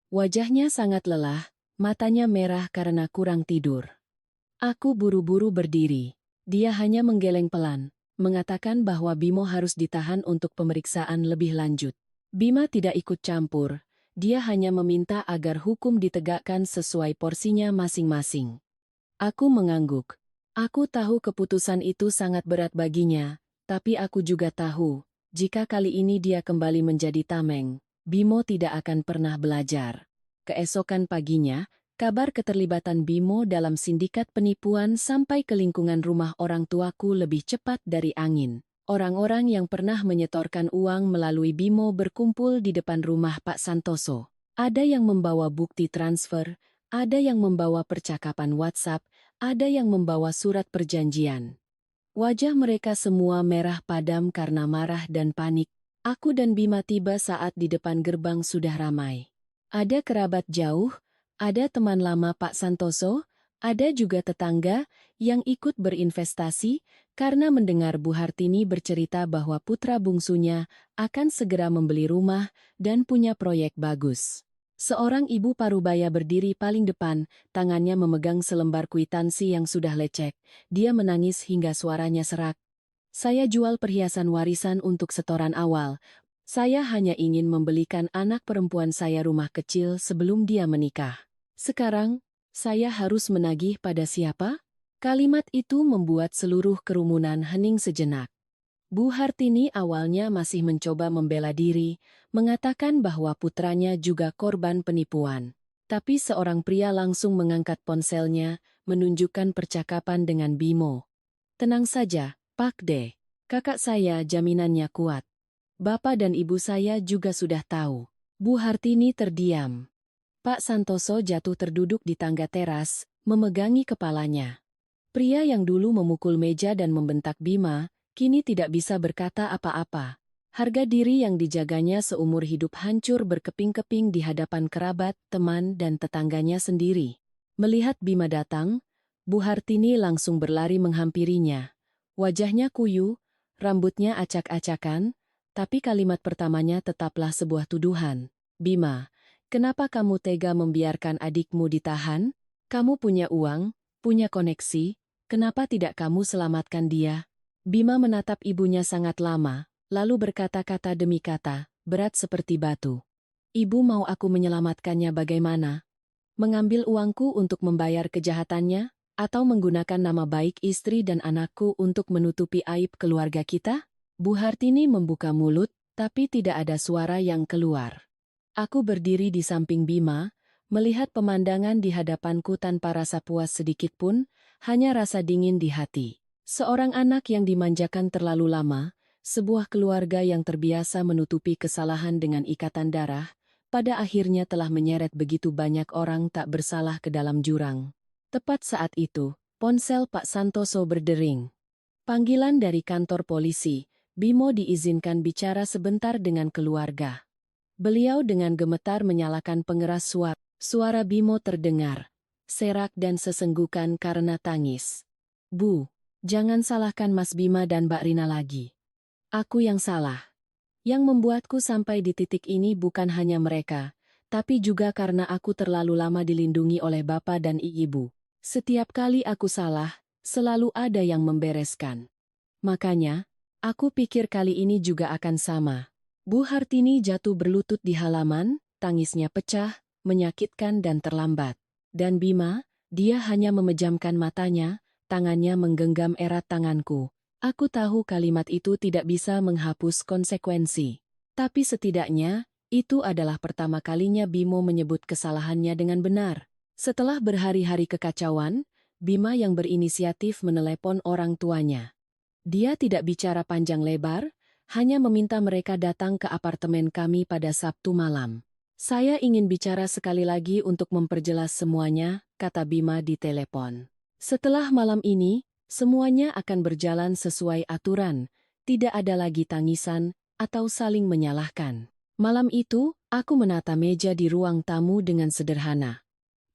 Wajahnya sangat lelah, matanya merah karena kurang tidur. Aku buru-buru berdiri. Dia hanya menggeleng pelan, mengatakan bahwa Bimo harus ditahan untuk pemeriksaan lebih lanjut. Bima tidak ikut campur, dia hanya meminta agar hukum ditegakkan sesuai porsinya masing-masing. Aku mengangguk. Aku tahu keputusan itu sangat berat baginya, tapi aku juga tahu, jika kali ini dia kembali menjadi tameng, Bimo tidak akan pernah belajar. Keesokan paginya, kabar keterlibatan Bimo dalam sindikat penipuan sampai ke lingkungan rumah orang tuaku lebih cepat dari angin. Orang-orang yang pernah menyetorkan uang melalui Bimo berkumpul di depan rumah Pak Santoso. Ada yang membawa bukti transfer, ada yang membawa percakapan WhatsApp, ada yang membawa surat perjanjian. Wajah mereka semua merah padam karena marah dan panik. Aku dan Bima tiba saat di depan gerbang sudah ramai. Ada kerabat jauh, ada teman lama Pak Santoso, ada juga tetangga yang ikut berinvestasi karena mendengar Bu Hartini bercerita bahwa putra bungsunya akan segera membeli rumah dan punya proyek bagus. Seorang ibu parubaya berdiri paling depan, tangannya memegang selembar kwitansi yang sudah lecek. Dia menangis hingga suaranya serak. Saya jual perhiasan warisan untuk setoran awal. Saya hanya ingin membelikan anak perempuan saya rumah kecil sebelum dia menikah. Sekarang, saya harus menagih pada siapa? Kalimat itu membuat seluruh kerumunan hening sejenak. Bu Hartini awalnya masih mencoba membela diri, mengatakan bahwa putranya juga korban penipuan. Tapi seorang pria langsung mengangkat ponselnya, menunjukkan percakapan dengan Bimo. Tenang saja, Pak D. Kakak saya jaminannya kuat. Bapak dan ibu saya juga sudah tahu. Bu Hartini terdiam. Pak Santoso jatuh terduduk di tangga teras, memegangi kepalanya. Pria yang dulu memukul meja dan membentak Bima, kini tidak bisa berkata apa-apa. Harga diri yang dijaganya seumur hidup hancur berkeping-keping di hadapan kerabat, teman, dan tetangganya sendiri. Melihat Bima datang, Bu Hartini langsung berlari menghampirinya. Wajahnya kuyu, rambutnya acak-acakan, tapi kalimat pertamanya tetaplah sebuah tuduhan. Bima, kenapa kamu tega membiarkan adikmu ditahan? Kamu punya uang, punya koneksi, kenapa tidak kamu selamatkan dia? Bima menatap ibunya sangat lama, lalu berkata-kata demi kata, berat seperti batu. Ibu mau aku menyelamatkannya bagaimana? Mengambil uangku untuk membayar kejahatannya, atau menggunakan nama baik istri dan anakku untuk menutupi aib keluarga kita? Bu Hartini membuka mulut, tapi tidak ada suara yang keluar. Aku berdiri di samping Bima, melihat pemandangan di hadapanku tanpa rasa puas sedikit pun, hanya rasa dingin di hati. Seorang anak yang dimanjakan terlalu lama, sebuah keluarga yang terbiasa menutupi kesalahan dengan ikatan darah, pada akhirnya telah menyeret begitu banyak orang tak bersalah ke dalam jurang. Tepat saat itu, ponsel Pak Santoso berdering. Panggilan dari kantor polisi. Bimo diizinkan bicara sebentar dengan keluarga. Beliau dengan gemetar menyalakan pengeras suara. Suara Bimo terdengar, serak dan sesenggukan karena tangis. Bu, jangan salahkan Mas Bima dan Mbak Rina lagi. Aku yang salah. Yang membuatku sampai di titik ini bukan hanya mereka, tapi juga karena aku terlalu lama dilindungi oleh bapak dan ibu. Setiap kali aku salah, selalu ada yang membereskan. Makanya, aku pikir kali ini juga akan sama. Bu Hartini jatuh berlutut di halaman, tangisnya pecah, menyakitkan dan terlambat. Dan Bima, dia hanya memejamkan matanya, tangannya menggenggam erat tanganku. Aku tahu kalimat itu tidak bisa menghapus konsekuensi. Tapi setidaknya, itu adalah pertama kalinya Bimo menyebut kesalahannya dengan benar. Setelah berhari-hari kekacauan, Bima yang berinisiatif menelepon orang tuanya. Dia tidak bicara panjang lebar, hanya meminta mereka datang ke apartemen kami pada Sabtu malam. Saya ingin bicara sekali lagi untuk memperjelas semuanya, kata Bima di telepon. Setelah malam ini, semuanya akan berjalan sesuai aturan, tidak ada lagi tangisan atau saling menyalahkan. Malam itu, aku menata meja di ruang tamu dengan sederhana.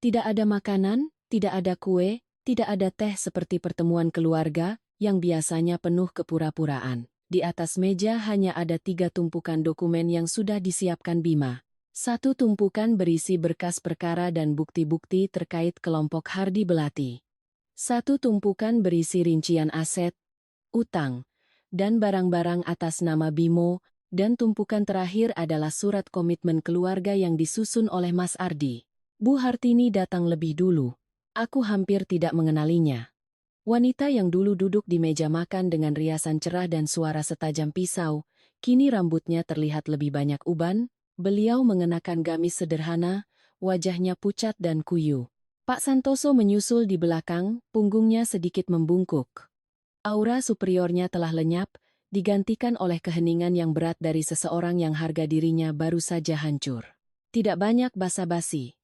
Tidak ada makanan, tidak ada kue, tidak ada teh seperti pertemuan keluarga, yang biasanya penuh kepura-puraan. Di atas meja hanya ada 3 tumpukan dokumen yang sudah disiapkan Bima. 1 tumpukan berisi berkas perkara dan bukti-bukti terkait kelompok Hardi Belati. 1 tumpukan berisi rincian aset, utang, dan barang-barang atas nama Bimo, dan tumpukan terakhir adalah surat komitmen keluarga yang disusun oleh Mas Ardi. Bu Hartini datang lebih dulu. Aku hampir tidak mengenalinya. Wanita yang dulu duduk di meja makan dengan riasan cerah dan suara setajam pisau, kini rambutnya terlihat lebih banyak uban, beliau mengenakan gamis sederhana, wajahnya pucat dan kuyu. Pak Santoso menyusul di belakang, punggungnya sedikit membungkuk. Aura superiornya telah lenyap, digantikan oleh keheningan yang berat dari seseorang yang harga dirinya baru saja hancur. Tidak banyak basa-basi.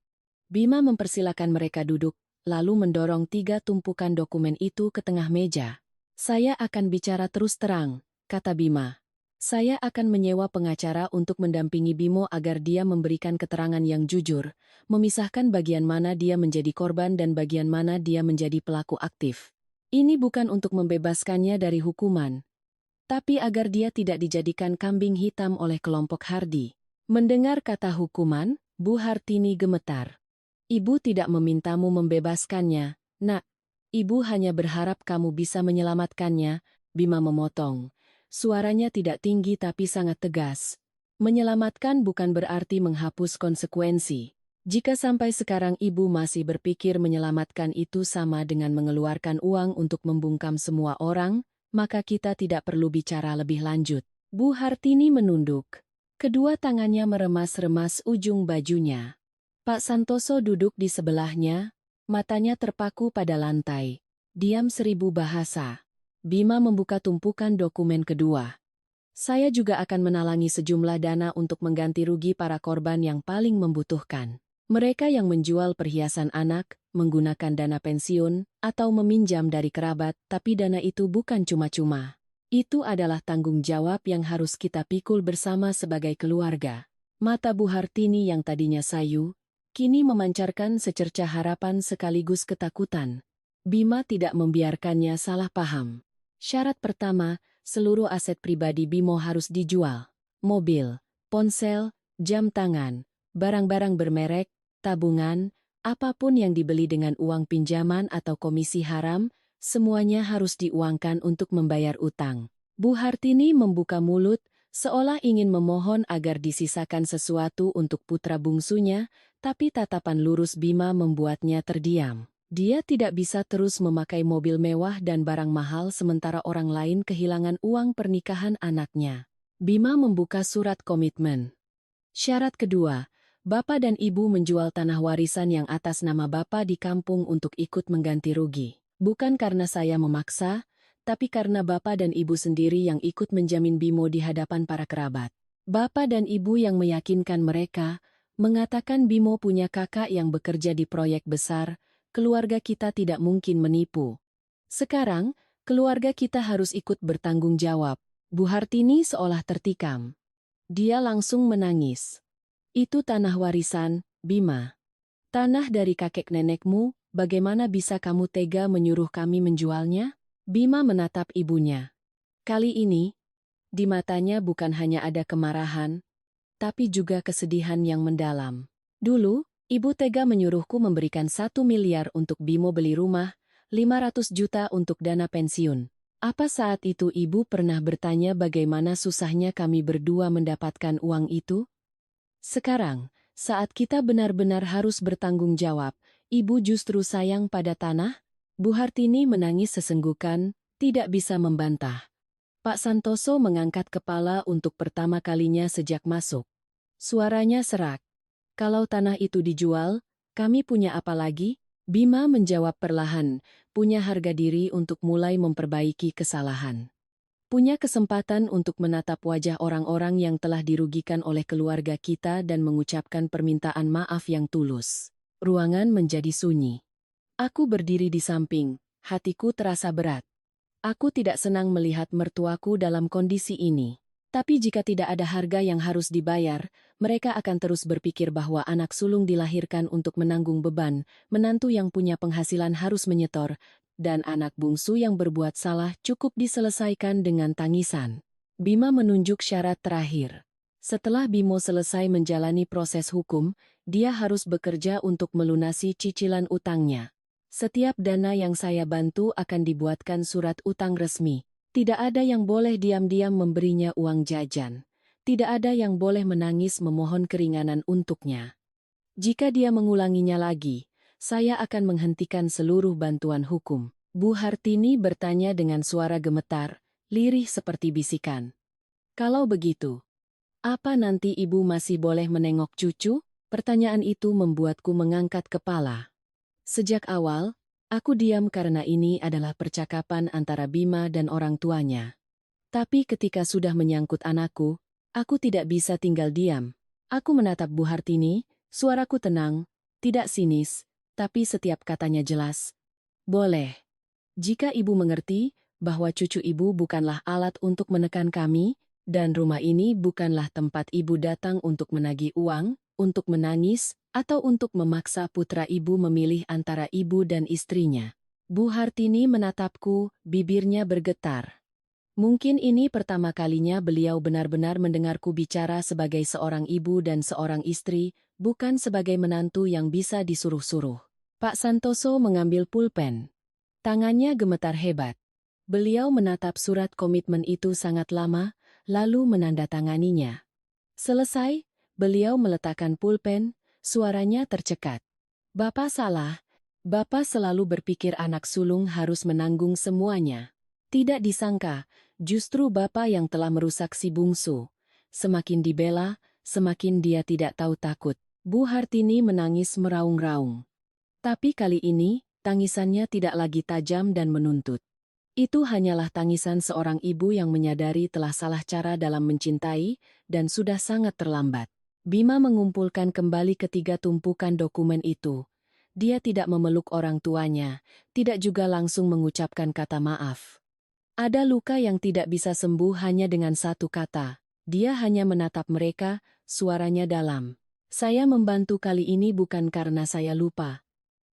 Bima mempersilakan mereka duduk, lalu mendorong 3 tumpukan dokumen itu ke tengah meja. Saya akan bicara terus terang, kata Bima. Saya akan menyewa pengacara untuk mendampingi Bimo agar dia memberikan keterangan yang jujur, memisahkan bagian mana dia menjadi korban dan bagian mana dia menjadi pelaku aktif. Ini bukan untuk membebaskannya dari hukuman, tapi agar dia tidak dijadikan kambing hitam oleh kelompok Hardi. Mendengar kata hukuman, Bu Hartini gemetar. Ibu tidak memintamu membebaskannya, nak. Ibu hanya berharap kamu bisa menyelamatkannya, Bima memotong. Suaranya tidak tinggi tapi sangat tegas. Menyelamatkan bukan berarti menghapus konsekuensi. Jika sampai sekarang ibu masih berpikir menyelamatkan itu sama dengan mengeluarkan uang untuk membungkam semua orang, maka kita tidak perlu bicara lebih lanjut. Bu Hartini menunduk. Kedua tangannya meremas-remas ujung bajunya. Pak Santoso duduk di sebelahnya, matanya terpaku pada lantai. Diam 1000 bahasa. Bima membuka tumpukan dokumen kedua. Saya juga akan menalangi sejumlah dana untuk mengganti rugi para korban yang paling membutuhkan. Mereka yang menjual perhiasan anak, menggunakan dana pensiun, atau meminjam dari kerabat, tapi dana itu bukan cuma-cuma. Itu adalah tanggung jawab yang harus kita pikul bersama sebagai keluarga. Mata Bu Hartini yang tadinya sayu, kini memancarkan secercah harapan sekaligus ketakutan. Bima tidak membiarkannya salah paham. Syarat pertama, seluruh aset pribadi Bimo harus dijual. Mobil, ponsel, jam tangan, barang-barang bermerek, tabungan, apapun yang dibeli dengan uang pinjaman atau komisi haram, semuanya harus diuangkan untuk membayar utang. Bu Hartini membuka mulut, seolah ingin memohon agar disisakan sesuatu untuk putra bungsunya, tapi tatapan lurus Bima membuatnya terdiam. Dia tidak bisa terus memakai mobil mewah dan barang mahal sementara orang lain kehilangan uang pernikahan anaknya. Bima membuka surat komitmen. Syarat kedua, Bapak dan Ibu menjual tanah warisan yang atas nama Bapak di kampung untuk ikut mengganti rugi. Bukan karena saya memaksa, tapi karena Bapak dan Ibu sendiri yang ikut menjamin Bimo di hadapan para kerabat. Bapak dan Ibu yang meyakinkan mereka, mengatakan Bimo punya kakak yang bekerja di proyek besar, keluarga kita tidak mungkin menipu. Sekarang, keluarga kita harus ikut bertanggung jawab. Bu Hartini seolah tertikam. Dia langsung menangis. Itu tanah warisan, Bima. Tanah dari kakek nenekmu, bagaimana bisa kamu tega menyuruh kami menjualnya? Bima menatap ibunya. Kali ini, di matanya bukan hanya ada kemarahan, tapi juga kesedihan yang mendalam. Dulu, ibu tega menyuruhku memberikan 1 miliar untuk Bimo beli rumah, 500 juta untuk dana pensiun. Apa saat itu ibu pernah bertanya bagaimana susahnya kami berdua mendapatkan uang itu? Sekarang, saat kita benar-benar harus bertanggung jawab, ibu justru sayang pada tanah? Bu Hartini menangis sesenggukan, tidak bisa membantah. Pak Santoso mengangkat kepala untuk pertama kalinya sejak masuk. Suaranya serak. Kalau tanah itu dijual, kami punya apa lagi? Bima menjawab perlahan, punya harga diri untuk mulai memperbaiki kesalahan. Punya kesempatan untuk menatap wajah orang-orang yang telah dirugikan oleh keluarga kita dan mengucapkan permintaan maaf yang tulus. Ruangan menjadi sunyi. Aku berdiri di samping, hatiku terasa berat. Aku tidak senang melihat mertuaku dalam kondisi ini. Tapi jika tidak ada harga yang harus dibayar, mereka akan terus berpikir bahwa anak sulung dilahirkan untuk menanggung beban, menantu yang punya penghasilan harus menyetor, dan anak bungsu yang berbuat salah cukup diselesaikan dengan tangisan. Bima menunjuk syarat terakhir. Setelah Bimo selesai menjalani proses hukum, dia harus bekerja untuk melunasi cicilan utangnya. Setiap dana yang saya bantu akan dibuatkan surat utang resmi. Tidak ada yang boleh diam-diam memberinya uang jajan. Tidak ada yang boleh menangis memohon keringanan untuknya. Jika dia mengulanginya lagi, saya akan menghentikan seluruh bantuan hukum. Bu Hartini bertanya dengan suara gemetar, lirih seperti bisikan. Kalau begitu, apa nanti ibu masih boleh menengok cucu? Pertanyaan itu membuatku mengangkat kepala. Sejak awal, aku diam karena ini adalah percakapan antara Bima dan orang tuanya. Tapi ketika sudah menyangkut anakku, aku tidak bisa tinggal diam. Aku menatap Bu Hartini, suaraku tenang, tidak sinis, tapi setiap katanya jelas. Boleh. Jika ibu mengerti bahwa cucu ibu bukanlah alat untuk menekan kami, dan rumah ini bukanlah tempat ibu datang untuk menagih uang, untuk menangis, atau untuk memaksa putra ibu memilih antara ibu dan istrinya. Bu Hartini menatapku, bibirnya bergetar. Mungkin ini pertama kalinya beliau benar-benar mendengarku bicara sebagai seorang ibu dan seorang istri, bukan sebagai menantu yang bisa disuruh-suruh. Pak Santoso mengambil pulpen. Tangannya gemetar hebat. Beliau menatap surat komitmen itu sangat lama, lalu menandatanganinya. Selesai, beliau meletakkan pulpen, suaranya tercekat. Bapak salah. Bapak selalu berpikir anak sulung harus menanggung semuanya. Tidak disangka, justru Bapak yang telah merusak si bungsu. Semakin dibela, semakin dia tidak tahu takut. Bu Hartini menangis meraung-raung. Tapi kali ini, tangisannya tidak lagi tajam dan menuntut. Itu hanyalah tangisan seorang ibu yang menyadari telah salah cara dalam mencintai dan sudah sangat terlambat. Bima mengumpulkan kembali ketiga tumpukan dokumen itu. Dia tidak memeluk orang tuanya, tidak juga langsung mengucapkan kata maaf. Ada luka yang tidak bisa sembuh hanya dengan satu kata. Dia hanya menatap mereka, suaranya dalam. Saya membantu kali ini bukan karena saya lupa,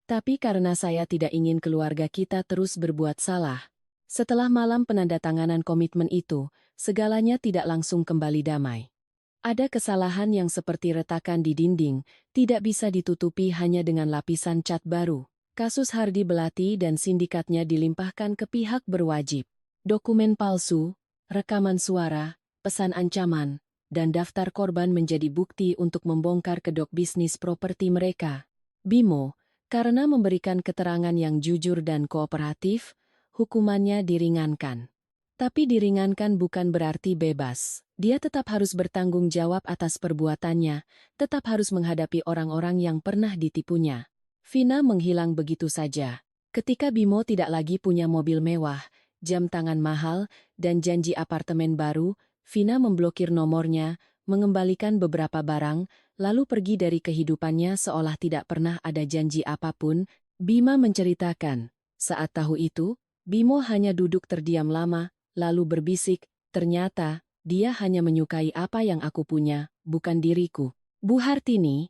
tapi karena saya tidak ingin keluarga kita terus berbuat salah. Setelah malam penandatanganan komitmen itu, segalanya tidak langsung kembali damai. Ada kesalahan yang seperti retakan di dinding, tidak bisa ditutupi hanya dengan lapisan cat baru. Kasus Hardi Belati dan sindikatnya dilimpahkan ke pihak berwajib. Dokumen palsu, rekaman suara, pesan ancaman, dan daftar korban menjadi bukti untuk membongkar kedok bisnis properti mereka. Bimo, Karena memberikan keterangan yang jujur dan kooperatif, hukumannya diringankan. Tapi diringankan bukan berarti bebas. Dia tetap harus bertanggung jawab atas perbuatannya, tetap harus menghadapi orang-orang yang pernah ditipunya. Vina menghilang begitu saja. Ketika Bimo tidak lagi punya mobil mewah, jam tangan mahal, dan janji apartemen baru, Vina memblokir nomornya, mengembalikan beberapa barang, lalu pergi dari kehidupannya seolah tidak pernah ada janji apapun. Bima menceritakan, saat tahu itu, Bimo hanya duduk terdiam lama, lalu berbisik, ternyata, dia hanya menyukai apa yang aku punya, bukan diriku. Bu Hartini,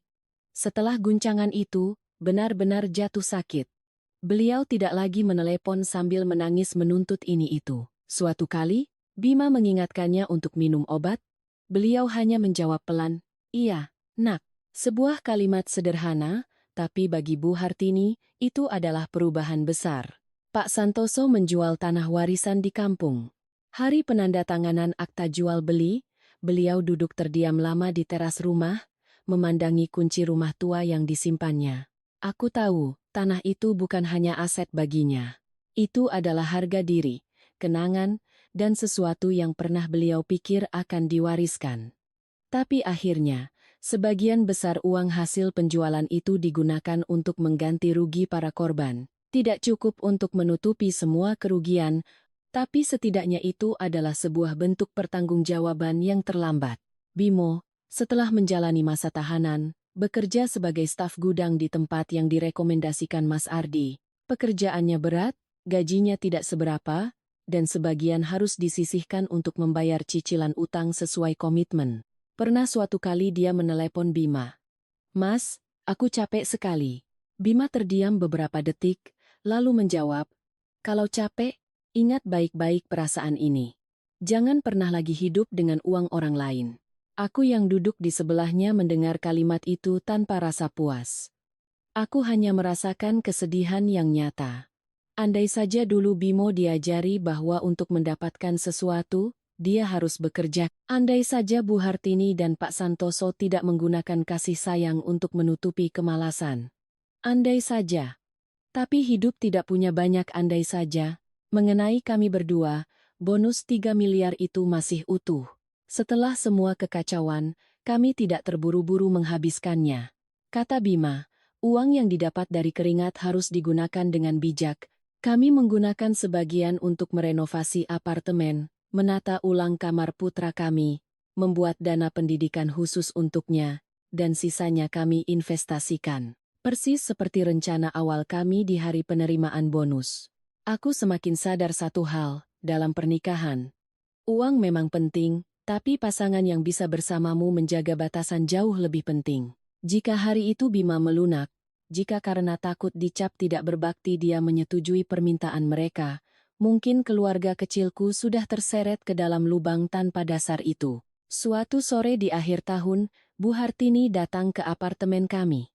setelah guncangan itu, benar-benar jatuh sakit. Beliau tidak lagi menelepon sambil menangis menuntut ini itu. Suatu kali, Bima mengingatkannya untuk minum obat. Beliau hanya menjawab pelan, "Iya, nak." Sebuah kalimat sederhana, tapi bagi Bu Hartini, itu adalah perubahan besar. Pak Santoso menjual tanah warisan di kampung. Hari penandatanganan akta jual beli, beliau duduk terdiam lama di teras rumah, memandangi kunci rumah tua yang disimpannya. Aku tahu, tanah itu bukan hanya aset baginya. Itu adalah harga diri, kenangan, dan sesuatu yang pernah beliau pikir akan diwariskan. Tapi akhirnya, sebagian besar uang hasil penjualan itu digunakan untuk mengganti rugi para korban. Tidak cukup untuk menutupi semua kerugian, tapi setidaknya itu adalah sebuah bentuk pertanggungjawaban yang terlambat. Bimo, setelah menjalani masa tahanan, bekerja sebagai staf gudang di tempat yang direkomendasikan Mas Ardi. Pekerjaannya berat, gajinya tidak seberapa, dan sebagian harus disisihkan untuk membayar cicilan utang sesuai komitmen. Pernah suatu kali dia menelepon Bima. "Mas, aku capek sekali." Bima terdiam beberapa detik, lalu menjawab, "Kalau capek, ingat baik-baik perasaan ini. Jangan pernah lagi hidup dengan uang orang lain." Aku yang duduk di sebelahnya mendengar kalimat itu tanpa rasa puas. Aku hanya merasakan kesedihan yang nyata. Andai saja dulu Bimo diajari bahwa untuk mendapatkan sesuatu, dia harus bekerja. Andai saja Bu Hartini dan Pak Santoso tidak menggunakan kasih sayang untuk menutupi kemalasan. Andai saja. Tapi hidup tidak punya banyak andai saja. Mengenai kami berdua, bonus 3 miliar itu masih utuh. Setelah semua kekacauan, kami tidak terburu-buru menghabiskannya. Kata Bima, uang yang didapat dari keringat harus digunakan dengan bijak. Kami menggunakan sebagian untuk merenovasi apartemen, menata ulang kamar putra kami, membuat dana pendidikan khusus untuknya, dan sisanya kami investasikan. Persis seperti rencana awal kami di hari penerimaan bonus. Aku semakin sadar satu hal, dalam pernikahan. Uang memang penting, tapi pasangan yang bisa bersamamu menjaga batasan jauh lebih penting. Jika hari itu Bima melunak, jika karena takut dicap tidak berbakti dia menyetujui permintaan mereka, mungkin keluarga kecilku sudah terseret ke dalam lubang tanpa dasar itu. Suatu sore di akhir tahun, Bu Hartini datang ke apartemen kami.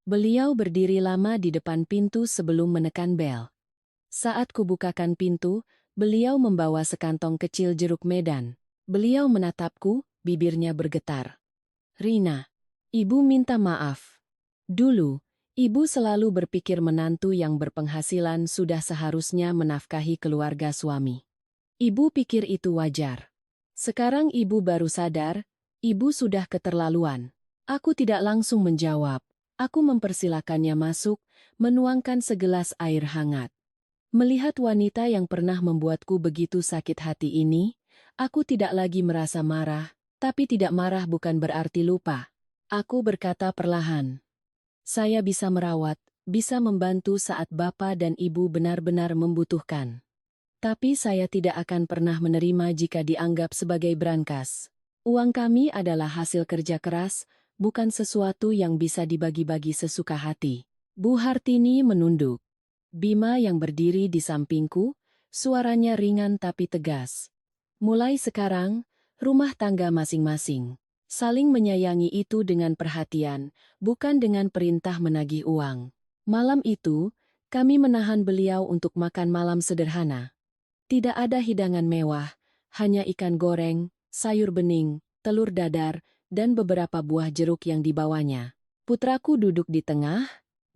Beliau berdiri lama di depan pintu sebelum menekan bel. Saat kubukakan pintu, beliau membawa sekantong kecil jeruk medan. Beliau menatapku, bibirnya bergetar. "Rina, Ibu minta maaf. Dulu, Ibu selalu berpikir menantu yang berpenghasilan sudah seharusnya menafkahi keluarga suami. Ibu pikir itu wajar. Sekarang Ibu baru sadar, Ibu sudah keterlaluan." Aku tidak langsung menjawab. Aku mempersilakannya masuk, menuangkan segelas air hangat. Melihat wanita yang pernah membuatku begitu sakit hati ini, aku tidak lagi merasa marah, tapi tidak marah bukan berarti lupa. Aku berkata perlahan, "Saya bisa merawat, bisa membantu saat Bapak dan Ibu benar-benar membutuhkan. Tapi saya tidak akan pernah menerima jika dianggap sebagai brankas. Uang kami adalah hasil kerja keras, bukan sesuatu yang bisa dibagi-bagi sesuka hati." Bu Hartini menunduk. Bima yang berdiri di sampingku, suaranya ringan tapi tegas. "Mulai sekarang, rumah tangga masing-masing. Saling menyayangi itu dengan perhatian, bukan dengan perintah menagih uang." Malam itu, kami menahan beliau untuk makan malam sederhana. Tidak ada hidangan mewah, hanya ikan goreng, sayur bening, telur dadar, dan beberapa buah jeruk yang dibawanya. Putraku duduk di tengah,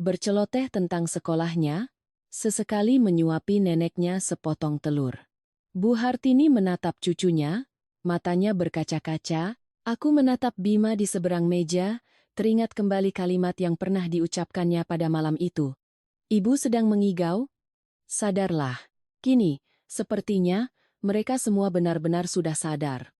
berceloteh tentang sekolahnya, sesekali menyuapi neneknya sepotong telur. Bu Hartini menatap cucunya, matanya berkaca-kaca. Aku menatap Bima di seberang meja, teringat kembali kalimat yang pernah diucapkannya pada malam itu. Ibu sedang mengigau? Sadarlah. Kini, sepertinya, mereka semua benar-benar sudah sadar.